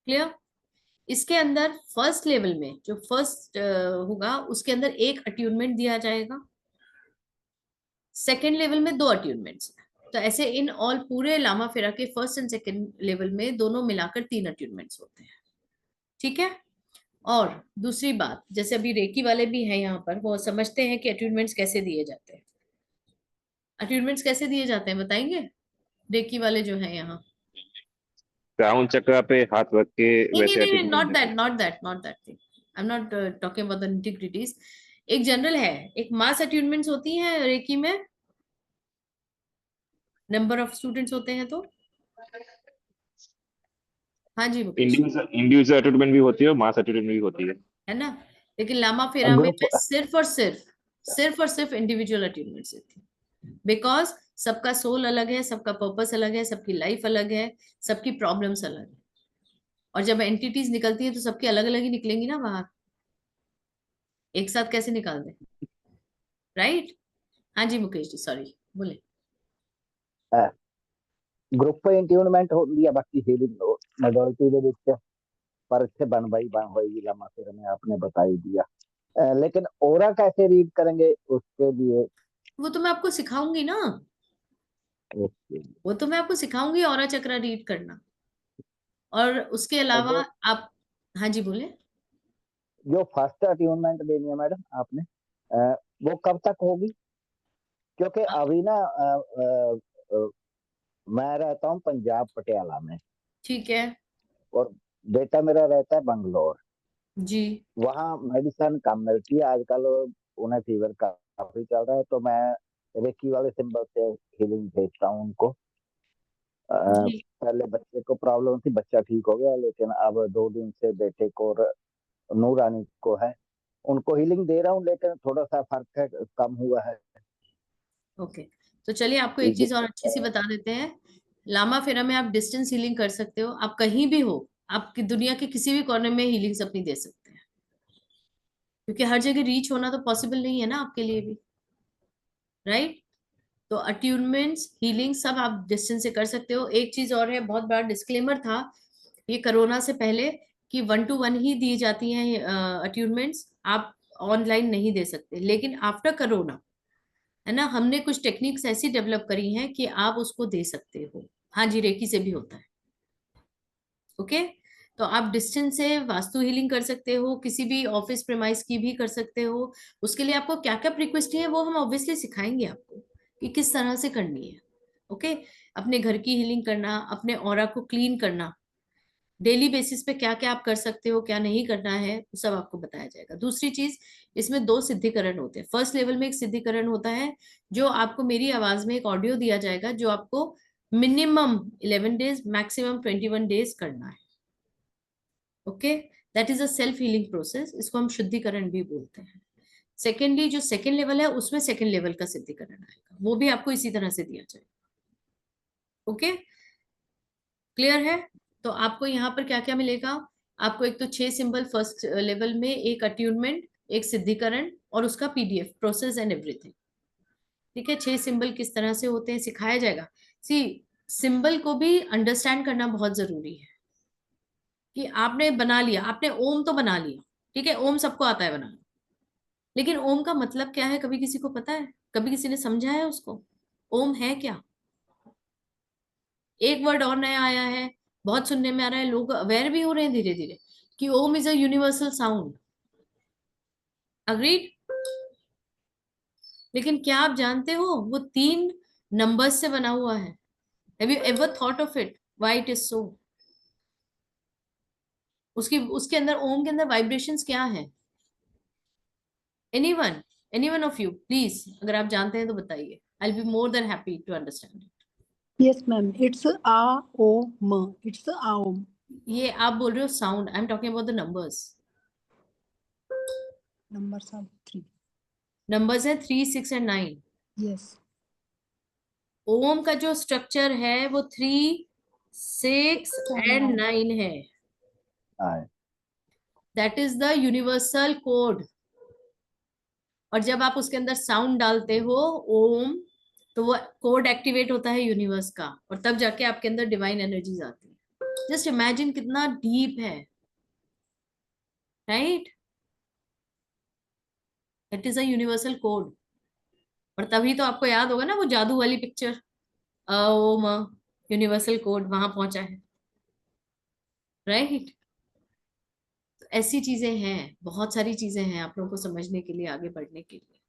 Speaker 1: Clear? इसके अंदर फर्स्ट लेवल में जो फर्स्ट होगा उसके अंदर एक अट्यूनमेंट दिया जाएगा, सेकेंड लेवल में 2 अट्यूनमेंट्स। तो ऐसे इन ऑल पूरे लामा फेरा के फर्स्ट एंड सेकेंड लेवल में दोनों मिलाकर 3 अट्यूनमेंट्स होते हैं। ठीक है, और दूसरी बात, जैसे अभी रेकी वाले भी हैं यहाँ पर, वो समझते हैं कि अट्यूनमेंट्स कैसे दिए जाते हैं। अट्यूनमेंट्स कैसे दिए जाते हैं बताएंगे? रेकी वाले जो है यहाँ,
Speaker 12: क्राउन चक्र पे हाथ रख के
Speaker 1: नहीं नहीं
Speaker 12: वैसे
Speaker 1: नहीं, not
Speaker 12: attunement
Speaker 1: that not that not that thing, I am not talking about the integrities. एक जनरल है, एक मास अट्यूनमेंट्स होती है रेकी में, नंबर ऑफ स्टूडेंट्स होते हैं तो। हाँ जी मुकेश।
Speaker 12: इंडिविजुअल अटैचमेंट भी होती है और मास अटैचमेंट भी होती
Speaker 1: है ना, लेकिन लामा फेरा में
Speaker 2: ग्रुप
Speaker 1: सिर्फ और सिर्फ इंडिविजुअल अट्यूनमेंट से थी, बिकॉज सबका सोल अलग है, सबका पर्पस अलग है, सबकी लाइफ अलग है, सबकी प्रॉब्लम्स अलग है, और जब एंटिटीज निकलती है तो सबकी अलग अलग ही निकलेंगी ना बाहर, एक साथ कैसे निकाल दे, राइट? हाँ जी मुकेश जी, सॉरी बोले।
Speaker 2: ग्रुप इंट्यूनमेंट होती है बाकी हीलिंग मेजॉरिटी ਦੇ ਵਿੱਚ, पर ਇੱਥੇ बन होएगी लामा फेरा में, आपने बता ही दिया। लेकिन ओरा कैसे रीड करेंगे उसके लिए?
Speaker 1: वो तो मैं आपको सिखाऊंगी ना, वो तो मैं आपको सिखाऊंगी ऑरा चक्र रीड करना। और उसके अलावा आप, हाँ जी बोले।
Speaker 2: जो फर्स्ट अट्यूनमेंट देनी है मैडम आपने, वो कब तक होगी? क्योंकि अभी ना मैं रहता हूँ पंजाब पटियाला में,
Speaker 1: ठीक है,
Speaker 2: और बेटा मेरा रहता है बंगलोर
Speaker 1: जी।
Speaker 2: वहाँ मेडिसिन कम मिलती है आजकल, उन्हें फीवर काफी चल रहा है, तो मैं रेकी वाले सिंबल से हीलिंग भेजता हूँ उनको। पहले बच्चे को प्रॉब्लम थी, बच्चा ठीक हो गया, लेकिन अब 2 दिन से बेटे को और नूरानी को है, उनको हीलिंग दे रहा हूँ, लेकिन थोड़ा सा फर्क है, कम हुआ है।
Speaker 1: ओके, तो चलिए आपको एक चीज और अच्छी सी बता देते हैं। लामा फेरा में आप डिस्टेंस हीलिंग कर सकते हो, आप कहीं भी हो, आप दुनिया के किसी भी कोने में हीलिंग्स अपनी दे सकते हैं, क्योंकि हर जगह रीच होना तो पॉसिबल नहीं है ना आपके लिए भी, राइट? तो अट्यूनमेंट्स, हीलिंग सब आप डिस्टेंस से कर सकते हो। एक चीज और है, बहुत बड़ा डिस्क्लेमर था ये कोरोना से पहले कि 1 to 1 ही दी जाती हैं अट्यूनमेंट्स, आप ऑनलाइन नहीं दे सकते। लेकिन आफ्टर कोरोना है ना, हमने कुछ टेक्निक्स ऐसी डेवलप करी हैं कि आप उसको दे सकते हो। हाँ जी, रेकी से भी होता है। ओके, तो आप डिस्टेंस से वास्तु हीलिंग कर सकते हो, किसी भी ऑफिस प्रेमाइस की भी कर सकते हो। उसके लिए आपको क्या क्या प्रिक्वेस्ट है वो हम ऑब्वियसली सिखाएंगे आपको कि किस तरह से करनी है। ओके, अपने घर की हीलिंग करना, अपने ऑरा को क्लीन करना, डेली बेसिस पे क्या क्या आप कर सकते हो, क्या नहीं करना है, वो सब आपको बताया जाएगा। दूसरी चीज, इसमें 2 सिद्धिकरण होते हैं। फर्स्ट लेवल में एक सिद्धिकरण होता है जो आपको मेरी आवाज में एक ऑडियो दिया जाएगा, जो आपको मिनिमम 11 डेज, मैक्सिमम 21 डेज करना है। Okay, that is a self healing process, इसको हम शुद्धिकरण भी बोलते हैं। सेकेंडली, जो सेकेंड लेवल है उसमें सेकेंड लेवल का सिद्धिकरण आएगा, वो भी आपको इसी तरह से दिया जाएगा। ओके, क्लियर है? तो आपको यहाँ पर क्या क्या मिलेगा? आपको एक तो 6 सिंबल फर्स्ट लेवल में, एक अट्यूनमेंट, एक सिद्धिकरण और उसका पीडीएफ, प्रोसेस एंड एवरीथिंग। ठीक है, 6 सिंबल किस तरह से होते हैं सिखाया जाएगा। सी, सिंबल को भी अंडरस्टैंड करना बहुत जरूरी है कि आपने बना लिया, आपने ओम तो बना लिया, ठीक है, ओम सबको आता है बनाना, लेकिन ओम का मतलब क्या है कभी किसी को पता है? कभी किसी ने समझा है उसको? ओम है क्या? एक वर्ड और नया आया है, बहुत सुनने में आ रहा है, लोग अवेयर भी हो रहे हैं धीरे धीरे कि Om is a universal sound. Agreed? लेकिन क्या आप जानते हो वो 3 नंबर्स से बना हुआ है? Have you ever thought of it, why it is so? उसके अंदर, ओम के अंदर वाइब्रेशंस क्या है? Anyone, anyone of you please, अगर आप जानते हैं तो बताइए। I will be more than happy to understand it.
Speaker 13: Yes, ma'am. It's A-O-M. It's A-O-M.
Speaker 1: ये आप बोल रहे हो sound, I am talking about the numbers.
Speaker 13: Numbers are 3.
Speaker 1: Numbers हैं 3, 6 एंड 9।
Speaker 13: Yes.
Speaker 1: ओम का जो स्ट्रक्चर है वो 3, 6 एंड 9 है। That is the universal code. और जब आप उसके अंदर साउंड डालते हो ओम, तो वो कोड एक्टिवेट होता है यूनिवर्स का, और तब जाके आपके अंदर डिवाइन एनर्जीज आती है। जस्ट इमेजिन कितना डीप है, right? It is a universal code. और तभी तो आपको याद होगा ना वो जादू वाली पिक्चर, ओम यूनिवर्सल कोड वहां पहुंचा है, राइट? ऐसी चीजें हैं, बहुत सारी चीजें हैं आप लोगों को समझने के लिए, आगे बढ़ने के लिए।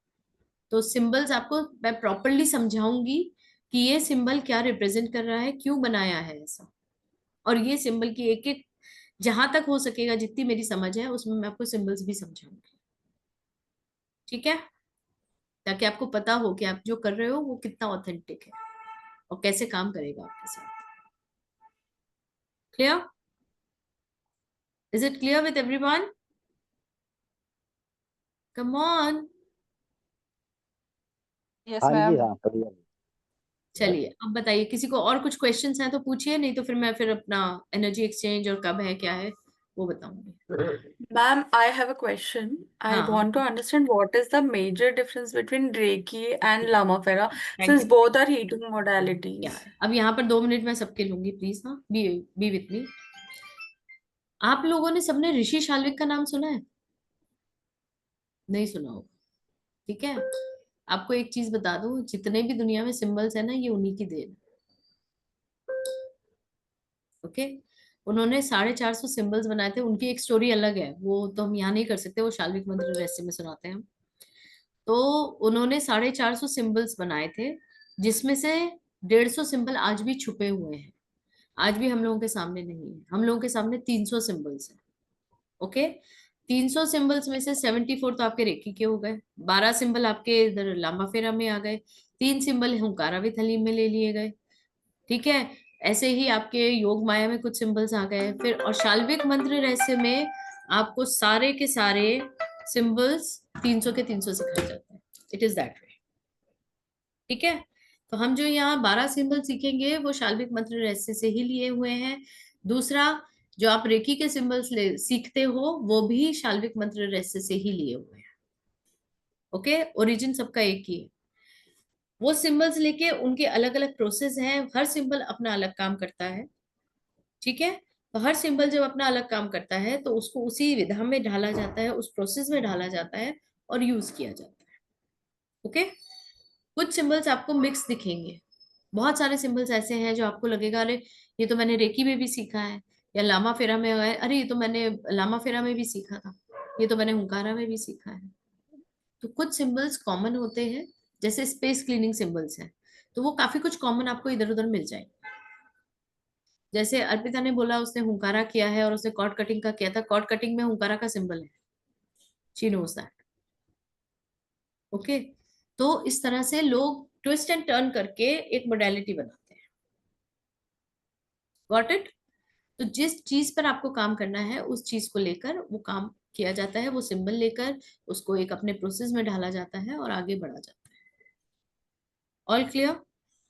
Speaker 1: तो सिंबल्स आपको मैं प्रॉपरली समझाऊंगी कि ये सिंबल क्या रिप्रेजेंट कर रहा है, क्यों बनाया है ऐसा, और ये सिंबल की एक एक, जहां तक हो सकेगा जितनी मेरी समझ है उसमें मैं आपको सिंबल्स भी समझाऊंगी। ठीक है, ताकि आपको पता हो कि आप जो कर रहे हो वो कितना ऑथेंटिक है और कैसे काम करेगा आपके साथ। Clear? Is it clear with everyone? Come on.
Speaker 10: Yes
Speaker 2: हाँ जी,
Speaker 10: मैम।
Speaker 2: हाँ क्लियर।
Speaker 1: चलिए अब बताइए, किसी को और कुछ क्वेश्चंस हैं तो पूछिए, नहीं तो फिर मैं फिर अपना एनर्जी एक्सचेंज और कब है क्या है वो बताऊंगी।
Speaker 4: Ma'am, I have a question. I
Speaker 1: हाँ,
Speaker 4: want to understand what is the major difference between Reiki and Lamafera,
Speaker 1: thank
Speaker 4: since
Speaker 1: you.
Speaker 4: both are healing modalities.
Speaker 1: अब यहाँ पर 2 मिनट मैं सबके लूंगी प्लीज। हाँ, बी विथ मी। आप लोगों ने सबने ऋषि शाल्विक का नाम सुना है? नहीं सुना होगा, ठीक है। आपको एक चीज बता दूं, जितने भी दुनिया में सिंबल्स है ना, ये उन्हीं की देन। ओके, उन्होंने 450 सिंबल्स बनाए थे, उनकी एक स्टोरी अलग है, वो तो हम यहाँ नहीं कर सकते, वो शाल्विक मंत्र रहस्य में सुनाते हैं हम। तो उन्होंने 450 सिंबल्स बनाए थे, जिसमें से 150 सिंबल आज भी छुपे हुए हैं, आज भी हम लोगों के सामने नहीं है। हम लोगों के सामने 300 सिंबल्स हैं। ओके, 300 सिंबल्स में से 74 तो आपके रेकी के हो गए, 12 सिंबल आपके इधर लांबा फेरा में आ गए, 3 सिंबल हुंकारा विद हलीम में ले लिए गए। ठीक है, ऐसे ही आपके योग माया में कुछ सिंबल्स आ गए फिर, और शाल्विक मंत्र रहस्य में आपको सारे के सारे सिंबल्स 300 के 300 सिखाए जाते हैं। इट इज दैट वे। ठीक है, तो हम जो यहाँ 12 सिंबल सीखेंगे वो शाल्विक मंत्र रहस्य से ही लिए हुए हैं। दूसरा, जो आप रेकी के सिंबल्स सीखते हो वो भी शाल्विक मंत्र रहस्य से ही लिए हुए हैं। ओके, ओरिजिन सबका एक ही है। वो सिंबल्स लेके उनके अलग अलग प्रोसेस हैं, हर सिंबल अपना अलग काम करता है। ठीक है, तो हर सिंबल जब अपना अलग काम करता है तो उसको उसी विधा में ढाला जाता है, उस प्रोसेस में ढाला जाता है और यूज किया जाता है। ओके, कुछ सिंबल्स आपको मिक्स दिखेंगे, बहुत सारे सिंबल्स ऐसे हैं जो आपको लगेगा अरे ये तो मैंने रेकी में भी सीखा है, या लामा फेरा में गए अरे ये तो मैंने लामा फेरा में भी सीखा था, ये तो मैंने हुंकारा में भी सीखा है। तो कुछ सिंबल्स कॉमन होते हैं, जैसे स्पेस क्लीनिंग सिंबल्स हैं, तो वो काफी कुछ कॉमन आपको इधर उधर मिल जाएंगे। जैसे अर्पिता ने बोला उसने हुंकारा किया है और उसने कॉर्ड कटिंग का किया था, कॉर्ड कटिंग में हुंकारा का सिंबल है, शी नोज दैट। ओके, तो इस तरह से लोग ट्विस्ट एंड टर्न करके एक मोडेलिटी बनाते हैं। Got it? तो जिस चीज पर आपको काम करना है उस चीज को लेकर वो काम किया जाता है, वो सिंबल लेकर उसको एक अपने प्रोसेस में ढाला जाता है और आगे बढ़ा जाता है। All clear?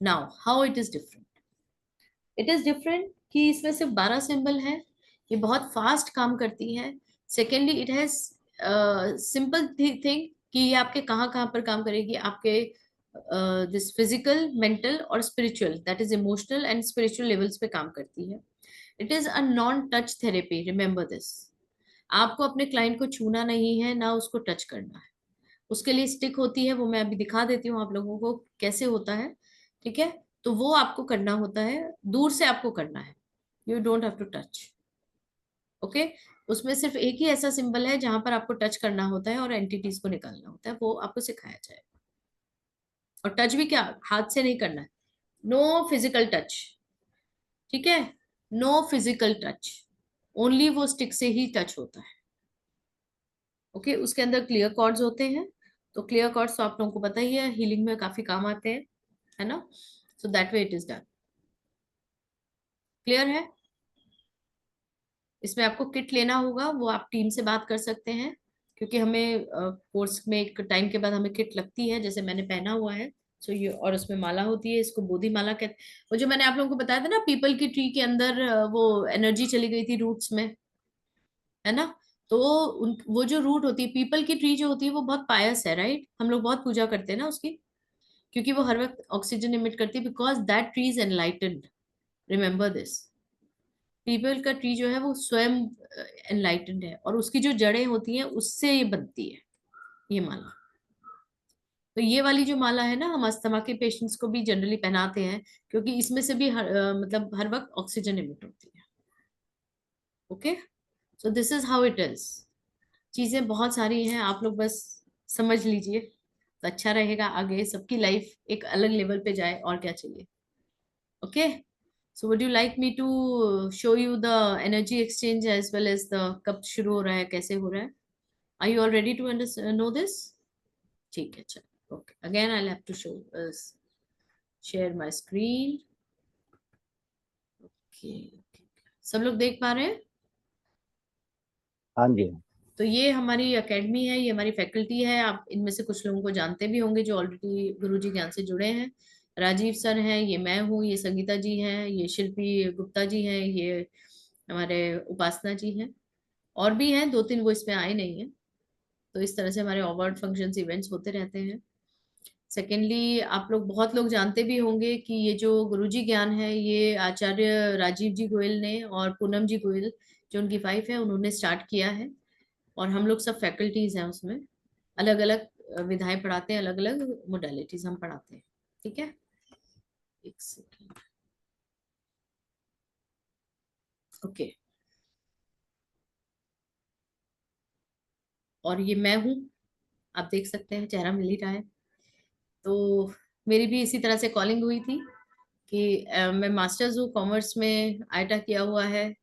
Speaker 1: Now how it is different? It is different कि इसमें सिर्फ 12 सिंबल है, ये बहुत फास्ट काम करती है। Secondly it has simple thing कि ये आपके कहाँ कहाँ पर काम करेगी, आपके दिस फिजिकल, मेंटल और spiritual, that is emotional and spiritual levels पे काम करती है। It is a non touch therapy, remember this. आपको अपने क्लाइंट को छूना नहीं है, ना उसको टच करना है। उसके लिए स्टिक होती है, वो मैं अभी दिखा देती हूँ आप लोगों को कैसे होता है। ठीक है, तो वो आपको करना होता है, दूर से आपको करना है, you don't have to touch. Okay, उसमें सिर्फ एक ही ऐसा सिंबल है जहां पर आपको टच करना होता है और एंटिटीज को निकालना होता है, वो आपको सिखाया जाएगा। और टच भी क्या, हाथ से नहीं करना है, नो फिजिकल टच। ठीक है, नो फिजिकल टच, ओनली वो स्टिक से ही टच होता है। ओके, उसके अंदर क्लियर कॉर्ड्स होते हैं, तो क्लियर कॉर्ड्स तो आप लोगों को पता ही है, हीलिंग में काफी काम आते हैं, है ना? So that way it is done. Clear है? इसमें आपको किट लेना होगा, वो आप टीम से बात कर सकते हैं, क्योंकि हमें कोर्स में एक टाइम के बाद हमें किट लगती है, जैसे मैंने पहना हुआ है। सो ये, और उसमें माला होती है, इसको बोधि माला कहते। वो जो मैंने आप लोगों को बताया था ना, पीपल की ट्री के अंदर वो एनर्जी चली गई थी रूट्स में, है ना? तो वो जो रूट होती है, पीपल की ट्री जो होती है, वो बहुत पायस है, राइट? हम लोग बहुत पूजा करते हैं ना उसकी, क्योंकि वो हर वक्त ऑक्सीजन इमिट करती है, because that tree is enlightened. Remember this, people का ट्री जो है वो स्वयं एनलाइटेंड है, और उसकी जो जड़ें होती हैं उससे ये बनती है ये माला। तो ये वाली जो माला है ना, हम अस्थमा के पेशेंट्स को भी जनरली पहनाते हैं, क्योंकि इसमें से भी मतलब हर वक्त ऑक्सीजन इमिट होती है। Okay, so this is how it is. चीजें बहुत सारी हैं, आप लोग बस समझ लीजिए तो अच्छा रहेगा, आगे सबकी लाइफ एक अलग लेवल पे जाए, और क्या चाहिए। Okay, so would you like me to show you the energy exchange as well as the कब शुरू हो रहा है, कैसे हो रहा है? Are you all ready to know this? ठीक है, चलो। Okay, again I'll have to show share my screen. Okay, सब लोग देख पा रहे हैं?
Speaker 2: हाँ जी।
Speaker 1: तो ये हमारी एकेडमी है, ये हमारी फैकल्टी है, आप इनमें से कुछ लोगों को जानते भी होंगे जो ऑलरेडी गुरुजी ज्ञान से जुड़े हैं। राजीव सर हैं, ये मैं हूँ, ये संगीता जी हैं, ये शिल्पी गुप्ता जी हैं, ये हमारे उपासना जी हैं, और भी हैं दो तीन, वो इसमें आए नहीं हैं। तो इस तरह से हमारे अवार्ड फंक्शंस इवेंट्स होते रहते हैं। सेकेंडली, आप लोग बहुत लोग जानते भी होंगे कि ये जो गुरुजी ज्ञान है, ये आचार्य राजीव जी गोयल ने और पूनम जी गोयल जो उनकी वाइफ है, उन्होंने स्टार्ट किया है, और हम लोग सब फैकल्टीज हैं उसमें, अलग अलग विधाएं पढ़ाते हैं, अलग अलग मोडेलिटीज हम पढ़ाते हैं। ठीक है, एक सेकेंड। ओके, और ये मैं हूँ, आप देख सकते हैं, चेहरा मिल ही रहा है। तो मेरी भी इसी तरह से कॉलिंग हुई थी कि मैं मास्टर्स हूँ कॉमर्स में, आईटा किया हुआ है,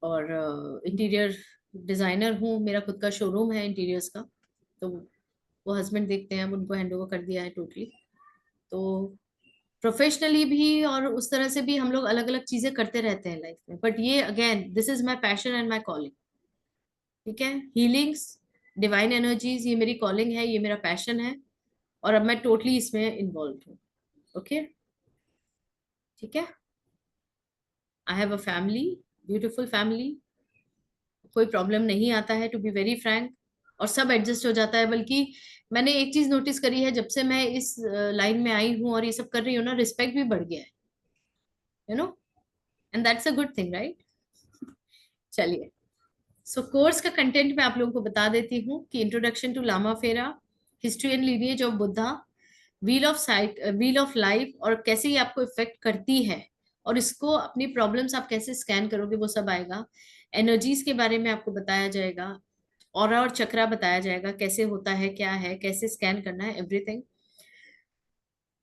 Speaker 1: और इंटीरियर डिजाइनर हूँ, मेरा खुद का शोरूम है इंटीरियर्स का। तो वो हस्बैंड देखते हैं, अब उनको हैंड ओवर कर दिया है टोटली। तो प्रोफेशनली भी और उस तरह से भी हम लोग अलग अलग चीजें करते रहते हैं लाइफ में, बट ये again this is my passion and my calling. ठीक है, हीलिंग्स, डिवाइन एनर्जीज, ये मेरी कॉलिंग है, ये मेरा पैशन है, और अब मैं टोटली इसमें इन्वॉल्व हूँ। ओके, ठीक है। I have a family, beautiful family, कोई प्रॉब्लम नहीं आता है टू बी वेरी फ्रैंक, और सब एडजस्ट हो जाता है। बल्कि मैंने एक चीज नोटिस करी है, जब से मैं इस लाइन में आई हूँ और ये सब कर रही हूँ ना, रिस्पेक्ट भी बढ़ गया है, you know, and that's a good thing, right. चलिए, सो कोर्स का कंटेंट मैं आप लोगों को बता देती हूँ कि इंट्रोडक्शन टू लामा फेरा, history and lineage of Buddha, wheel of site, wheel of life, और कैसे ये आपको इफेक्ट करती है, और इसको अपनी प्रॉब्लम्स आप कैसे स्कैन करोगे वो सब आएगा। एनर्जीज के बारे में आपको बताया जाएगा, ऑरा और चक्रा बताया जाएगा, कैसे होता है, क्या है, कैसे स्कैन करना है, एवरीथिंग।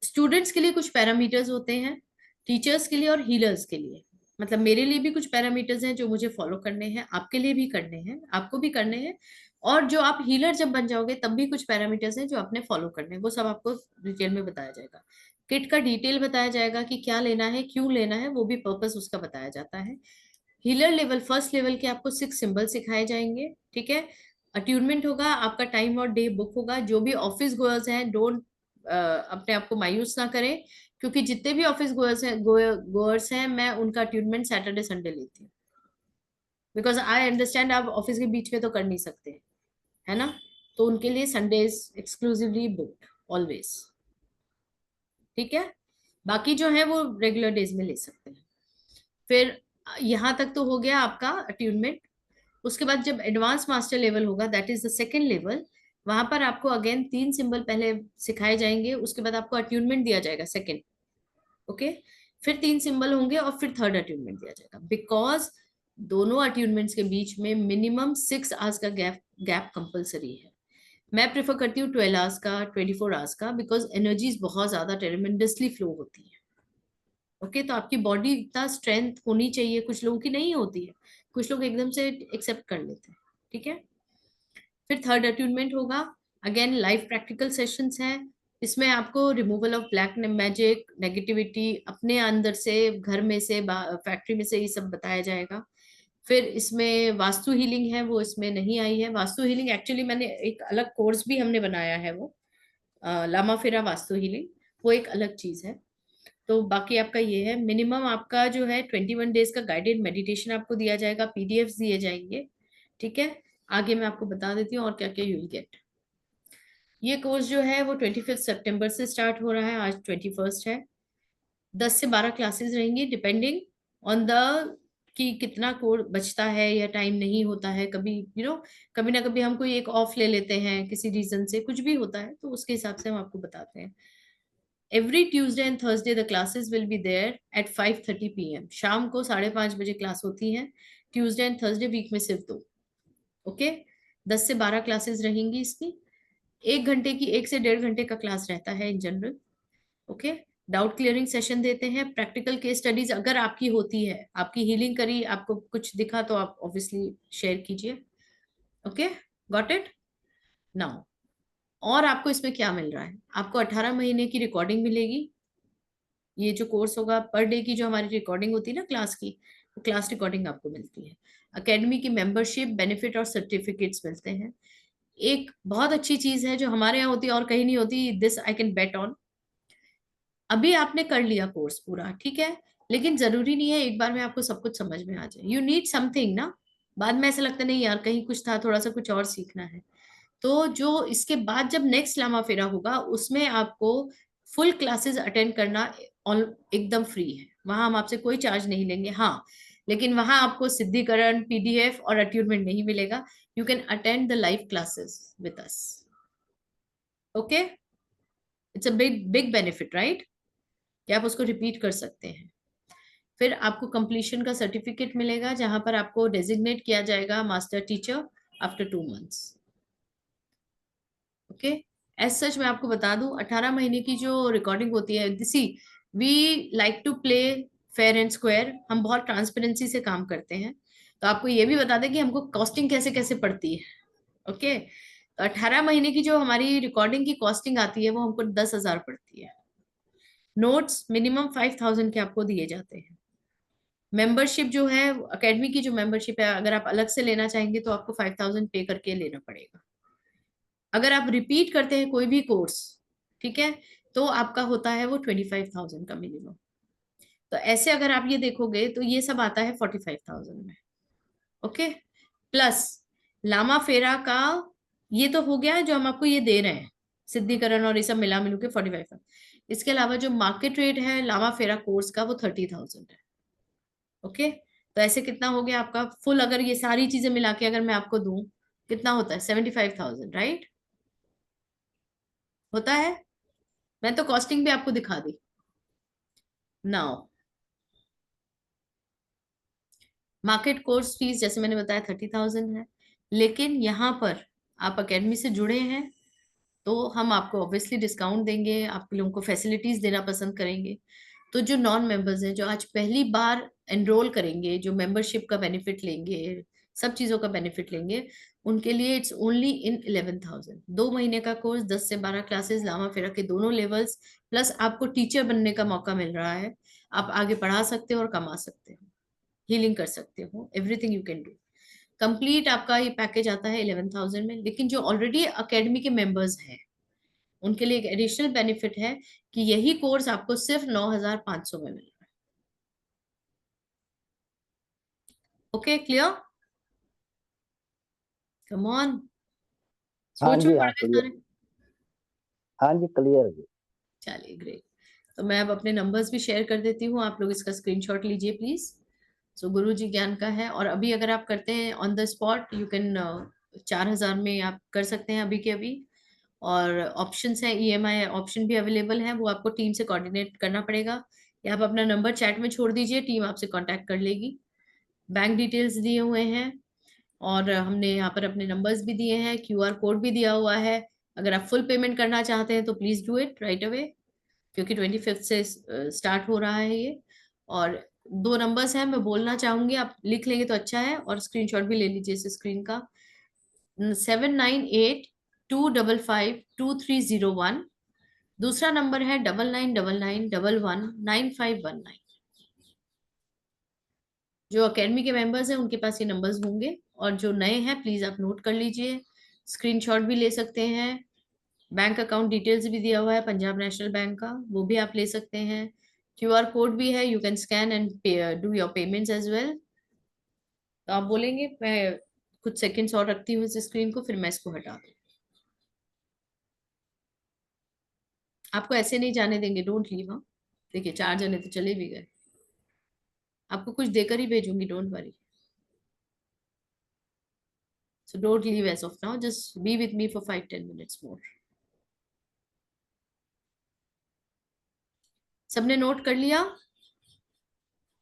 Speaker 1: स्टूडेंट्स के लिए कुछ पैरामीटर्स होते हैं, टीचर्स के लिए और हीलर्स के लिए। मतलब मेरे लिए भी कुछ पैरामीटर्स हैं जो मुझे फॉलो करने हैं, आपके लिए भी करने हैं, आपको भी करने हैं, और जो आप हीलर जब बन जाओगे तब भी कुछ पैरामीटर्स हैं जो आपने फॉलो करने हैं, वो सब आपको डिटेल में बताया जाएगा। किट का डिटेल बताया जाएगा कि क्या लेना है, क्यों लेना है, वो भी पर्पस उसका बताया जाता है। हीलर लेवल, फर्स्ट लेवल के आपको 6 सिंबल सिखाए जाएंगे, ठीक है। अट्यूनमेंट होगा, आपका टाइम और डे बुक होगा। जो भी ऑफिस गोअर्स हैं, डोंट अपने आप को मायूस ना करें, क्योंकि जितने भी ऑफिस गोअर्स हैं मैं उनका अट्यूनमेंट सैटरडे संडे लेती हूँ, बिकॉज आई अंडरस्टैंड आप ऑफिस के बीच में तो कर नहीं सकते, है ना। तो उनके लिए संडेज एक्सक्लूसिवली बुक्ड ऑलवेज, ठीक है। बाकी जो है वो रेगुलर डेज में ले सकते हैं। फिर यहाँ तक तो हो गया आपका अट्यूनमेंट। उसके बाद जब एडवांस मास्टर लेवल होगा, that is the second level, वहां पर आपको अगेन 3 सिंबल पहले सिखाए जाएंगे, उसके बाद आपको अट्यूनमेंट दिया जाएगा सेकेंड, ओके। फिर 3 सिंबल होंगे और फिर थर्ड अट्यूनमेंट दिया जाएगा, बिकॉज दोनों अट्यूनमेंट्स के बीच में मिनिमम 6 आवर्स का गैप कंपलसरी है। मैं प्रेफर करती हूँ 12 आवर्स का, 24 आवर्स का, बिकॉज एनर्जीज बहुत ज्यादा ट्रेमेंडसली फ्लो होती है, ओके। तो आपकी बॉडी इतना स्ट्रेंथ होनी चाहिए, कुछ लोगों की नहीं होती है, कुछ लोग एकदम से एक्सेप्ट कर लेते हैं, ठीक है। फिर थर्ड अट्यूनमेंट होगा, अगेन लाइव प्रैक्टिकल सेशंस हैं। इसमें आपको removal of black magic, negativity अपने अंदर से, घर में से, फैक्ट्री में से, ये सब बताया जाएगा। फिर इसमें वास्तु हीलिंग है, वो इसमें नहीं आई है। वास्तु हीलिंग एक्चुअली मैंने एक अलग कोर्स भी हमने बनाया है, वो लामा फेरा वास्तु हीलिंग, वो एक अलग चीज है। तो बाकी आपका ये है, मिनिमम आपका जो है 21 डेज का गाइडेड मेडिटेशन आपको दिया जाएगा, पीडीएफ दिए जाएंगे, ठीक है। आगे मैं आपको बता देती हूँ और क्या क्या यूल गेट। ये कोर्स जो है वो 25 सितंबर से स्टार्ट हो रहा है, आज 21 है। 10 से 12 क्लासेस रहेंगी, डिपेंडिंग ऑन द कि कितना कोड बचता है या टाइम नहीं होता है। कभी कभी ना कभी हम कोई एक ऑफ ले लेते हैं, किसी रीजन से कुछ भी होता है, तो उसके हिसाब से हम आपको बताते हैं। Every Tuesday and Thursday the classes will be there at 5:30 PM. शाम को 5:30 बजे क्लास होती है, ट्यूसडे एंड थर्सडे वीक में सिर्फ 2, ओके। 10 से 12 क्लासेस रहेंगी इसकी, 1 से 1.5 घंटे का क्लास रहता है in general, okay. Doubt clearing session देते हैं, प्रैक्टिकल केस स्टडीज अगर आपकी होती है, आपकी हीलिंग करी, आपको कुछ दिखा तो आप ऑब्वियसली शेयर कीजिए, ओके। Got it now. और आपको इसमें क्या मिल रहा है, आपको 18 महीने की रिकॉर्डिंग मिलेगी। ये जो कोर्स होगा, पर डे की जो हमारी रिकॉर्डिंग होती है ना क्लास की, वो क्लास रिकॉर्डिंग आपको मिलती है। एकेडमी की मेंबरशिप, बेनिफिट और सर्टिफिकेट्स मिलते हैं। एक बहुत अच्छी चीज है जो हमारे यहाँ होती है और कहीं नहीं होती, this I can bet on. अभी आपने कर लिया कोर्स पूरा, ठीक है, लेकिन जरूरी नहीं है एक बार में आपको सब कुछ समझ में आ जाए। यू नीड समथिंग ना, बाद में ऐसा लगता नहीं यार कहीं कुछ था, थोड़ा सा कुछ और सीखना है। तो जो इसके बाद जब नेक्स्ट लामा फेरा होगा, उसमें आपको फुल क्लासेस अटेंड करना एकदम फ्री है, वहां हम आपसे कोई चार्ज नहीं लेंगे। हाँ, लेकिन वहां आपको सिद्धिकरण, पीडीएफ और अट्यूनमेंट नहीं मिलेगा। You can attend the live classes with us, okay. It's a big big benefit, right, कि आप उसको रिपीट कर सकते हैं। फिर आपको कंप्लीशन का सर्टिफिकेट मिलेगा, जहां पर आपको डेजिग्नेट किया जाएगा master teacher after 2 months, okay. As such मैं आपको बता दूं, 18 महीने की जो रिकॉर्डिंग होती है, see we like to play fair and square, हम बहुत ट्रांसपेरेंसी से काम करते हैं। तो आपको ये भी बता दें कि हमको कॉस्टिंग कैसे कैसे पड़ती है, ओके। तो 18 महीने की जो हमारी रिकॉर्डिंग की कॉस्टिंग आती है, वो हमको 10,000 पड़ती है। नोट्स मिनिमम 5,000 के आपको दिए जाते हैं। मेंबरशिप जो है, एकेडमी की जो मेंबरशिप है, अगर आप अलग से लेना चाहेंगे तो आपको 5,000 पे करके लेना पड़ेगा। अगर आप रिपीट करते हैं कोई भी कोर्स, ठीक है, तो आपका होता है वो 25,000 का मिनिमम। तो ऐसे अगर आप ये देखोगे तो ये सब आता है 45,000 में। ओके, प्लस लामा फेरा का ये तो हो गया है जो हम आपको ये दे रहे हैं, सिद्धिकरण और ये सब मिला मिलू के 45,000। इसके अलावा जो मार्केट रेट है लामा फेरा कोर्स का वो 30,000 है। ओके, तो ऐसे कितना हो गया आपका फुल, अगर ये सारी चीजें मिला के अगर मैं आपको दूं कितना होता है 75,000, राइट? होता है। मैं तो कॉस्टिंग भी आपको दिखा दी। नाउ मार्केट कोर्स फीस जैसे मैंने बताया 30,000 है, लेकिन यहाँ पर आप अकेडमी से जुड़े हैं तो हम आपको ऑब्वियसली डिस्काउंट देंगे, आप लोगों को फैसिलिटीज देना पसंद करेंगे। तो जो नॉन मेंबर्स हैं, जो आज पहली बार एनरोल करेंगे, जो मेंबरशिप का बेनिफिट लेंगे, सब चीजों का बेनिफिट लेंगे, उनके लिए इट्स ओनली इन 11,000। 2 महीने का कोर्स, 10 से 12 क्लासेस, लामा फेरा के दोनों लेवल्स, प्लस आपको टीचर बनने का मौका मिल रहा है। आप आगे पढ़ा सकते हो और कमा सकते हो, हीलिंग कर सकते हो, everything you can do. Complete आपका ये पैकेज आता है 11,000 में। लेकिन जो ऑलरेडी अकेडमी के मेंबर्स हैं उनके लिए एक एडिशनल बेनिफिट है कि यही कोर्स आपको सिर्फ 9,500 में मिल रहा है। Okay, clear? कम ऑन,
Speaker 2: हाँ
Speaker 1: सोच
Speaker 2: जी,
Speaker 1: में
Speaker 2: हाँ
Speaker 1: पड़ गए
Speaker 2: क्लियर।
Speaker 1: सारे।
Speaker 2: हाँ जी, क्लियर जी।
Speaker 1: चलिए ग्रेट। तो मैं अब अपने नंबर्स भी शेयर कर देती हूँ, आप लोग इसका स्क्रीनशॉट लीजिए प्लीज। सो गुरु जी ज्ञान का है, और अभी अगर आप करते हैं on the spot you can 4,000 में आप कर सकते हैं अभी के अभी। और ऑप्शंस है, ईएमआई ऑप्शन भी अवेलेबल है, वो आपको टीम से कोऑर्डिनेट करना पड़ेगा, या आप अपना नंबर चैट में छोड़ दीजिए, टीम आपसे कांटेक्ट कर लेगी। बैंक डिटेल्स दिए हुए हैं, और हमने यहाँ पर अपने नंबर्स भी दिए हैं, क्यूआर कोड भी दिया हुआ है। अगर आप फुल पेमेंट करना चाहते हैं तो please do it right away, क्योंकि 25 से स्टार्ट हो रहा है ये। और 2 नंबर्स हैं, मैं बोलना चाहूंगी, आप लिख लेंगे तो अच्छा है, और स्क्रीनशॉट भी ले लीजिए इस स्क्रीन का। 7982552301। दूसरा नंबर है 9999119519। जो अकेडमी के मेंबर्स हैं उनके पास ये नंबर्स होंगे, और जो नए हैं प्लीज आप नोट कर लीजिए, स्क्रीनशॉट भी ले सकते हैं। बैंक अकाउंट डिटेल्स भी दिया हुआ है पंजाब नेशनल बैंक का, वो भी आप ले सकते हैं। क्यूआर कोड भी है, you can scan and do your payments as well. तो आप बोलेंगे, मैं कुछ सेकंड्स और रखती हूँ इस स्क्रीन को, फिर मैं इसको हटा दूँ। आपको ऐसे नहीं जाने देंगे, डोंट लीव। हाँ, देखिए 4 जने तो चले भी गए, आपको कुछ देकर ही भेजूंगी, don't worry. So don't leave as of now. Just be with me for 5-10 minutes more. सबने नोट कर लिया?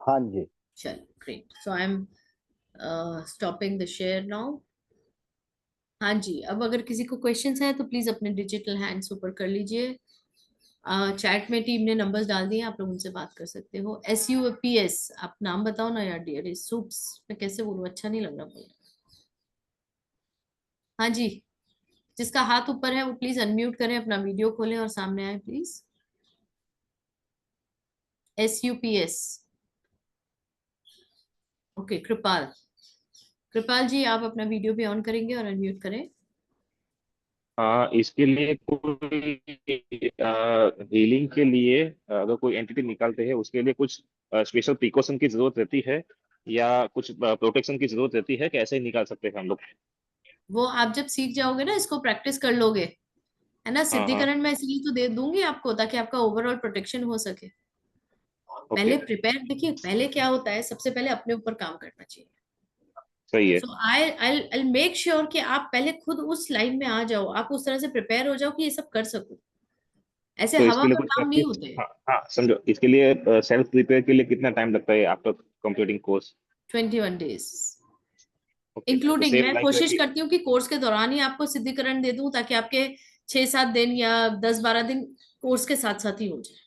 Speaker 2: हाँ जी।
Speaker 1: चल great. So I am stopping the share now. हाँ जी, अब अगर किसी को क्वेश्चंस हैं तो प्लीज अपने डिजिटल हैंड्स ऊपर कर लीजिए। चैट में टीम ने नंबर्स डाल दिए, आप लोग उनसे बात कर सकते हो। SUPS, आप नाम बताओ ना यार, डियर सूप्स मैं कैसे बोलूं, अच्छा नहीं लग रहा बोल। हाँ जी, जिसका हाथ ऊपर है वो प्लीज अनम्यूट करें, अपना वीडियो खोलें और सामने आए please. SUPS, okay. Kripal, Kripal ji आप अपना वीडियो भी ऑन करेंगे और अनम्यूट करें।
Speaker 12: इसके लिए कोई हीलिंग के लिए अगर कोई एंटिटी निकालते हैं उसके लिए कुछ स्पेशल प्रिकॉशन की जरूरत रहती है या कुछ प्रोटेक्शन की जरूरत रहती है कि ऐसे ही निकाल सकते हैं हम लोग?
Speaker 1: वो आप जब सीख जाओगे ना, इसको प्रैक्टिस कर लोगे, है ना।
Speaker 12: हाँ हाँ।
Speaker 1: सिद्धिकरण मैं इसलिए तो दे दूंगी आपको ताकि आपका ओवरऑल प्रोटेक्शन हो सके।
Speaker 12: ओके।
Speaker 1: पहले प्रिपेयर, देखिए पहले क्या होता है, सबसे पहले अपने ऊपर काम करना चाहिए।
Speaker 12: सही है।
Speaker 1: सो आई मेक श्योर कि आप पहले खुद उस लाइन में आ जाओ, आप उस तरह से प्रिपेयर हो जाओ कि ये सब कर सको। ऐसे
Speaker 12: तो
Speaker 1: हवा
Speaker 12: इसके लिए
Speaker 1: में
Speaker 12: कुछ
Speaker 1: काम नहीं
Speaker 12: प्रैक्टिस,
Speaker 1: होते।
Speaker 12: हाँ हाँ समझो, इसके लिए सेल्फ प्रिपेयर के लिए कितना टाइम लगता है after completing course?
Speaker 1: 21 days
Speaker 12: okay, तो
Speaker 1: इंक्लूडिंग।
Speaker 12: सेम
Speaker 1: मैं
Speaker 12: लाइक
Speaker 1: कोशिश
Speaker 12: कि
Speaker 1: करती हूँ कि कोर्स के दौरान ही आपको सिद्धिकरण दे दूं, ताकि आपके 6-7 दिन या 10-12 दिन कोर्स के साथ साथ ही हो जाए।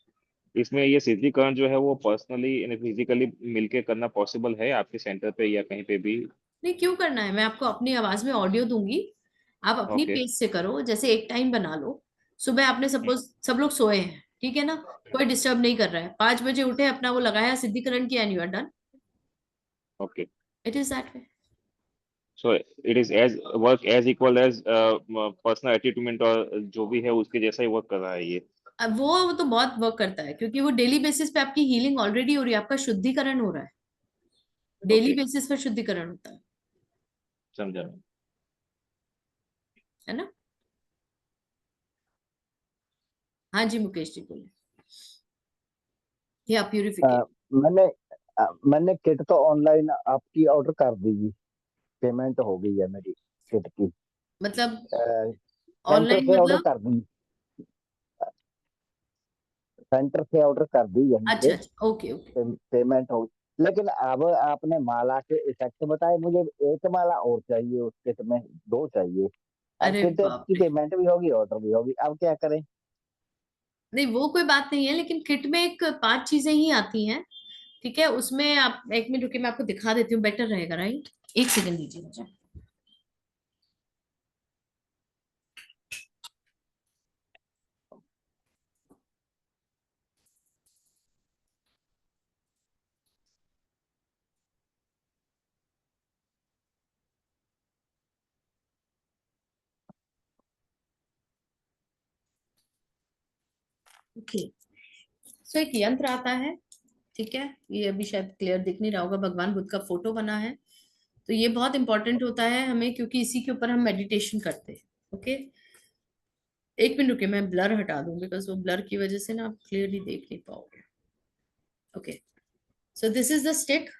Speaker 12: इसमें ये सिद्धिकरण जो है वो पर्सनली यानी फिजिकली मिलके करना पॉसिबल है आपके सेंटर पे या कहीं पे भी?
Speaker 1: नहीं, क्यों करना है, मैं आपको अपनी आवाज में ऑडियो दूंगी, आप अपनी
Speaker 12: ओके।
Speaker 1: पेज से करो। जैसे एक टाइम बना लो, सुबह आपने सपोज सब लोग सोए हैं, ठीक है ना, कोई डिस्टर्ब नहीं कर रहा है, 5 बजे उठे, अपना वो लगाया, सिद्धिकरण किया, and you are done.
Speaker 12: Okay.
Speaker 1: It is that way.
Speaker 12: So it is as work as equal as personal attachment और जो भी है उसके जैसा ही वर्क कर रहा है ये?
Speaker 1: अब वो तो बहुत वर्क करता है, क्योंकि वो डेली बेसिस पे आपकी हीलिंग ऑलरेडी हो रही है, आपका शुद्धिकरण हो रहा है, डेली
Speaker 12: ओके,
Speaker 1: बेसिस पर शुद्धिकरण होता
Speaker 12: समझा मैं।
Speaker 1: है ना। हाँ जी मुकेश जी बोले। या प्यूरिफिकेशन।
Speaker 2: मैंने मैंने किट तो ऑनलाइन आपकी ऑर्डर कर दी जी, पेमेंट हो गई है मेरी किट की।
Speaker 1: मतलब
Speaker 2: सेंटर
Speaker 1: ऑनलाइन
Speaker 2: से ऑर्डर
Speaker 1: मतलब?
Speaker 2: कर दी, सेंटर से ऑर्डर कर दी यहीं
Speaker 1: अच्छा
Speaker 2: से,
Speaker 1: अच्छा, ओके ओके।
Speaker 2: पेमेंट हो गई। लेकिन अब आपने माला के इफेक्ट बताए, मुझे एक माला और चाहिए उस किट में, 2 चाहिए। अब
Speaker 1: अरे
Speaker 2: किट
Speaker 1: बाप
Speaker 2: की
Speaker 1: रे।
Speaker 2: पेमेंट भी होगी, ऑर्डर भी होगी, अब क्या करें?
Speaker 1: नहीं वो कोई बात नहीं है, लेकिन किट में एक 5 चीजें ही आती हैं, ठीक है। उसमें आप 1 मिनट रुकिए, मैं आपको दिखा देती हूँ, बेटर रहेगा, राइट। 1 सेकंड दीजिए मुझे। ओके, सो एक यंत्र आता है, ठीक है। ये अभी शायद क्लियर दिख नहीं रहा होगा, भगवान बुद्ध का फोटो बना है। तो ये बहुत इंपॉर्टेंट होता है हमें, क्योंकि इसी के ऊपर हम मेडिटेशन करते हैं। ओके, 1 मिनट रुकिए, मैं ब्लर हटा दूं, बिकॉज वो ब्लर की वजह से ना आप क्लियरली देख नहीं पाओगे। Okay, so this is the stick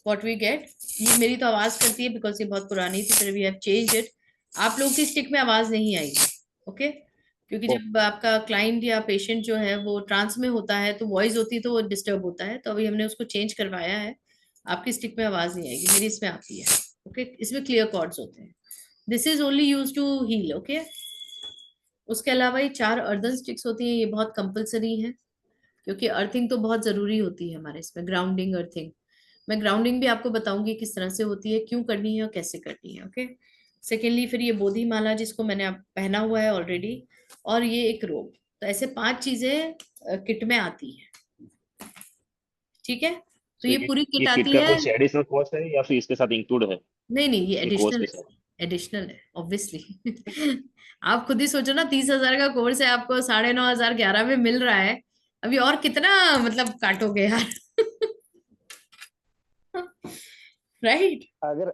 Speaker 1: what we get. ये मेरी तो आवाज करती है बिकॉज ये बहुत पुरानी थी, फिर वी हैव चेंज इट। आप लोगों की स्टिक में आवाज नहीं आएगी, ओके। क्योंकि
Speaker 2: ओ,
Speaker 1: जब आपका क्लाइंट या पेशेंट जो है वो ट्रांस में होता है तो वॉइस होती है तो वो डिस्टर्ब होता है, तो अभी हमने उसको चेंज करवाया है। आपकी स्टिक में आवाज नहीं आएगी, मेरी इसमें आती है। ओके, इसमें क्लियर कॉर्ड्स होते हैं। This is only use to heal, okay. उसके अलावा ये 4 अर्दन स्टिक्स होती हैं, ये बहुत कंपलसरी है, क्योंकि अर्थिंग तो बहुत जरूरी होती है हमारे इसमें, ग्राउंडिंग अर्थिंग। मैं ग्राउंडिंग भी आपको बताऊंगी किस तरह से होती है, क्यों करनी है और कैसे करनी है, ओके। सेकेंडली फिर ये बोधि माला जिसको मैंने आप पहना हुआ है ऑलरेडी, और ये एक रोब। तो ऐसे 5 चीजें किट में आती है, ठीक है। तो
Speaker 12: तो
Speaker 1: ये पूरी
Speaker 12: ये
Speaker 1: किट
Speaker 12: किट
Speaker 1: आती
Speaker 12: का
Speaker 1: है।
Speaker 12: कुछ एडिशनल कॉस्ट है या फिर इसके साथ इंक्लूड है,
Speaker 1: नहीं नहीं, ये
Speaker 12: ये कोर्स
Speaker 1: एडिशनल
Speaker 12: के
Speaker 1: है,
Speaker 12: साथ?
Speaker 1: एडिशनल है ऑब्वियसली। आप खुद ही सोचो ना, 30,000 का कोर्स है, आपको 9,500 11 में मिल रहा है, अभी और कितना मतलब काटोगे यार। राइट।
Speaker 2: अगर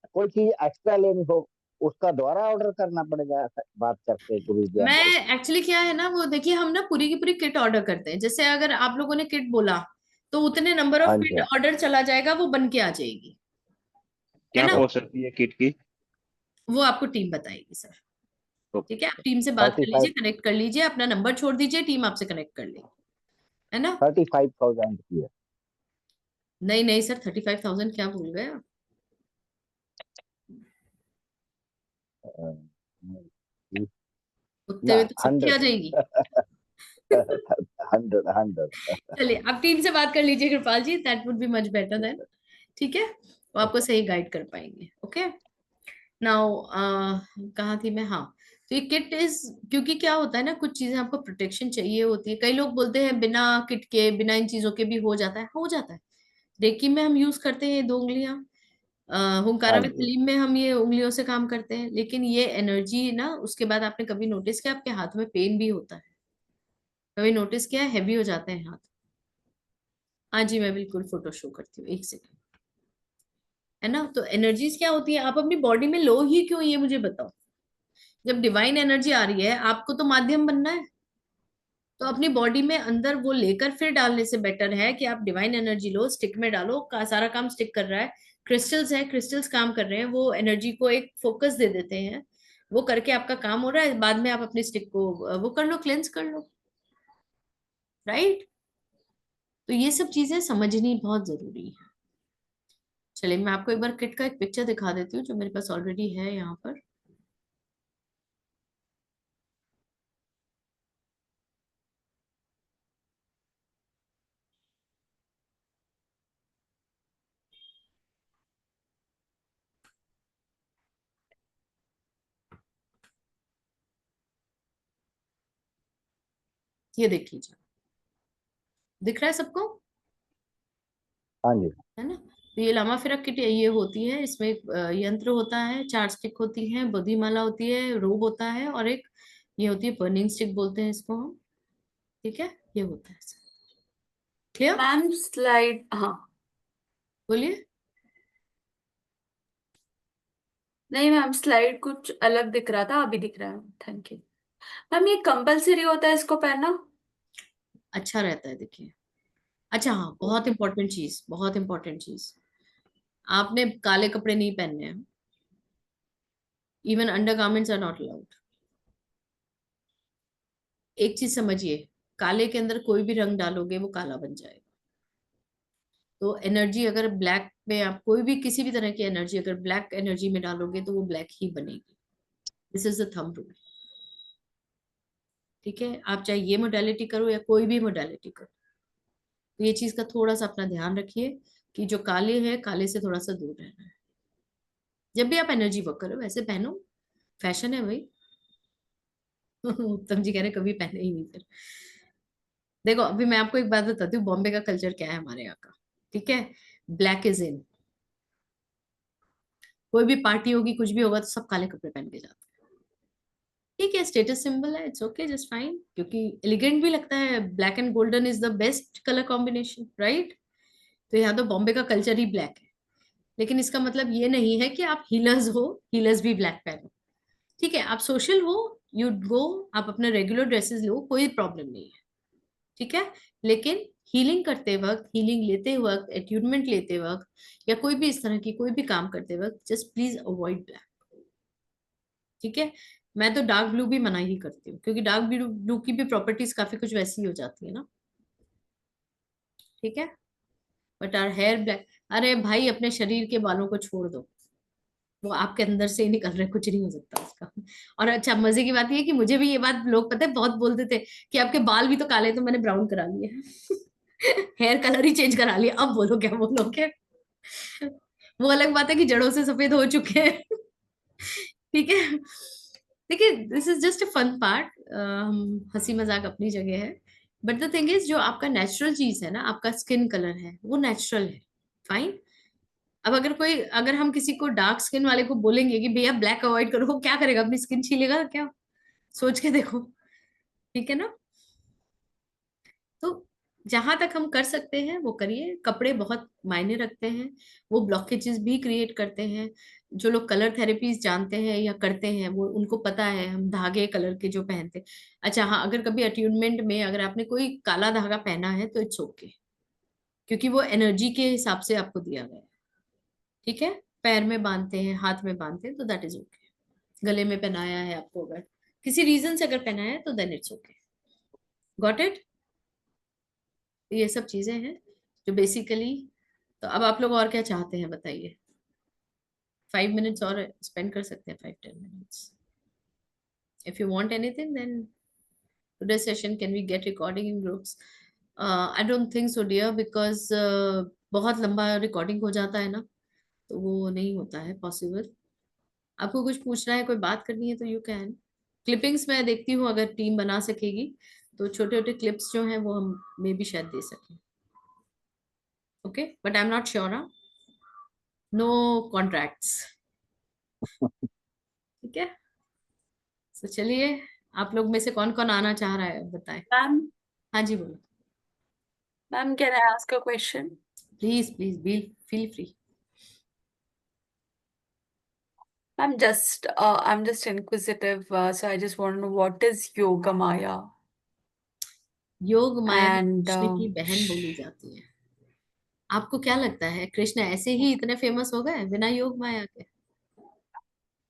Speaker 2: कोई चीज एक्स्ट्रा लेनी हो, उसका दोबारा ऑर्डर करना पड़ेगा, बात करते गुरु जी
Speaker 1: मैं
Speaker 2: हमसे।
Speaker 1: एक्चुअली क्या है ना, वो देखिए हम ना पूरी की पूरी किट ऑर्डर करते हैं। जैसे अगर आप लोगों ने किट बोला तो उतने नंबर ऑफ
Speaker 2: हाँ
Speaker 1: किट
Speaker 2: जी,
Speaker 1: ऑर्डर चला जाएगा, वो बन के आ जाएगी, है
Speaker 12: क्या
Speaker 1: ना।
Speaker 12: कॉस्ट रहती है किट की?
Speaker 1: वो आपको टीम बताएगी सर, ठीक है। आप टीम से बात कर
Speaker 2: 35,
Speaker 1: लीजिए, कनेक्ट कर लीजिए, अपना नंबर छोड़ दीजिए, टीम आपसे कनेक्ट कर लेगी, है ना।
Speaker 2: 35,000 की है।
Speaker 1: नहीं नहीं सर, 35,000 क्या भूल गए आप? उतने
Speaker 2: ना
Speaker 1: में तो सबकी आ
Speaker 2: 100,
Speaker 1: जाएगी।
Speaker 2: 100।
Speaker 1: चलिए आप टीम से बात कर लीजिए Kripal ji, that would be much better then, ठीक है। वो आपको सही गाइड कर पाएंगे, ओके। नाउ कहाँ थी मैं, हाँ। तो ये किट इज, क्योंकि क्या होता है ना, कुछ चीजें आपको प्रोटेक्शन चाहिए होती है। कई लोग बोलते हैं बिना किट के, बिना इन चीजों के भी हो जाता है, हो जाता है। रेकी में हम यूज करते हैं ये 2 उंगलियां, हुंकारा
Speaker 2: हाँ
Speaker 1: विद
Speaker 2: जी,
Speaker 1: तलीम में हम ये उंगलियों से काम करते हैं, लेकिन ये एनर्जी ना, उसके बाद आपने कभी नोटिस किया आपके हाथ में पेन भी होता है? कभी नोटिस किया है, हैवी हो जाते हैं हाथ? हाँ जी, मैं बिल्कुल फोटो शो करती हूँ, 1 सेकंड, है ना। तो एनर्जीज क्या होती है, आप अपनी बॉडी में लो ही क्यों, ये मुझे बताओ। जब डिवाइन एनर्जी आ रही है, आपको तो माध्यम बनना है, तो अपनी बॉडी में अंदर वो लेकर फिर डालने से बेटर है कि आप डिवाइन एनर्जी लो, स्टिक में डालो, सारा काम स्टिक कर रहा है। क्रिस्टल्स है, क्रिस्टल्स काम कर रहे हैं, वो एनर्जी को एक फोकस दे देते हैं, वो करके आपका काम हो रहा है, बाद में आप अपनी स्टिक को वो कर लो, क्लेंस कर लो, राइट। तो ये सब चीजें समझनी बहुत जरूरी है। चलिए मैं आपको एक बार किट का एक पिक्चर दिखा देती हूँ जो मेरे पास ऑलरेडी है यहाँ पर। ये देख लीजिए, दिख रहा है सबको,
Speaker 2: हाँ जी।
Speaker 1: है ना। तो ये लामा फिरक किट ये होती है, इसमें एक यंत्र होता है, 4 स्टिक होती है, बोधिमाला होती है, रोब होता है, और एक ये होती है बर्निंग स्टिक बोलते हैं इसको हम, ठीक है, ये होता है। क्लियर?
Speaker 4: मैम स्लाइड, हाँ
Speaker 1: बोलिए।
Speaker 4: नहीं मैम, स्लाइड कुछ अलग दिख रहा था, अभी दिख रहा है। Thank you ma'am. ये कंपलसरी होता है इसको पहनना?
Speaker 1: अच्छा रहता है, देखिए। अच्छा हाँ, बहुत इंपॉर्टेंट चीज, बहुत इंपॉर्टेंट चीज, आपने काले कपड़े नहीं पहनने हैं। Even undergarments are not allowed. एक चीज समझिए, काले के अंदर कोई भी रंग डालोगे वो काला बन जाएगा। तो एनर्जी अगर ब्लैक में, आप कोई भी किसी भी तरह की एनर्जी अगर ब्लैक एनर्जी में डालोगे तो वो ब्लैक ही बनेगी। This is the thumb rule. ठीक है, आप चाहे ये मोडालिटी करो या कोई भी मोडालिटी करो, तो ये चीज का थोड़ा सा अपना ध्यान रखिए कि जो काले है, काले से थोड़ा सा दूर रहना है। जब भी आप एनर्जी वर्क करो वैसे पहनो, फैशन है भाई। उत्तम जी कह रहे कभी पहने ही नहीं फिर। देखो अभी मैं आपको एक बात बताती हूँ, बॉम्बे का कल्चर क्या है हमारे यहाँ का। ठीक है, ब्लैक इज इन। कोई भी पार्टी होगी, कुछ भी होगा, तो सब काले कपड़े पहन के जाते हैं। ठीक है, स्टेटस सिंबल है, इट्स ओके, जस्ट फाइन, क्योंकि एलिगेंट भी लगता है। Black and golden is the best colour combination, right? तो यहाँ तो बॉम्बे का कल्चर ही ब्लैक है। लेकिन इसका मतलब ये नहीं है कि आप हीलर्स हो, हीलर्स भी ब्लैक पहनो। ठीक है, आप सोशल हो, यू गो, आप अपना रेगुलर ड्रेसेस लो, कोई प्रॉब्लम नहीं है। ठीक है, लेकिन हीलिंग करते वक्त, हीलिंग लेते वक्त, एट्यूनमेंट लेते वक्त, या कोई भी इस तरह की कोई भी काम करते वक्त, जस्ट प्लीज अवॉइड ब्लैक। ठीक है, मैं तो डार्क ब्लू भी मना ही करती हूँ, क्योंकि डार्क ब्लू की भी प्रॉपर्टीज काफी कुछ वैसी हो जाती है ना। ठीक है, बट आर हेयर ब्लैक, अरे भाई अपने शरीर के बालों को छोड़ दो, वो आपके अंदर से ही निकल रहे, कुछ नहीं हो सकता उसका। और अच्छा, मजे की बात ये है कि मुझे भी ये बात लोग पता है बहुत बोलते थे कि आपके बाल भी तो काले, तो मैंने ब्राउन करा लिए। हेयर कलर ही चेंज करा लिया, अब बोलो क्या बोलोगे। वो अलग बात है कि जड़ों से सफेद हो चुके हैं। ठीक है, देखिए this is just a fun part, हम हंसी मजाक अपनी जगह है। बट द थिंग इज, जो आपका नेचुरल चीज है ना, आपका स्किन कलर है, वो नेचुरल है, फाइन। अब अगर हम किसी को डार्क स्किन वाले को बोलेंगे कि भैया ब्लैक अवॉइड करो, वो क्या करेगा, अपनी स्किन छीलेगा क्या? सोच के देखो। ठीक है ना? तो जहां तक हम कर सकते हैं वो करिए। कपड़े बहुत मायने रखते हैं, वो ब्लॉकेजेस भी क्रिएट करते हैं। जो लोग कलर थेरेपीज जानते हैं या करते हैं, वो उनको पता है हम धागे कलर के जो पहनते हैं। अच्छा हाँ, अगर कभी अट्यूनमेंट में अगर आपने कोई काला धागा पहना है तो इट्स ओके, क्योंकि वो एनर्जी के हिसाब से आपको दिया गया है। ठीक है, पैर में बांधते हैं, हाथ में बांधते हैं, तो दैट इज ओके। गले में पहनाया है आपको, अगर किसी रीजन से अगर पहनाया है तो then it's okay. Got it? ये सब चीजें हैं जो बेसिकली। तो अब आप लोग और क्या चाहते हैं बताइए? 5 मिनट्स और स्पेंड कर सकते हैं, 5-10 minutes. If you want anything then today's session can we get recording in groups? I don't think so dear, because बहुत लंबा रिकॉर्डिंग हो जाता है ना, तो वो नहीं होता है पॉसिबल। आपको कुछ पूछना है, कोई बात करनी है तो यू कैन। क्लिपिंग्स मैं देखती हूँ, अगर टीम बना सकेगी तो छोटे छोटे क्लिप्स जो हैं वो हम मे भी शायद दे सकें। Okay, but I am not sure, no contracts. ठीक है, तो चलिए, आप लोग में से कौन कौन आना चाह रहा है बताएं।
Speaker 4: मैम,
Speaker 1: हाँ जी बोलो।
Speaker 4: Ma'am can I ask a question?
Speaker 1: Please please feel free.
Speaker 4: I'm just inquisitive, so I just want to know what is Yoga Maya?
Speaker 1: योग माया
Speaker 4: And
Speaker 1: कृष्ण की बहन बोली जाती है। आपको क्या लगता है कृष्ण ऐसे ही इतने फेमस हो गए बिना योग माया के?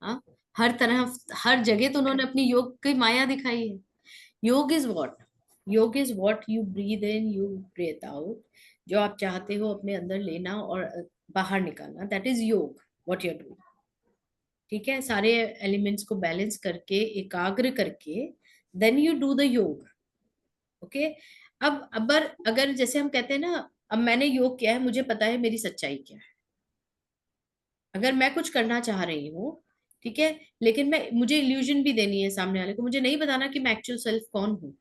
Speaker 1: हाँ, हर तरह, हर जगह तो उन्होंने अपनी योग की माया दिखाई है। Yoga is what? Yoga is what you breathe in, you breathe out. जो आप चाहते हो अपने अंदर लेना और बाहर निकालना, दैट इज योग, व्हाट यू आर डूइंग। ठीक है, सारे एलिमेंट्स को बैलेंस करके, एकाग्र करके, देन यू डू द योग। ओके, अब अगर जैसे हम कहते हैं ना, अब मैंने योग किया है, मुझे पता है मेरी सच्चाई क्या है। अगर मैं कुछ करना चाह रही हूँ, ठीक है, लेकिन मुझे इल्यूजन भी देनी है सामने वाले को, मुझे नहीं बताना कि मैं एक्चुअल सेल्फ कौन हूँ,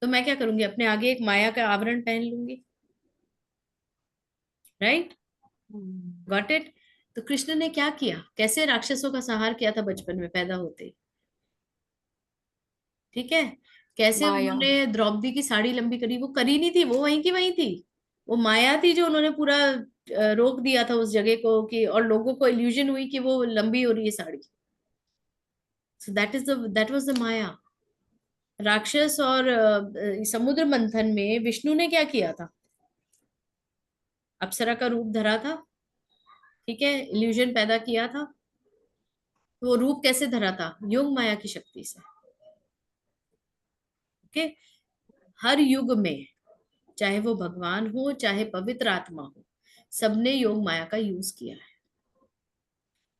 Speaker 1: तो मैं क्या करूंगी, अपने आगे एक माया का आवरण पहन लूंगी। राइट? Got it? तो कृष्ण ने क्या किया, कैसे राक्षसों का संहार किया था बचपन में पैदा होते ही। ठीक है, कैसे
Speaker 4: माया।
Speaker 1: उन्होंने द्रौपदी की साड़ी लंबी करी, वो करी नहीं थी, वो वहीं की वहीं थी। वो माया थी जो उन्होंने पूरा रोक दिया था उस जगह को, कि और लोगों को इल्यूजन हुई कि वो लंबी हो रही है sari. So that was the maya. राक्षस और समुद्र मंथन में विष्णु ने क्या किया था? अप्सरा का रूप धरा था, ठीक है, इल्यूजन पैदा किया था। तो वो रूप कैसे धरा था? योग माया की शक्ति से। ओके, हर युग में, चाहे वो भगवान हो चाहे पवित्र आत्मा हो, सबने योग माया का यूज किया है।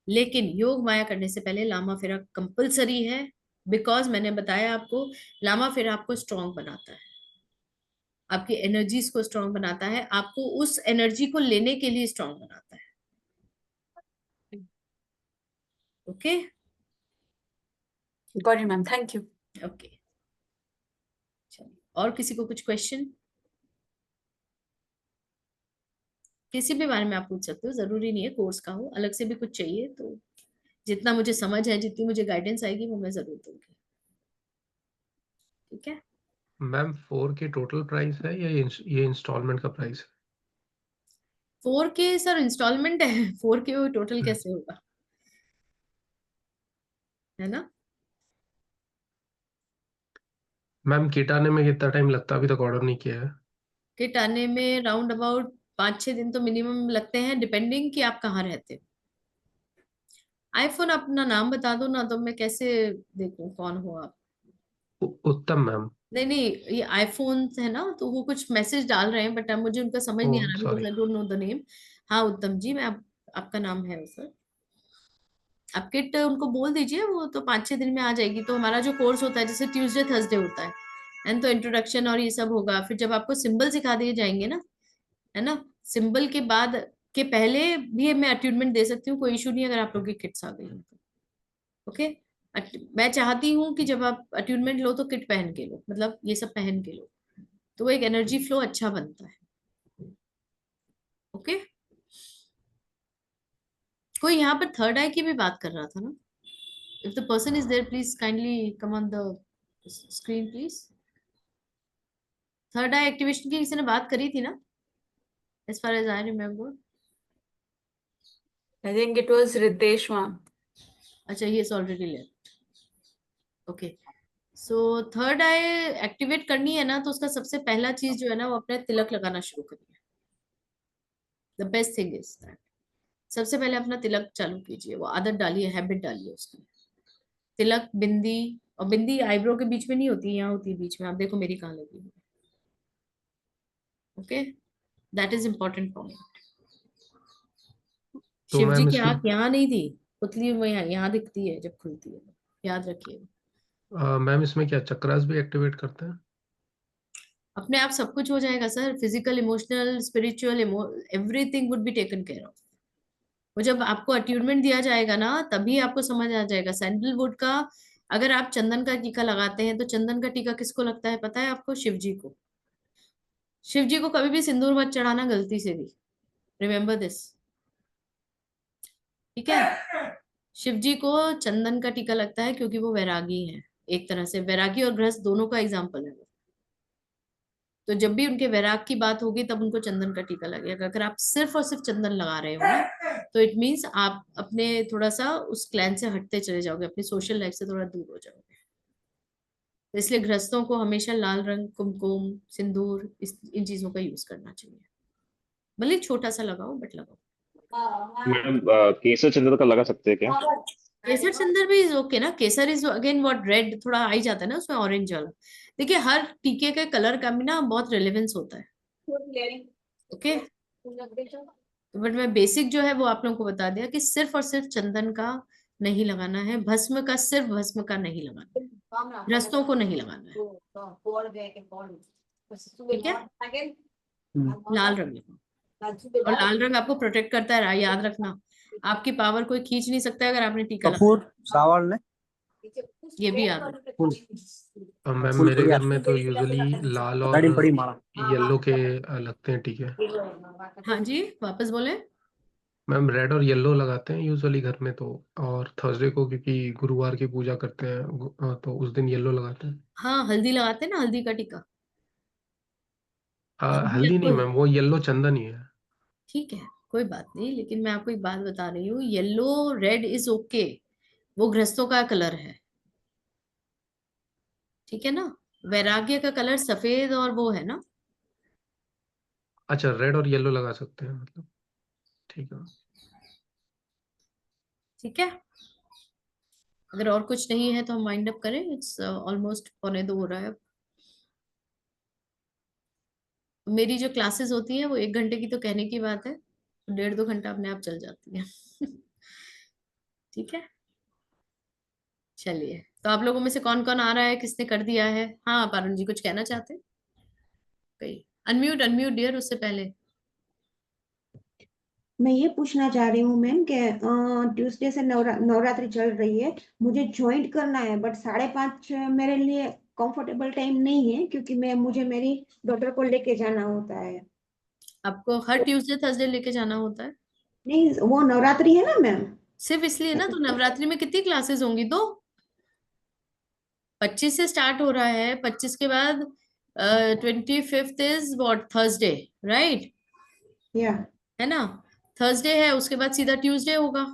Speaker 1: लेकिन योग माया करने से पहले लामा फेरा कंपलसरी है, बिकॉज मैंने बताया आपको, लामा फेरा आपको स्ट्रांग बनाता है, आपकी एनर्जीज को स्ट्रांग बनाता है, आपको उस एनर्जी को लेने के लिए स्ट्रांग बनाता है। Okay,
Speaker 4: got it ma'am, thank you.
Speaker 1: Okay, चलिए, और किसी को कुछ क्वेश्चन? किसी भी बारे में आप पूछ सकते हो, जरूरी नहीं है कोर्स का हो, अलग से भी कुछ चाहिए तो जितना मुझे समझ है, जितनी मुझे गाइडेंस आएगी वो मैं जरूर दूंगी। ठीक है
Speaker 14: मैम 4 की टोटल प्राइस है या ये इंस्टॉलमेंट का प्राइस है?
Speaker 1: 4K सर इंस्टॉलमेंट है, 4K वो टोटल कैसे होगा, है ना?
Speaker 14: मैम किट आने में कितना टाइम लगता है? अभी तक ऑर्डर नहीं किया है।
Speaker 1: किट आने में राउंड अबाउट 5-6 दिन तो मिनिमम लगते हैं, डिपेंडिंग कि आप कहाँ रहते हो। आईफोन अपना नाम बता दो ना, तो मैं कैसे देखूं कौन हो आप।
Speaker 14: उत्तम मैम।
Speaker 1: नहीं नहीं, ये आईफोन है ना, तो वो कुछ मैसेज डाल रहे हैं, बट अब मुझे उनका समझ नहीं आ
Speaker 14: ओह
Speaker 1: रहा, because
Speaker 14: sorry.
Speaker 1: I don't know the name. हाँ उत्तम जी, मैं आपका नाम है सर। आप किट उनको बोल दीजिए, वो तो 5-6 दिन में आ जाएगी। तो हमारा जो कोर्स होता है, जैसे ट्यूसडे थर्सडे होता है एंड तो इंट्रोडक्शन और ये सब होगा, फिर जब आपको सिंबल सिखा दिए जाएंगे ना, है ना, सिंबल के बाद के पहले भी मैं अट्यूनमेंट दे सकती हूँ, कोई इशू नहीं अगर आप लोग की किट्स आ गई हैं तो। ओके, मैं चाहती हूँ कि जब आप अट्यूनमेंट लो तो किट पहन के लो, मतलब ये सब पहन के लो, तो वो एक एनर्जी फ्लो अच्छा बनता है। ओके, कोई यहाँ पर थर्ड आई की भी बात कर रहा था ना? If the person is there please kindly come on the screen please. Third eye activation की किसी ने बात करी थी ना, as far as I remember.
Speaker 4: I think it was Ritesh ma'am.
Speaker 1: अच्छा, he is already left. Okay, so third eye activate करनी है ना, तो उसका सबसे पहला चीज जो है ना, वो अपने तिलक लगाना शुरू करिए। The best thing is that सबसे पहले अपना तिलक चालू कीजिए, वो आदत डालिए, हैबिट डालिए उसकी। तिलक, बिंदी, और बिंदी आईब्रो के बीच में नहीं होती, यहाँ होती है बीच में, आप देखो मेरी कहाँ लगी है। Okay, that is important point.
Speaker 14: तो
Speaker 1: शिव जी
Speaker 14: मैम
Speaker 1: की
Speaker 14: इसकी
Speaker 1: आंख यहाँ नहीं थी, पुतली में यहाँ दिखती है जब खुलती है, याद रखिए।
Speaker 14: मैम इसमें क्या चक्रास भी एक्टिवेट करते हैं?
Speaker 1: अपने आप सब कुछ हो जाएगा sir, physical, emotional, spiritual, everything would be taken care of. वो जब आपको अट्यूनमेंट दिया जाएगा ना, तभी आपको समझ आ जाएगा। सैंडलवुड का, अगर आप चंदन का टीका लगाते हैं, तो चंदन का टीका किसको लगता है पता है आपको? शिव जी को। शिव जी को कभी भी सिंदूर मत चढ़ाना गलती से भी, रिमेम्बर दिस, ठीक है? शिव जी को चंदन का टीका लगता है क्योंकि वो वैरागी है, एक तरह से वैरागी और गृहस्थ दोनों का एग्जाम्पल है वो। तो जब भी उनके वैराग की बात होगी तब उनको चंदन का टीका लगेगा। अगर आप सिर्फ और सिर्फ चंदन लगा रहे हो ना, तो इट मीन्स आप अपने थोड़ा सा उस क्लैन से हटते चले जाओगे, अपनी सोशल लाइफ से थोड़ा दूर हो जाओगे। तो इसलिए गृहस्थों को हमेशा लाल रंग, कुमकुम, सिंदूर, इन चीजों का यूज करना चाहिए। भले छोटा सा लगाओ, बट लगाओ।
Speaker 12: मैम केसर चंदन का लगा सकते हैं क्या?
Speaker 1: केसर चंदन भी इज ओके ना, केसर इज अगेन व्हाट, रेड थोड़ा आ ही जाता है ना उसमें, ऑरेंज वाला। देखिए हर टीके के कलर का भी ना बहुत रिलेवेंस होता है। ओके, बट मैं बेसिक जो है वो आप लोगों को बता दिया कि सिर्फ और सिर्फ चंदन का नहीं लगाना है, भस्म का, सिर्फ भस्म का नहीं लगाना है, रस्तों को नहीं लगाना है, ठीक है? लाल रंग लगाओ, और लाल रंग आपको प्रोटेक्ट करता है, याद रखना। आपकी पावर कोई खींच नहीं सकता है अगर आपने टीका लगाया।
Speaker 15: कपूर सावल ने
Speaker 1: ये भी याद रखो।
Speaker 14: मैम मेरे घर में तो यूजुअली लाल और
Speaker 15: बड़ी बड़ी माला
Speaker 14: येलो के लगते हैं, ठीक है?
Speaker 1: हाँ जी, वापस बोले।
Speaker 14: मैम रेड और येलो लगाते हैं यूजुअली घर में, तो और थर्सडे को क्योंकि गुरुवार की पूजा करते हैं तो उस दिन येलो लगाते हैं।
Speaker 1: हाँ, हल्दी लगाते हैं ना, हल्दी का टीका। हल्दी
Speaker 14: हल्दी नहीं
Speaker 1: आपको,
Speaker 14: मैम, वो येलो चंदन ही है।
Speaker 1: ठीक है, कोई बात नहीं, लेकिन मैं आपको एक बात बता रही हूँ, येलो रेड इज ओके, वो गृहस्थों का कलर है, ठीक है ना। वैराग्य का कलर सफेद और वो है ना।
Speaker 14: अच्छा, रेड और येलो लगा सकते हैं मतलब, ठीक है।
Speaker 1: ठीक है, अगर और कुछ नहीं है तो हम वाइंड अप करें, इट्स ऑलमोस्ट 1:45 हो रहा है। मेरी जो क्लासेस होती हैं वो 1 घंटे की तो कहने की बात है, 1.5-2 घंटा अपने आप चल जाती है। ठीक है, चलिए, तो आप लोगों में से कौन कौन आ रहा है, किसने कर दिया है? हाँ, पारुण जी कुछ कहना चाहते हैं? कही अनम्यूट, अनम्यूट डियर, उससे पहले।
Speaker 5: मैं ये पूछना चाह रही हूँ मैम कि ट्यूसडे से नवरात्रि चल रही है, मुझे ज्वाइन करना है, बट 5:30 मेरे लिए कंफर्टेबल टाइम नहीं है, क्योंकि मुझे मेरी डॉटर को लेके जाना होता है।
Speaker 1: आपको हर ट्यूसडे थर्सडे लेके जाना होता है?
Speaker 5: नहीं, वो नवरात्रि है ना मैम।
Speaker 1: सिर्फ इसलिए ना, तो नवरात्रि में कितनी क्लासेस होंगी? 2। 25 से स्टार्ट हो रहा है, 25 के बाद 25th is what, Thursday, right?
Speaker 5: या
Speaker 1: है ना, थर्सडे है, उसके बाद सीधा ट्यूसडे होगा।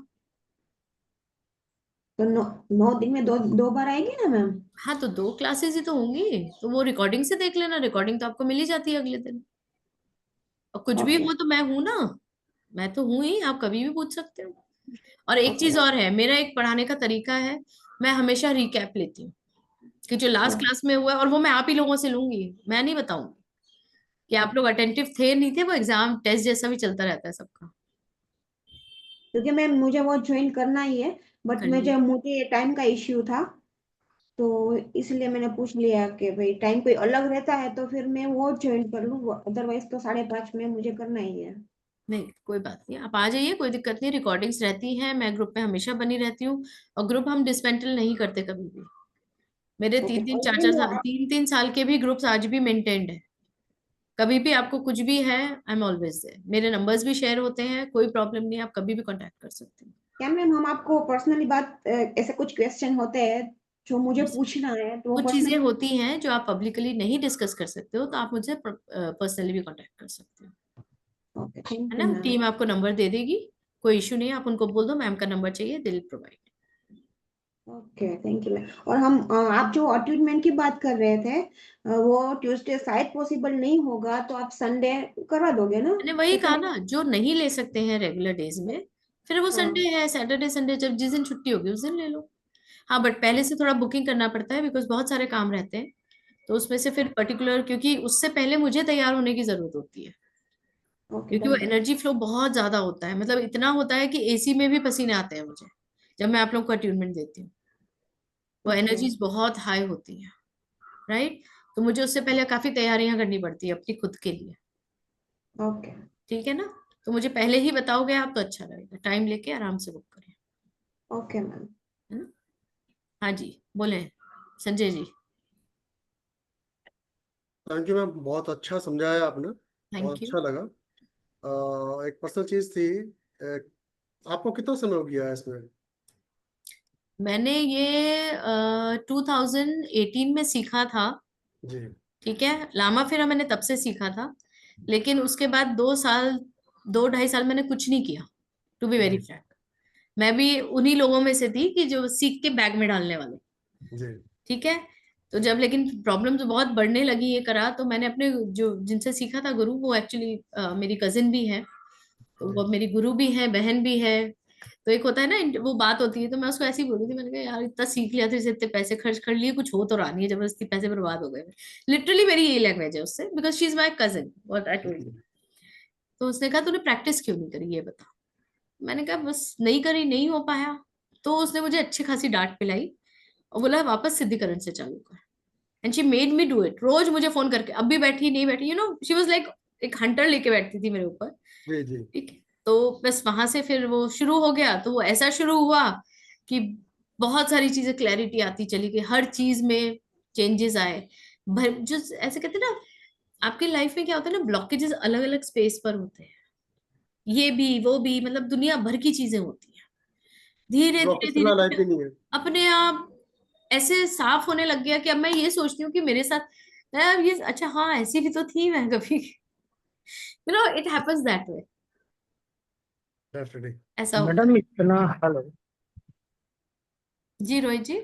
Speaker 5: तो 9 दिन में दो बार आएगी ना मैम।
Speaker 1: हाँ, तो 2 क्लासेस ही तो होंगी, तो वो रिकॉर्डिंग से देख लेना, रिकॉर्डिंग तो आपको मिल ही जाती है अगले दिन। और कुछ भी
Speaker 5: ओके
Speaker 1: हो तो मैं हूं ना, मैं तो हूं ही, आप कभी भी पूछ सकते हो। और एक
Speaker 5: ओके
Speaker 1: चीज और है, मेरा एक पढ़ाने का तरीका है, मैं हमेशा रिकैप लेती हूँ कि जो लास्ट क्लास में हुआ है, और वो मैं आप ही लोगों से लूंगी, मैं नहीं बताऊंगी कि आप लोग अटेंटिव थे नहीं थे, वो एग्जाम टेस्ट जैसा भी चलता रहता है सबका।
Speaker 5: क्योंकि मैम मुझे वो ज्वाइन करना ही है, बट
Speaker 1: करनी,
Speaker 5: मुझे टाइम का इश्यू था, तो इसलिए मैंने पूछ लिया कि भाई टाइम कोई अलग रहता है तो फिर मैं वो ज्वाइन कर लूँ, अदरवाइज तो 5:30 में मुझे करना ही है।
Speaker 1: नहीं कोई बात नहीं, आप आ जाइए, कोई दिक्कत नहीं, रिकॉर्डिंग्स रहती हैं, मैं ग्रुप में हमेशा बनी रहती हूँ। और ग्रुप हम डिसमेंटल नहीं करते कभी भी, मेरे
Speaker 5: ओके,
Speaker 1: 3-3
Speaker 5: और
Speaker 1: 4-4 साल, 3-3 साल के भी ग्रुप्स आज भी मेंटेन्ड है। कभी भी आपको कुछ भी है, आई एम ऑलवेज देयर, मेरे नंबर्स भी शेयर होते हैं, कोई प्रॉब्लम नहीं, आप कभी भी कांटेक्ट कर सकते हैं।
Speaker 5: क्या मैम हम आपको पर्सनली ऐसे कुछ क्वेश्चन होते हैं जो मुझे पूछना है, तो वो
Speaker 1: कुछ चीजें
Speaker 5: पर्सनली।
Speaker 1: होती हैं जो आप पब्लिकली नहीं डिस्कस कर सकते हो, तो आप मुझसे पर्सनली भी कांटेक्ट कर सकते हो,
Speaker 5: ओके, थैंक
Speaker 1: है
Speaker 5: यू
Speaker 1: ना।
Speaker 5: मैम।
Speaker 1: टीम आपको नंबर दे देगी, कोई इशू नहीं है, आप उनको बोल दो मैम का नंबर चाहिए, दिल provide.
Speaker 5: Okay, thank you ma'am. और आप जो अटैचमेंट की बात कर रहे थे, वो ट्यूसडे शायद पॉसिबल नहीं होगा, तो आप संडे करवा दोगे ना?
Speaker 1: मैंने वही कहा
Speaker 5: सैटरडे।
Speaker 1: ना, जो नहीं ले सकते हैं रेगुलर डेज में, फिर वो संडे
Speaker 5: हाँ
Speaker 1: है, सैटरडे संडे, जब जिस दिन छुट्टी होगी उस दिन ले लो। हाँ, बट पहले से थोड़ा बुकिंग करना पड़ता है, बिकॉज बहुत सारे काम रहते हैं, तो उसमें से फिर पर्टिकुलर, क्योंकि उससे पहले मुझे तैयार होने की जरूरत होती है,
Speaker 5: ओके
Speaker 1: क्योंकि वो
Speaker 5: डन।
Speaker 1: एनर्जी फ्लो बहुत ज्यादा होता है, मतलब इतना होता है कि एसी में भी पसीने आते हैं मुझे जब मैं आप लोग को अट्यूनमेंट देती हूँ। वो
Speaker 5: ओके
Speaker 1: एनर्जीज बहुत हाई होती है, राइट। तो मुझे उससे पहले काफी तैयारियां करनी पड़ती है अपनी खुद के लिए,
Speaker 5: ओके
Speaker 1: ठीक है ना। तो मुझे पहले ही बताओगे आप तो अच्छा रहेगा, टाइम लेके आराम से बुक करें,
Speaker 5: ओके मैम।
Speaker 1: है ना। हाँ जी, बोले Sanjay ji.
Speaker 11: Thank you ma'am, बहुत अच्छा समझाया आपने, बहुत
Speaker 1: थैंक यू।
Speaker 11: अच्छा लगा। एक पर्सनल चीज थी, आपको कितना समय हो गया है इसमें?
Speaker 1: मैंने ये 2018 में सीखा था,
Speaker 11: जी
Speaker 1: ठीक है। लामा फेरा मैंने तब से सीखा था, लेकिन उसके बाद 2 साल, 2-2.5 साल मैंने कुछ नहीं किया, टू बी वेरी
Speaker 11: जी
Speaker 1: फ्रैंक। मैं भी उन्हीं लोगों में से थी कि जो सीख के बैग में डालने वाले,
Speaker 11: जी
Speaker 1: ठीक है। तो जब लेकिन प्रॉब्लम तो बहुत बढ़ने लगी ये करा, तो मैंने अपने जो जिनसे सीखा था गुरु, वो एक्चुअली मेरी कजिन भी है, तो
Speaker 11: जी
Speaker 1: वो मेरी गुरु भी है, बहन भी है। तो एक होता है ना, वो बात होती है, तो मैं उसको ऐसे ही बोल रही थी, मैंने कहा यार इतना सीख लिया था, इसे इतने पैसे खर्च कर लिए, कुछ हो तो रहा नहीं है, जबरदस्ती पैसे बर्बाद हो गए। लिटरली मेरी यही लैंग्वेज है उससे, because she is my cousin, what I told you. तो उसने कहा तूने प्रैक्टिस क्यों नहीं करी ये बता। मैंने कहा बस नहीं करी, नहीं हो पाया। तो उसने मुझे अच्छी खासी डांट पिलाई और बोला वापस सिद्धिकरण से चालू कर, and she made me do it. रोज मुझे फोन करके, अब भी बैठी नहीं बैठी, you know she was like एक हंटर लेके बैठती थी मेरे ऊपर,
Speaker 11: जी जी
Speaker 1: ठीक है। तो बस वहां से फिर वो शुरू हो गया, तो वो ऐसा शुरू हुआ कि बहुत सारी चीजें क्लैरिटी आती चली गई, हर चीज में चेंजेस आए। जो ऐसे कहते हैं ना, आपकी लाइफ में क्या होता है ना, ब्लॉकेजेस अलग अलग स्पेस पर होते हैं, ये भी वो भी, मतलब दुनिया भर की चीजें होती हैं। धीरे धीरे धीरे
Speaker 11: प्रोफेशनल लाइफ भी
Speaker 1: धीरे
Speaker 11: नहीं है।
Speaker 1: अपने आप ऐसे साफ होने लग गया कि अब मैं ये सोचती हूँ कि मेरे साथ यार ये, अच्छा हाँ ऐसी भी तो थी मैं कभी, it happens that way,
Speaker 11: definitely.
Speaker 1: ऐसा होता
Speaker 15: मैडम
Speaker 1: है।
Speaker 15: इतना हेलो
Speaker 1: जी रोहित जी।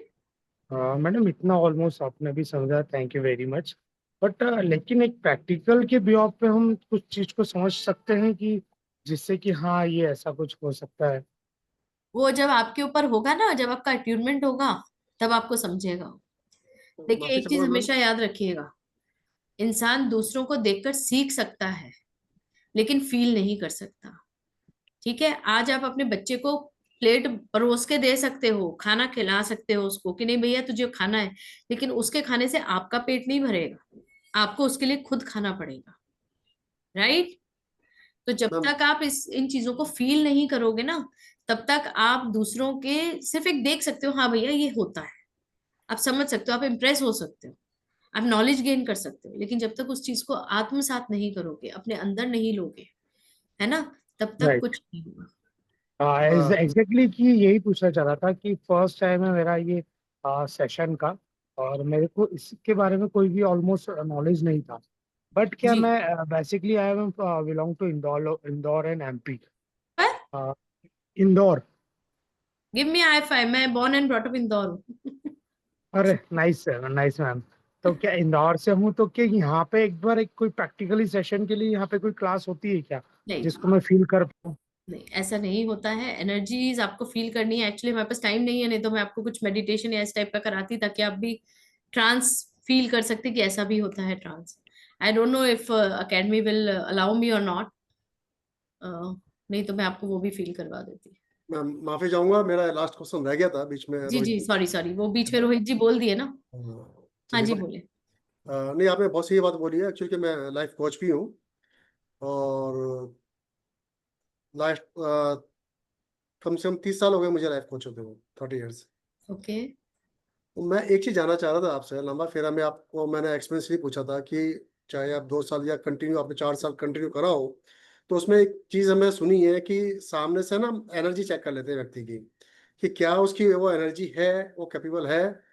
Speaker 15: मैडम इतना ऑलमोस्ट आपने भी समझा, thank you very much. But लेकिन एक प्रैक्टिकल के बेस पे हम कुछ चीज को समझ सकते हैं कि जिससे कि हाँ ये ऐसा कुछ हो सकता है।
Speaker 1: वो जब आपके ऊपर होगा ना, जब आपका अट्यूनमेंट होगा, तब आपको समझेगा। देखिए
Speaker 11: माफी
Speaker 1: एक चीज
Speaker 11: चाहूंगा मैम।
Speaker 1: हमेशा याद रखिएगा, इंसान दूसरों को देखकर सीख सकता है लेकिन फील नहीं कर सकता। ठीक है, आज आप अपने बच्चे को प्लेट परोस के दे सकते हो, खाना खिला सकते हो उसको कि नहीं भैया तुझे खाना है, लेकिन उसके खाने से आपका पेट नहीं भरेगा, आपको उसके लिए खुद खाना पड़ेगा। राइट? तो जब
Speaker 11: मैम
Speaker 1: तक आप इस इन चीजों को फील नहीं करोगे ना, तब तक आप दूसरों के सिर्फ एक देख सकते हो, हाँ भैया ये होता है, आप समझ सकते हो, आप इम्प्रेस हो सकते हो, आप नॉलेज गेन कर सकते हो, लेकिन जब तक उस चीज को आत्मसात नहीं करोगे, अपने अंदर नहीं लोगे, है ना, तब तक
Speaker 15: राइट।
Speaker 1: कुछ नहीं होगा।
Speaker 15: एग्जैक्टली कि यही पूछना चाह रहा था कि फर्स्ट टाइम है मेरा ये सेशन का, और मेरे को इसके बारे में कोई भी ऑलमोस्ट नॉलेज नहीं था। बट क्या
Speaker 1: जी।
Speaker 15: मैं basically I am belong to Indore, Indore and MP. Indore.
Speaker 1: Give me high five, मैं born and brought up Indore हूँ।
Speaker 15: अरे नाइस नाइस मैम। तो क्या इंदौर से हूँ तो क्या यहाँ पे एक बार एक कोई प्रैक्टिकली सेशन के लिए यहाँ पे कोई क्लास होती है क्या,
Speaker 1: नहीं
Speaker 15: जिसको मैं फील कर पाऊँ?
Speaker 1: नहीं, ऐसा नहीं होता है। एनर्जीज आपको फील करनी है, एक्चुअली हमारे पास टाइम नहीं है, नहीं तो मैं आपको कुछ मेडिटेशन या इस टाइप का कराती ताकि आप भी ट्रांस फील कर सकते कि ऐसा भी होता है trance. I don't know if academy will allow me और नॉट, नहीं तो मैं आपको वो भी फील करवा देती।
Speaker 11: मैम माफी चाहूंगा, मेरा लास्ट क्वेश्चन रह गया था बीच में
Speaker 1: जी
Speaker 11: रोहित
Speaker 1: जी,
Speaker 11: जी।
Speaker 1: सॉरी सॉरी, वो बीच में रोहित जी बोल दिए ना। हाँ
Speaker 11: चलिए
Speaker 1: जी
Speaker 11: कोई
Speaker 1: बोले।
Speaker 11: नहीं, आपने बहुत सही बात बोली है। एक्चुअली कि मैं लाइफ कोच भी हूँ, और लास्ट कम से कम 30 साल हो गए मुझे लाइफ कोच होते हुए, 30 ईयर्स।
Speaker 1: ओके।
Speaker 11: तो मैं एक चीज जानना चाह रहा था आपसे, लंबा फेरा में आपको मैंने एक्सपीरियंस नहीं पूछा था कि चाहे आप 2 साल या कंटिन्यू आपने 4 साल कंटिन्यू करा हो, तो उसमें एक चीज हमें सुनी है कि सामने से ना एनर्जी चेक कर लेते हैं व्यक्ति की, कि क्या उसकी वो एनर्जी है, वो कैपेबल है।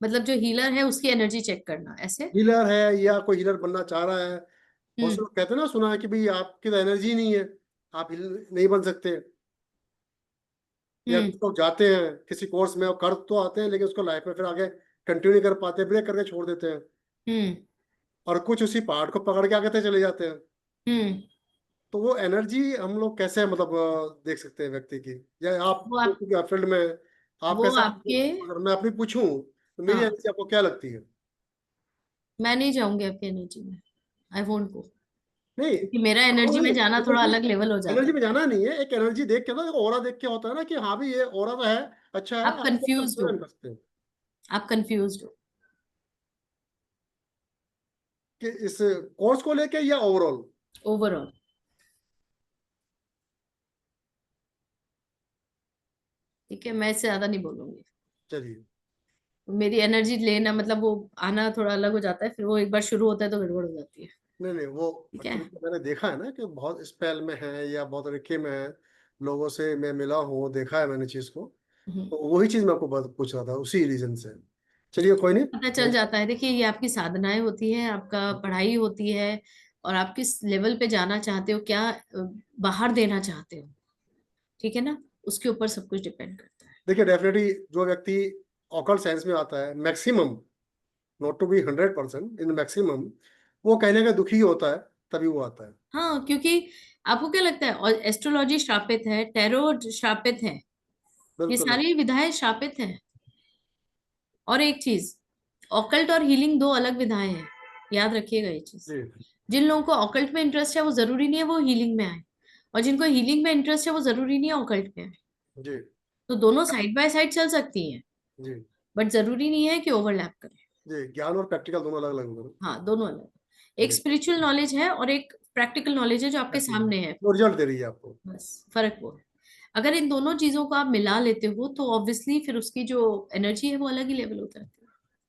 Speaker 1: मतलब जो हीलर है उसकी एनर्जी चेक करना ऐसे।
Speaker 11: हीलर है या कोई हीलर बनना चाह रहा है। बहुत से
Speaker 1: हम्म।
Speaker 11: लोग कहते हैं ना, सुना है कि भाई आपकी तो एनर्जी नहीं है, आप हीलर नहीं बन सकते। या
Speaker 1: हम्म।
Speaker 11: कुछ लोग जाते हैं किसी कोर्स में और कर तो आते हैं, लेकिन उसको लाइफ में फिर आगे कंटिन्यू नहीं कर पाते, ब्रेक करके छोड़ देते हैं।
Speaker 1: हम्म।
Speaker 11: और कुछ उसी पहाड़ को पकड़ के आगे तक चले जाते हैं।
Speaker 1: हम्म।
Speaker 11: तो वो एनर्जी हम लोग कैसे मतलब देख सकते हैं व्यक्ति की, या आप
Speaker 1: वो आप
Speaker 11: क्योंकि आप फील्ड में हैं, आप
Speaker 1: वो
Speaker 11: कैसे,
Speaker 1: आपके,
Speaker 11: अगर मैं अपनी पूछूं तो मेरी
Speaker 1: हाँ,
Speaker 11: एनर्जी आपको क्या लगती है?
Speaker 1: मैं नहीं जाऊंगी आपकी एनर्जी में, आई वोंट गो,
Speaker 11: नहीं,
Speaker 1: क्योंकि मेरा एनर्जी में
Speaker 11: नहीं
Speaker 1: जाना थोड़ा
Speaker 11: एनर्जी,
Speaker 1: अलग लेवल हो जाता
Speaker 11: एनर्जी
Speaker 1: है।
Speaker 11: में जाना नहीं है, एक एनर्जी देख के ना, ओरा देख के होता है ना कि हाँ भी ये ओरा तो है, अच्छा है,
Speaker 1: आप
Speaker 11: आप
Speaker 1: कंफ्यूज हो,
Speaker 11: कंफ्यूजन कर सकते हो
Speaker 1: आप कंफ्यूज हो।
Speaker 11: कि इस कोर्स को लेके या ओवरऑल।
Speaker 1: ओवरऑल। ठीक है, मैं इससे ज्यादा नहीं बोलूंगी।
Speaker 11: चलिए।
Speaker 1: मेरी एनर्जी लेना मतलब वो आना थोड़ा अलग हो जाता है, फिर वो एक बार शुरू होता है तो गड़बड़ हो जाती है।
Speaker 11: नहीं नहीं, वो
Speaker 1: ठीक है।
Speaker 11: एक्चुअली मैंने देखा है ना कि बहुत स्पेल में है या बहुत रिक्की में है, लोगों से मैं मिला हूँ, देखा है मैंने चीज को।
Speaker 1: हम्म।
Speaker 11: तो वही चीज मैं आपको पूछ रहा था उसी रीजन से। चलिए कोई नहीं।
Speaker 1: पता चल जाता है। देखिए ये आपकी साधनाएं होती है, आपका पढ़ाई होती है, और आप किस लेवल पे जाना चाहते हो, क्या बाहर देना चाहते हो, ठीक है ना, उसके ऊपर सब कुछ डिपेंड करता है।
Speaker 11: देखिए डेफिनेटली जो व्यक्ति ऑकल्ट साइंस में आता है, maximum, not to be 100%, in maximum, वो कहने का दुखी होता है, तभी वो आता है।
Speaker 1: हाँ, क्योंकि आपको क्या लगता है, और एस्ट्रोलॉजी श्रापित है, टैरो श्रापित है, ये
Speaker 11: बिल्कुल।
Speaker 1: सारी विधाएं श्रापित हैं। और एक चीज, ऑकल्ट और हीलिंग दो अलग विधाएं हैं, याद रखिएगा ये चीज।
Speaker 11: जी
Speaker 1: जिन लोगों को ऑकल्ट में इंटरेस्ट है वो जरूरी नहीं है वो हीलिंग में आए, और जिनको हीलिंग में इंटरेस्ट है वो जरूरी नहीं है ऑकल्ट में आए।
Speaker 11: जी
Speaker 1: तो दोनों साइड बाय साइड चल सकती हैं,
Speaker 11: जी
Speaker 1: बट जरूरी नहीं है कि ओवरलैप करें।
Speaker 11: जी, ज्ञान और प्रैक्टिकल दोनों अलग अलग होंगे।
Speaker 1: हाँ, दोनों अलग, एक
Speaker 11: चलिए,
Speaker 1: स्पिरिचुअल नॉलेज है और एक प्रैक्टिकल नॉलेज है जो आपके सामने है।
Speaker 11: वो रिजल्ट दे रही है आपको।
Speaker 1: बस फर्क वो है। अगर इन दोनों चीजों को आप मिला लेते हो तो ऑब्वियसली फिर उसकी जो एनर्जी है वो अलग ही लेवल होता है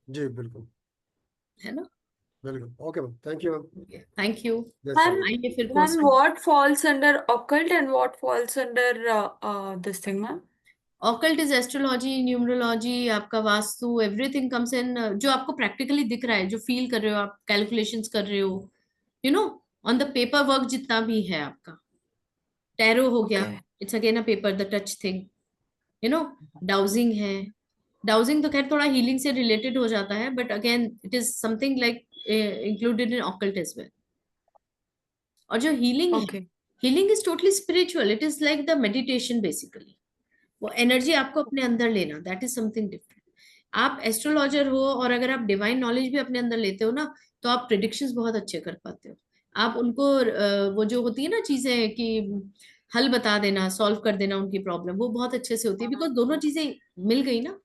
Speaker 11: जी बिल्कुल।
Speaker 1: है ना।
Speaker 11: Very good. Okay, ma'am. Thank you, ma'am.
Speaker 1: Thank you.
Speaker 11: That's all.
Speaker 1: आएंगे फिर
Speaker 4: Ma'am,
Speaker 1: कोर्स में।
Speaker 4: what falls under occult and what falls under this thing, ma'am?
Speaker 1: Occult is astrology, numerology, आपका वास्तु, एवरीथिंग कम्स इन, जो आपको प्रैक्टिकली दिख रहा है, जो फील कर रहे हो आप, कैलकुलेशंस कर रहे हो, you know, on the paper work जितना भी है आपका। टैरो हो गया,
Speaker 4: Okay.
Speaker 1: It's again a paper, the touch thing, you know. Dowsing है, डाउजिंग तो खैर थोड़ा हीलिंग से रिलेटेड हो जाता है, but again it is something like included in occult as well. और जो हीलिंग है,
Speaker 4: Okay.
Speaker 1: Healing is totally spiritual, it is like the meditation basically. वो एनर्जी आपको अपने अंदर लेना, दैट इज समथिंग डिफरेंट। आप एस्ट्रोलॉजर हो और अगर आप डिवाइन नॉलेज भी अपने अंदर लेते हो ना, तो आप प्रिडिक्शंस बहुत अच्छे कर पाते हो। आप उनको वो जो होती है ना चीजें कि हल बता देना, सॉल्व कर देना उनकी प्रॉब्लम, वो बहुत अच्छे से होती है, बिकॉज दोनों चीजें मिल गई ना।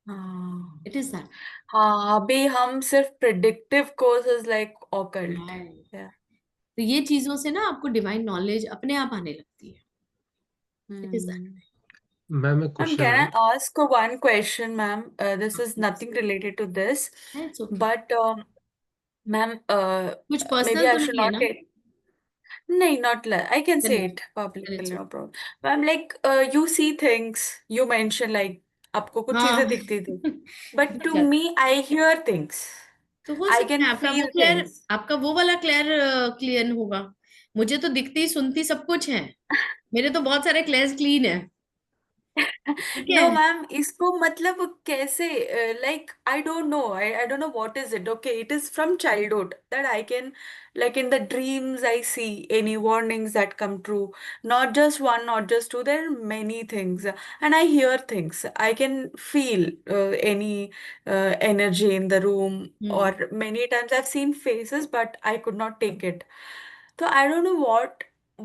Speaker 4: हाँ
Speaker 1: इट इज दैट।
Speaker 4: हाँ, अभी हम सिर्फ प्रिडिक्टिव कोर्सेज लाइक ऑकल्ट।
Speaker 1: तो ये चीजों से ना आपको डिवाइन नॉलेज अपने आप आने लगती है। It is that.
Speaker 14: मैम एक
Speaker 4: Ma'am,
Speaker 14: क्वेश्चन
Speaker 4: can
Speaker 14: है।
Speaker 4: I ask one question, ma'am? This is nothing related to this,
Speaker 1: It's okay.
Speaker 4: but ma'am,
Speaker 1: कुछ
Speaker 4: maybe
Speaker 1: पर्सनल
Speaker 4: I
Speaker 1: तो
Speaker 4: should
Speaker 1: नहीं है
Speaker 4: not
Speaker 1: ना?
Speaker 4: take. No, not like I can say
Speaker 1: Then
Speaker 4: it publicly,
Speaker 1: it's
Speaker 4: no
Speaker 1: okay.
Speaker 4: problem. Ma'am, like you see things, you mention like आपको कुछ
Speaker 1: हाँ
Speaker 4: चीजें दिखती थी, but to me I hear things,
Speaker 1: तो हो
Speaker 4: I
Speaker 1: सकता
Speaker 4: can
Speaker 1: है आपका वो
Speaker 4: feel
Speaker 1: क्लियर,
Speaker 4: things.
Speaker 1: आपका वो वाला क्लियर होगा। मुझे तो दिखती सुनती सब कुछ है, मेरे तो बहुत सारे क्लियर्स क्लीन है। ठीक है।
Speaker 4: No, ma'am, इसको मतलब कैसे like I don't know, I don't know what is it. Okay, it is from childhood that I can, like in the dreams I see any warnings that come true. Not just one, not just two. There are many things, and I hear things. I can feel any energy in the room, or many times I've seen faces, but I could not take it. So I don't know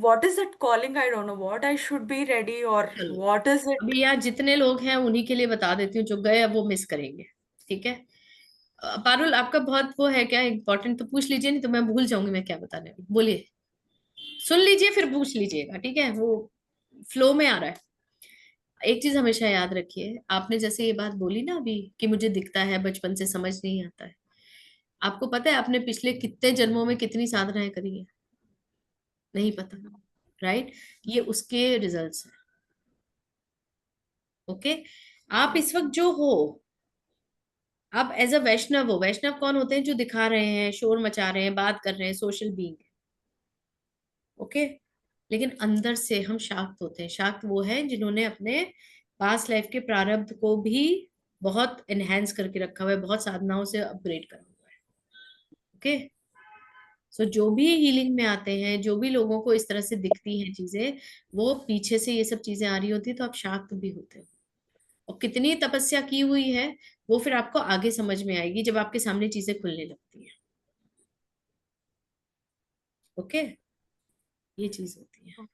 Speaker 4: what is that calling. I don't know what I should be ready, or
Speaker 1: चलो
Speaker 4: what is it.
Speaker 1: अभी यहाँ जितने लोग हैं उन्हीं के लिए बता देती हूँ, जो गए अब वो मिस करेंगे। ठीक है। पारुल आपका बहुत वो है क्या इम्पोर्टेंट, तो पूछ लीजिए, नहीं तो मैं भूल जाऊंगी मैं क्या बताने वाली। बोलिए, सुन लीजिए फिर पूछ लीजिएगा, ठीक है, वो फ्लो में आ रहा है। एक चीज हमेशा याद रखिए, आपने जैसे ये बात बोली ना अभी कि मुझे दिखता है, बचपन से समझ नहीं आता है, आपको पता है आपने पिछले कितने जन्मों में कितनी साधनाएं करी है? नहीं पता, राइट? ये उसके रिजल्ट्स हैं। ओके। आप इस वक्त जो हो, आप एज अ वैष्णव हो। वैष्णव कौन होते हैं? जो दिखा रहे हैं, शोर मचा रहे हैं, बात कर रहे हैं, सोशल बीइंग। ओके। लेकिन अंदर से हम शाक्त होते हैं। शाक्त वो है जिन्होंने अपने पास्ट लाइफ के प्रारब्ध को भी बहुत एनहेंस करके रखा हुआ है, बहुत साधनाओं से अपग्रेड करा हुआ है। ओके। सो जो भी हीलिंग में आते हैं, जो भी लोगों को इस तरह से दिखती हैं चीजें, वो पीछे से ये सब चीजें आ रही होती है, तो आप शाक्त भी होते हो। और कितनी तपस्या की हुई है वो फिर आपको आगे समझ में आएगी जब आपके सामने चीजें खुलने लगती हैं। ओके। ये चीज होती है।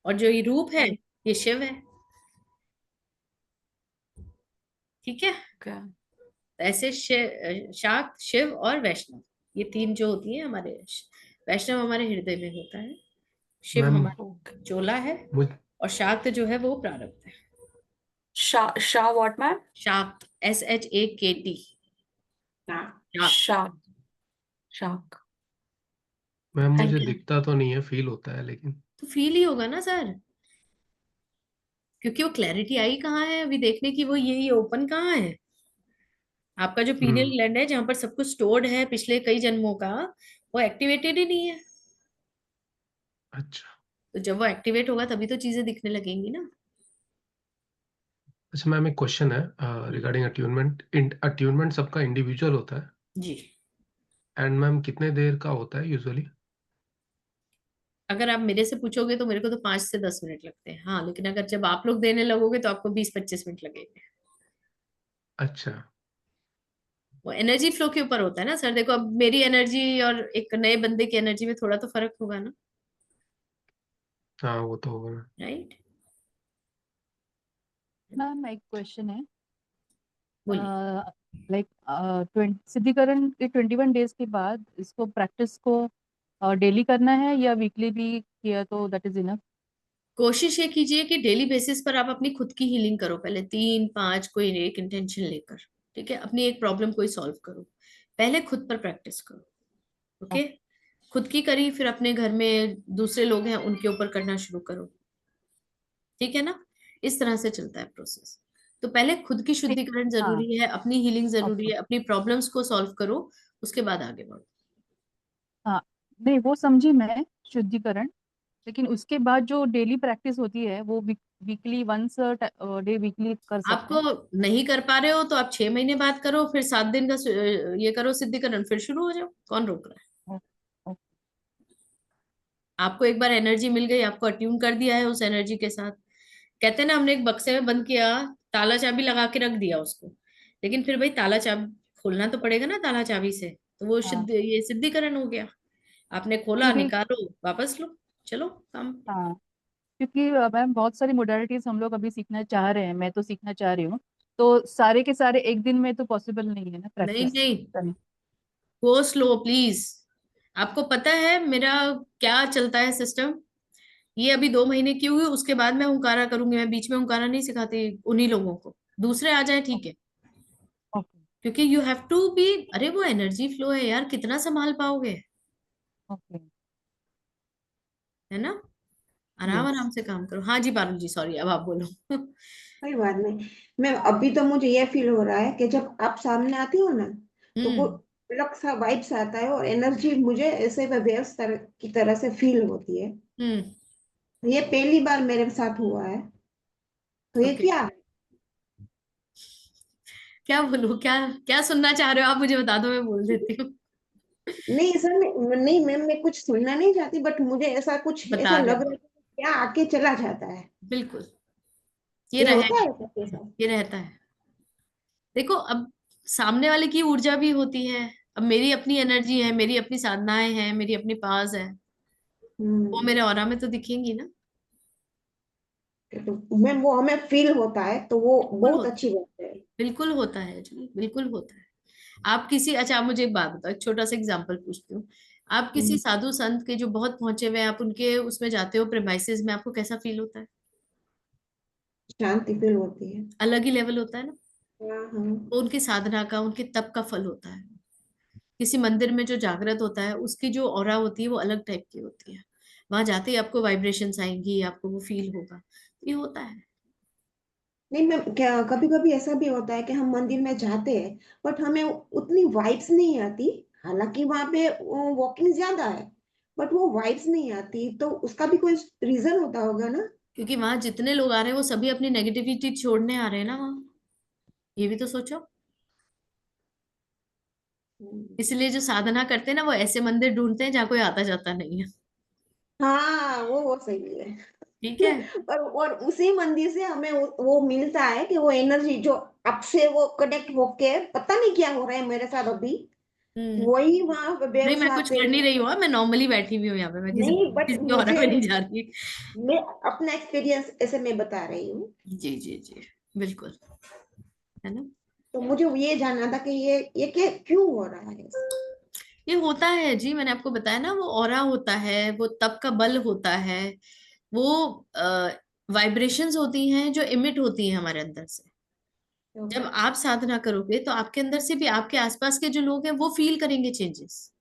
Speaker 1: और जो ये रूप है, ये शिव है। ठीक है।
Speaker 4: Okay.
Speaker 1: ऐसे शाक्त, शिव और वैष्णव, ये तीन जो होती हैं हमारे। वैष्णव हमारे हृदय में होता है, शिव
Speaker 14: मैम
Speaker 1: हमारा चोला है, और शाक्त जो है वो प्रारब्ध है।
Speaker 4: Shah what, ma'am?
Speaker 1: शाक्त, SHAKT।
Speaker 4: Shark.
Speaker 14: मैम
Speaker 4: Thank
Speaker 14: मुझे
Speaker 4: you.
Speaker 14: दिखता तो नहीं है, फील होता है लेकिन।
Speaker 1: तो फील ही होगा ना सर, क्योंकि वो क्लैरिटी आई कहाँ है अभी देखने की, वो यही ओपन कहाँ है। आपका जो पीनियल ग्लैंड है जहां पर सब कुछ स्टोर्ड है पिछले कई जन्मों का, वो एक्टिवेटेड ही नहीं है।
Speaker 14: अच्छा।
Speaker 1: तो जब वो एक्टिवेट होगा तभी तो चीजें दिखने लगेंगी ना।
Speaker 14: अच्छा मैम एक क्वेश्चन है रिगार्डिंग अट्यूनमेंट। अट्यूनमेंट सबका इंडिविजुअल होता है
Speaker 1: जी।
Speaker 14: एंड मैम कितने देर का होता है यूजुअली?
Speaker 1: अगर आप मेरे से पूछोगे तो मेरे को तो 5 से 10 मिनट लगते हैं, हाँ, लेकिन अगर जब आप लोग देने लगोगे तो आपको 20-25 मिनट लगेंगे।
Speaker 14: अच्छा।
Speaker 1: वो एनर्जी फ्लो के ऊपर होता है ना सर। देखो अब मेरी एनर्जी और एक नए बंदे की एनर्जी में थोड़ा तो फर्क होगा ना,
Speaker 14: हाँ वो तो होगा।
Speaker 1: राइट?
Speaker 16: मैम एक क्वेश्चन है,
Speaker 1: बोलिए।
Speaker 16: लाइक सिद्धिकरण के 21 डेज के बाद इसको प्रैक्टिस को डेली करना है या वीकली भी किया तो दैट इज इनफ?
Speaker 1: कोशिश ये कीजिए कि डेली बेसिस पर आप अपनी खुद की हीलिंग करो। पहले 3-5 कोई एक इंटेंशन लेकर, ठीक है, अपनी एक प्रॉब्लम कोई सॉल्व करो। पहले खुद पर प्रैक्टिस करो, ओके? खुद की करी, फिर अपने घर में दूसरे लोग हैं उनके ऊपर करना शुरू करो, ठीक है ना? इस तरह से चलता है प्रोसेस। तो पहले खुद की शुद्धिकरण
Speaker 16: हाँ
Speaker 1: जरूरी है, अपनी हीलिंग जरूरी
Speaker 16: ओके
Speaker 1: है, अपनी प्रॉब्लम्स को सॉल्व करो, उसके बाद आगे बढ़ो।
Speaker 16: हाँ नहीं वो समझी मैं शुद्धिकरण, लेकिन उसके बाद जो डेली प्रैक्टिस होती है वो वीकली वंस डे वीकली कर सकते
Speaker 1: आपको
Speaker 16: हैं।
Speaker 1: नहीं कर पा रहे हो तो आप 6 महीने बाद करो, फिर 7 दिन का ये करो सिद्धिकरण, फिर शुरू हो जाओ, कौन रोक रहा है?
Speaker 16: ओ- ओ-
Speaker 1: आपको एक बार एनर्जी मिल गई, आपको अट्यून कर दिया है उस एनर्जी के साथ। कहते हैं ना, हमने एक बक्से में बंद किया, ताला चाबी लगा के रख दिया उसको, लेकिन फिर भाई ताला चाबी खोलना तो पड़ेगा ना ताला चाबी से, तो वो
Speaker 16: हाँ
Speaker 1: ये सिद्धिकरण हो गया। आपने खोला,
Speaker 16: क्योंकि
Speaker 1: निकालो, वापस लो, चलो काम।
Speaker 16: हाँ क्योंकि मैम बहुत सारी मोडालिटीज हम लोग अभी सीखना चाह रहे हैं, मैं तो सीखना चाह रही हूँ, तो सारे के सारे एक दिन में तो पॉसिबल नहीं है ना
Speaker 1: नहीं
Speaker 16: प्रैक्टिस
Speaker 1: नहीं,
Speaker 16: करना।
Speaker 1: Go slow please. आपको पता है मेरा क्या चलता है सिस्टम? ये अभी 2 महीने की हुई, उसके बाद मैं हुंकारा करूंगी। मैं बीच में हुंकारा नहीं सिखाती उन्हीं लोगों को, दूसरे आ जाए ठीक है,
Speaker 16: ओके
Speaker 1: क्योंकि यू हैव टू बी, अरे वो एनर्जी फ्लो है यार, कितना संभाल पाओगे,
Speaker 16: ओके
Speaker 1: है ना? आराम
Speaker 16: यस
Speaker 1: आराम से काम करो। हाँ जी पारुल जी, सॉरी, अब आप बोलो।
Speaker 5: कोई बात नहीं मैम। अभी तो मुझे ये फील हो रहा है कि जब आप सामने आती हो ना, तो वो
Speaker 1: हम्म
Speaker 5: अलग सा वाइब्स आता है और एनर्जी मुझे ऐसे वेव्स की तरह से फील होती है।
Speaker 1: हम्म।
Speaker 5: ये पहली बार मेरे साथ हुआ है, तो ये
Speaker 1: ओके,
Speaker 5: क्या है?
Speaker 1: क्या बोलूं, क्या क्या सुनना चाह रहे हो आप, मुझे बता दो, मैं बोल देती हूँ।
Speaker 5: नहीं सर, नहीं मैम, मैं कुछ सुनना नहीं चाहती, बट मुझे ऐसा कुछ ऐसा
Speaker 1: बता रहे
Speaker 5: लग
Speaker 1: हो,
Speaker 5: रहा है कि क्या आके चला जाता है।
Speaker 1: बिल्कुल, ये
Speaker 5: ये होता
Speaker 1: रहेगा,
Speaker 5: है सबके साथ?
Speaker 1: ये रहता है। देखो, अब सामने वाले की ऊर्जा भी होती है, अब मेरी अपनी एनर्जी है, मेरी अपनी साधनाएं हैं, मेरी अपनी पास है, वो
Speaker 5: हम्म।
Speaker 1: मेरे ऑरा में तो दिखेंगी ना।
Speaker 5: तो मैम वो हमें फील होता है, तो वो
Speaker 1: बिल्कुल
Speaker 5: बहुत
Speaker 1: होता है,
Speaker 5: अच्छी बात है।
Speaker 1: बिल्कुल होता है जी, बिल्कुल होता है। आप किसी, अच्छा आप मुझे एक बात बताओ, एक छोटा सा एग्जांपल पूछती हूँ। आप किसी
Speaker 5: हम्म,
Speaker 1: साधु संत के जो बहुत पहुंचे हुए हैं, आप उनके उसमें जाते हो प्रेमाइसेस में, आपको कैसा फील होता है?
Speaker 5: शांति फील होती है।
Speaker 1: अलग ही लेवल होता है ना।
Speaker 5: हाँ हाँ।
Speaker 1: वो उनकी साधना का, उनके तप का फल होता है। किसी मंदिर में जो जागृत होता है, उसकी जो ऑरा होती है वो अलग टाइप की होती है। वहां जाते ही आपको वाइब्रेशंस आएंगी, आपको वो फील होगा, ये होता है।
Speaker 5: नहीं मैम, क्या कभी कभी ऐसा भी होता है कि हम मंदिर में जाते हैं, बट हमें उतनी वाइब्स नहीं आती। हालांकि वहां पे वॉकिंग ज्यादा है, बट वो वाइब्स नहीं आती, तो उसका भी कोई रीजन होता होगा ना?
Speaker 1: क्योंकि वहां जितने लोग आ रहे हैं वो सभी अपनी नेगेटिविटी छोड़ने आ रहे हैं ना वहाँ, ये भी तो सोचो।
Speaker 5: हम्म।
Speaker 1: इसलिए जो साधना करते हैं ना, वो ऐसे मंदिर ढूंढते हैं जहाँ कोई आता जाता नहीं है,
Speaker 5: हाँ, वो सही है।
Speaker 1: ठीक है?
Speaker 5: और उसी मंदिर से हमें वो मिलता है कि वो एनर्जी जो आपसे वो कनेक्ट होके, पता नहीं क्या हो रहा है मेरे साथ अभी,
Speaker 1: हम्म।
Speaker 5: वही वहां पे
Speaker 1: नहीं,
Speaker 5: वेव्स
Speaker 1: मैं कुछ
Speaker 5: आते
Speaker 1: कर नहीं
Speaker 5: हैं।
Speaker 1: रही हूँ, मैं नॉर्मली बैठी हुई हूँ यहाँ पे, मैं किसी
Speaker 5: नहीं, बट
Speaker 1: किसी और
Speaker 5: मुझे,
Speaker 1: पे नहीं जा रही।
Speaker 5: मैं अपना एक्सपीरियंस ऐसे मैं बता रही हूँ।
Speaker 1: जी जी जी, बिल्कुल, है ना?
Speaker 5: तो मुझे ये जानना था कि ये क्या क्यों हो रहा है ऐसे?
Speaker 1: ये होता है जी, मैंने आपको बताया ना, वो ऑरा होता है, वो तप का बल होता है, वो वाइब्रेशंस होती हैं जो इमिट होती हैं हमारे अंदर से। जब
Speaker 5: ओके।
Speaker 1: आप साधना करोगे तो आपके अंदर से भी आपके आसपास के जो लोग हैं वो फील करेंगे चेंजेस,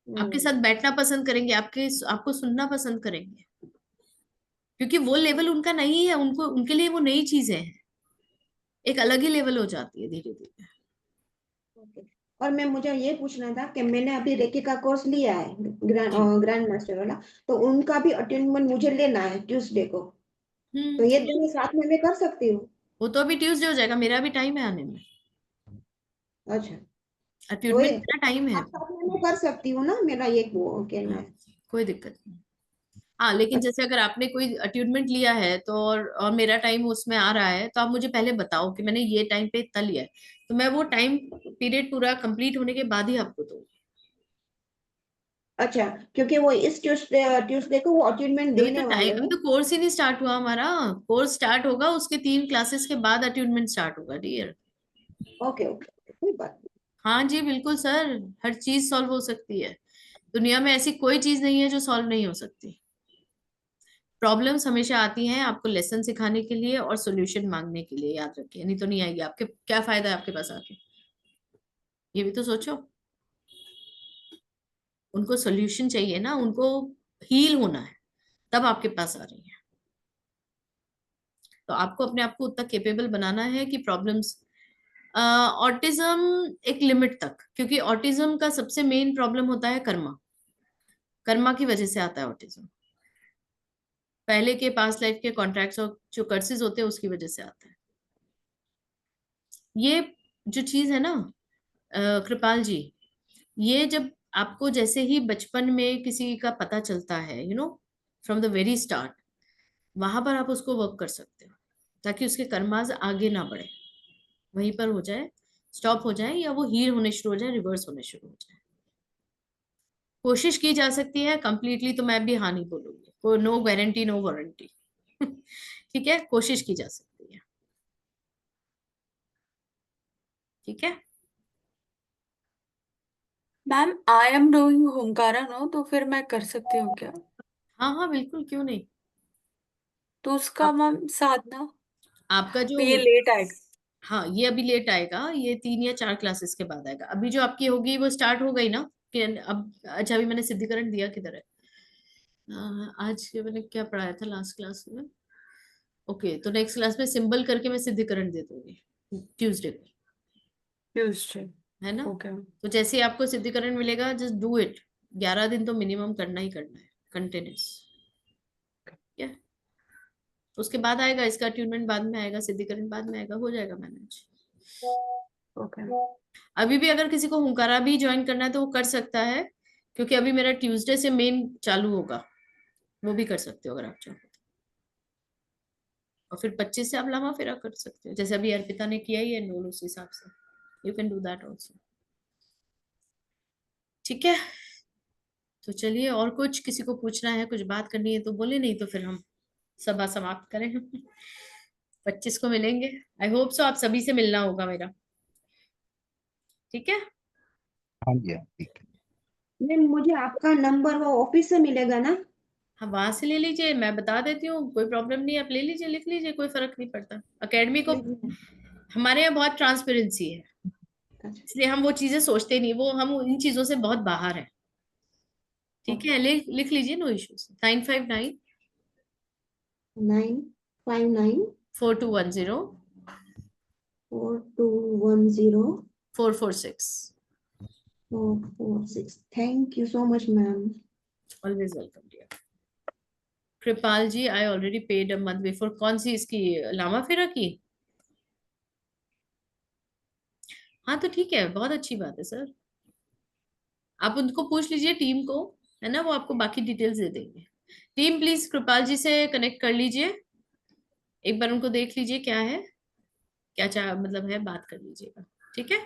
Speaker 1: आपके
Speaker 5: हम्म।
Speaker 1: साथ बैठना पसंद करेंगे, आपके आपको सुनना पसंद करेंगे, क्योंकि वो लेवल उनका नहीं है, उनको उनके लिए वो नई चीजें हैं, एक अलग ही लेवल हो जाती है धीरे धीरे।
Speaker 5: ओके। और मैं मुझे ये पूछना था कि मैंने अभी रेकी का कोर्स लिया है,
Speaker 1: जी।
Speaker 5: ग्रैंड मास्टर वाला। तो उनका भी अटेंडमेंट मुझे लेना है ट्यूसडे को। तो ये दोनों साथ में मैं कर सकती हूँ?
Speaker 1: वो तो अभी ट्यूसडे हो जाएगा, मेरा भी टाइम है आने में,
Speaker 5: अच्छा। तो
Speaker 1: अट्यूटमेंट मेरा टाइम है।
Speaker 5: आप साथ में मैं कर सकती हूँ ना, मेरा ये वो कहना
Speaker 1: हाँ,
Speaker 5: है।
Speaker 1: कोई दिक्कत नहीं। हाँ, लेकिन
Speaker 5: अच्छा।
Speaker 1: जैसे अगर आपने कोई अट्यूटमेंट लिया है तो, और मेरा टाइम उसमें आ रहा है, तो आप मुझे पहले बताओ कि मैंने ये टाइम पे इतना लिया है, तो मैं वो टाइम पीरियड पूरा कंप्लीट होने के बाद ही आपको दूँ।
Speaker 5: अच्छा, क्योंकि वो इस ट्यूसडे ट्यूसडे को वो अटेंडमेंट
Speaker 1: अभी तो
Speaker 5: देने
Speaker 1: टाइम,
Speaker 5: वाले
Speaker 1: अभी
Speaker 5: हैं।
Speaker 1: तो कोर्स ही नहीं स्टार्ट हुआ हमारा। कोर्स स्टार्ट होगा, उसके 3 क्लासेस के बाद अट्यूटमेंट स्टार्ट होगा डियर।
Speaker 5: ओके ओके, कोई बात
Speaker 1: हाँ जी बिल्कुल सर, हर चीज सॉल्व हो सकती है, दुनिया में ऐसी कोई चीज नहीं है जो सॉल्व नहीं हो सकती। प्रॉब्लम्स हमेशा आती हैं आपको लेसन सिखाने के लिए और सॉल्यूशन मांगने के लिए, याद रखिए, नहीं तो नहीं आएगी। आपके क्या फायदा है आपके पास आके? ये भी तो सोचो, उनको सोल्यूशन चाहिए ना, उनको हील होना है, तब आपके पास आ रही है। तो आपको अपने आप को उतना केपेबल बनाना है कि प्रॉब्लम्स, ऑटिज्म एक लिमिट तक, क्योंकि ऑटिज्म का सबसे मेन प्रॉब्लम होता है कर्मा। कर्मा की वजह से आता है ऑटिज्म, पहले के पास्ट लाइफ के कॉन्ट्रैक्ट्स और जो कर्सेस होते हैं उसकी वजह से आता है। ये जो चीज है ना कृपाल जी, ये जब आपको जैसे ही बचपन में किसी का पता चलता है, you know, from the very start, वहां पर आप उसको वर्क कर सकते हो ताकि उसके कर्माज आगे ना बढ़े, वहीं पर हो जाए, स्टॉप हो जाए, या वो हील होने शुरू हो जाए, रिवर्स होने शुरू हो जाए। कोशिश की जा सकती है, कंप्लीटली तो मैं भी हाँ नहीं बोलूंगी, को नो गारंटी नो वारंटी। ठीक है, कोशिश की जा सकती है। ठीक है
Speaker 4: मैम, आई एम डूइंग होमकारा नो, तो फिर मैं कर सकती हूँ क्या?
Speaker 1: हाँ हाँ बिल्कुल, क्यों नहीं।
Speaker 4: तो उसका मैम साधना,
Speaker 1: आपका जो,
Speaker 4: तो ये लेट आएगा?
Speaker 1: हाँ ये अभी लेट आएगा, ये 3 या 4 क्लासेस के बाद आएगा। अभी जो आपकी होगी वो स्टार्ट हो गई ना कि अब, अच्छा अभी मैंने सिद्धिकरण दिया किधर है, आज मैंने क्या पढ़ाया था लास्ट क्लास में। ओके, तो नेक्स्ट क्लास में सिंबल करके मैं सिद्धिकरण दे दूंगी ट्यूसडे को,
Speaker 4: ट्यूसडे,
Speaker 1: है ना।
Speaker 4: ओके।
Speaker 1: तो जैसे ही आपको सिद्धिकरण मिलेगा, जस्ट डू इट, 11 दिन तो मिनिमम करना ही करना है, कंटिन्यूस। क्या, उसके बाद आएगा इसका ट्यूनमेंट, बाद में आएगा सिद्धिकरण, बाद में आएगा, हो जाएगा मैनेज।
Speaker 4: ओके।
Speaker 1: अभी भी अगर किसी को हुंकारा भी ज्वाइन करना है तो वो कर सकता है, क्योंकि अभी मेरा ट्यूसडे से मेन चालू होगा, वो भी कर सकते हो अगर आप चाहो तो। और फिर 25 से आप लामा फेरा कर सकते हो, जैसे अभी अर्पिता ने किया ही है नोल, उस हिसाब से you can do that also. ठीक है, तो चलिए, और कुछ किसी को पूछना है, कुछ बात करनी है तो बोले, नहीं तो फिर हम सभा समाप्त करें। 25 को मिलेंगे, आई होप सो आप सभी से मिलना होगा मेरा। ठीक है,
Speaker 2: हाँ जी, हाँ, ठीक है।
Speaker 5: मैम मुझे आपका नंबर वो ऑफिस से मिलेगा ना?
Speaker 1: हाँ वहां से ले लीजिए, मैं बता देती हूँ, कोई प्रॉब्लम नहीं, आप ले लीजिए, लिख लीजिए, कोई फर्क नहीं पड़ता। एकेडमी को, हमारे यहाँ बहुत ट्रांसपेरेंसी है, इसलिए हम वो चीजें सोचते नहीं, वो हम इन चीजों से बहुत बाहर है। ठीक है, लिख लीजिए, no issues. 959
Speaker 5: 959
Speaker 1: 4210
Speaker 5: 4210
Speaker 1: 446।
Speaker 5: 446। Thank you so much ma'am.
Speaker 1: Always welcome dear. Kripal ji, I already paid a month before. कौन सी इसकी, लामा फेरा की? हाँ तो ठीक है, बहुत अच्छी बात है सर, आप उनको पूछ लीजिए टीम को, है ना, वो आपको बाकी डिटेल्स दे देंगे। टीम प्लीज कृपाल जी से कनेक्ट कर लीजिए, एक बार उनको देख लीजिए क्या है, क्या चाह मतलब है, बात कर लीजिएगा। ठीक है,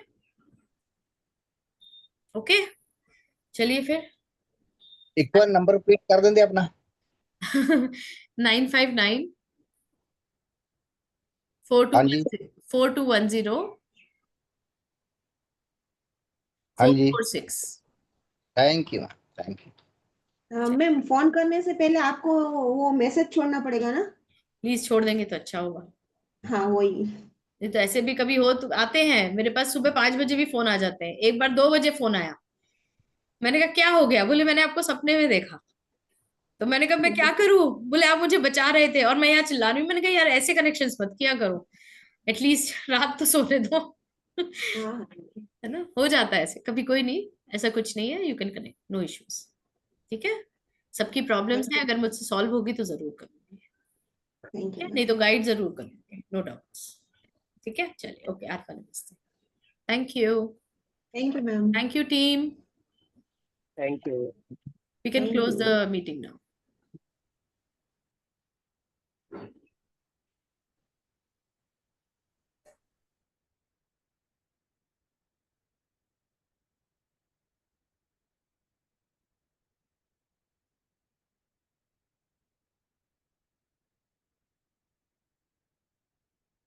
Speaker 1: ओके, चलिए फिर।
Speaker 2: एक बार नंबर रिपीट कर देंगे अपना।
Speaker 1: 959
Speaker 2: हाँ जी,
Speaker 1: 4210
Speaker 2: हाँ जी,
Speaker 1: 446।
Speaker 2: Thank you, thank you.
Speaker 5: Ma'am phone करने से पहले आपको वो मैसेज छोड़ना पड़ेगा ना?
Speaker 1: प्लीज छोड़ देंगे तो अच्छा होगा,
Speaker 5: हाँ वही।
Speaker 1: नहीं तो ऐसे भी कभी हो तो आते हैं मेरे पास, सुबह 5 बजे भी फोन आ जाते हैं। एक बार 2 बजे फोन आया, मैंने कहा क्या हो गया, बोले मैंने आपको सपने में देखा। तो मैंने कहा मैं क्या करूं, बोले आप मुझे बचा रहे थे और मैं यहाँ चिल्ला रही हूँ। मैंने कहा यार ऐसे कनेक्शंस मत किया करो, एटलीस्ट रात तो सोने दो। है ना, हो जाता है ऐसे कभी, कोई नहीं, ऐसा कुछ नहीं है, you can connect, no issues. ठीक है, सबकी प्रॉब्लम्स हैं, अगर मुझसे सॉल्व होगी तो जरूर करूंगी, ठीक है, नहीं तो गाइड जरूर करूंगी, नो डाउट्स। ठीक है, चलिए, ओके, आत्मा नमस्ते, thank you.
Speaker 5: Thank you ma'am.
Speaker 1: Thank you team,
Speaker 14: thank you.
Speaker 1: We can
Speaker 5: Thank
Speaker 1: close
Speaker 5: you.
Speaker 1: The meeting now.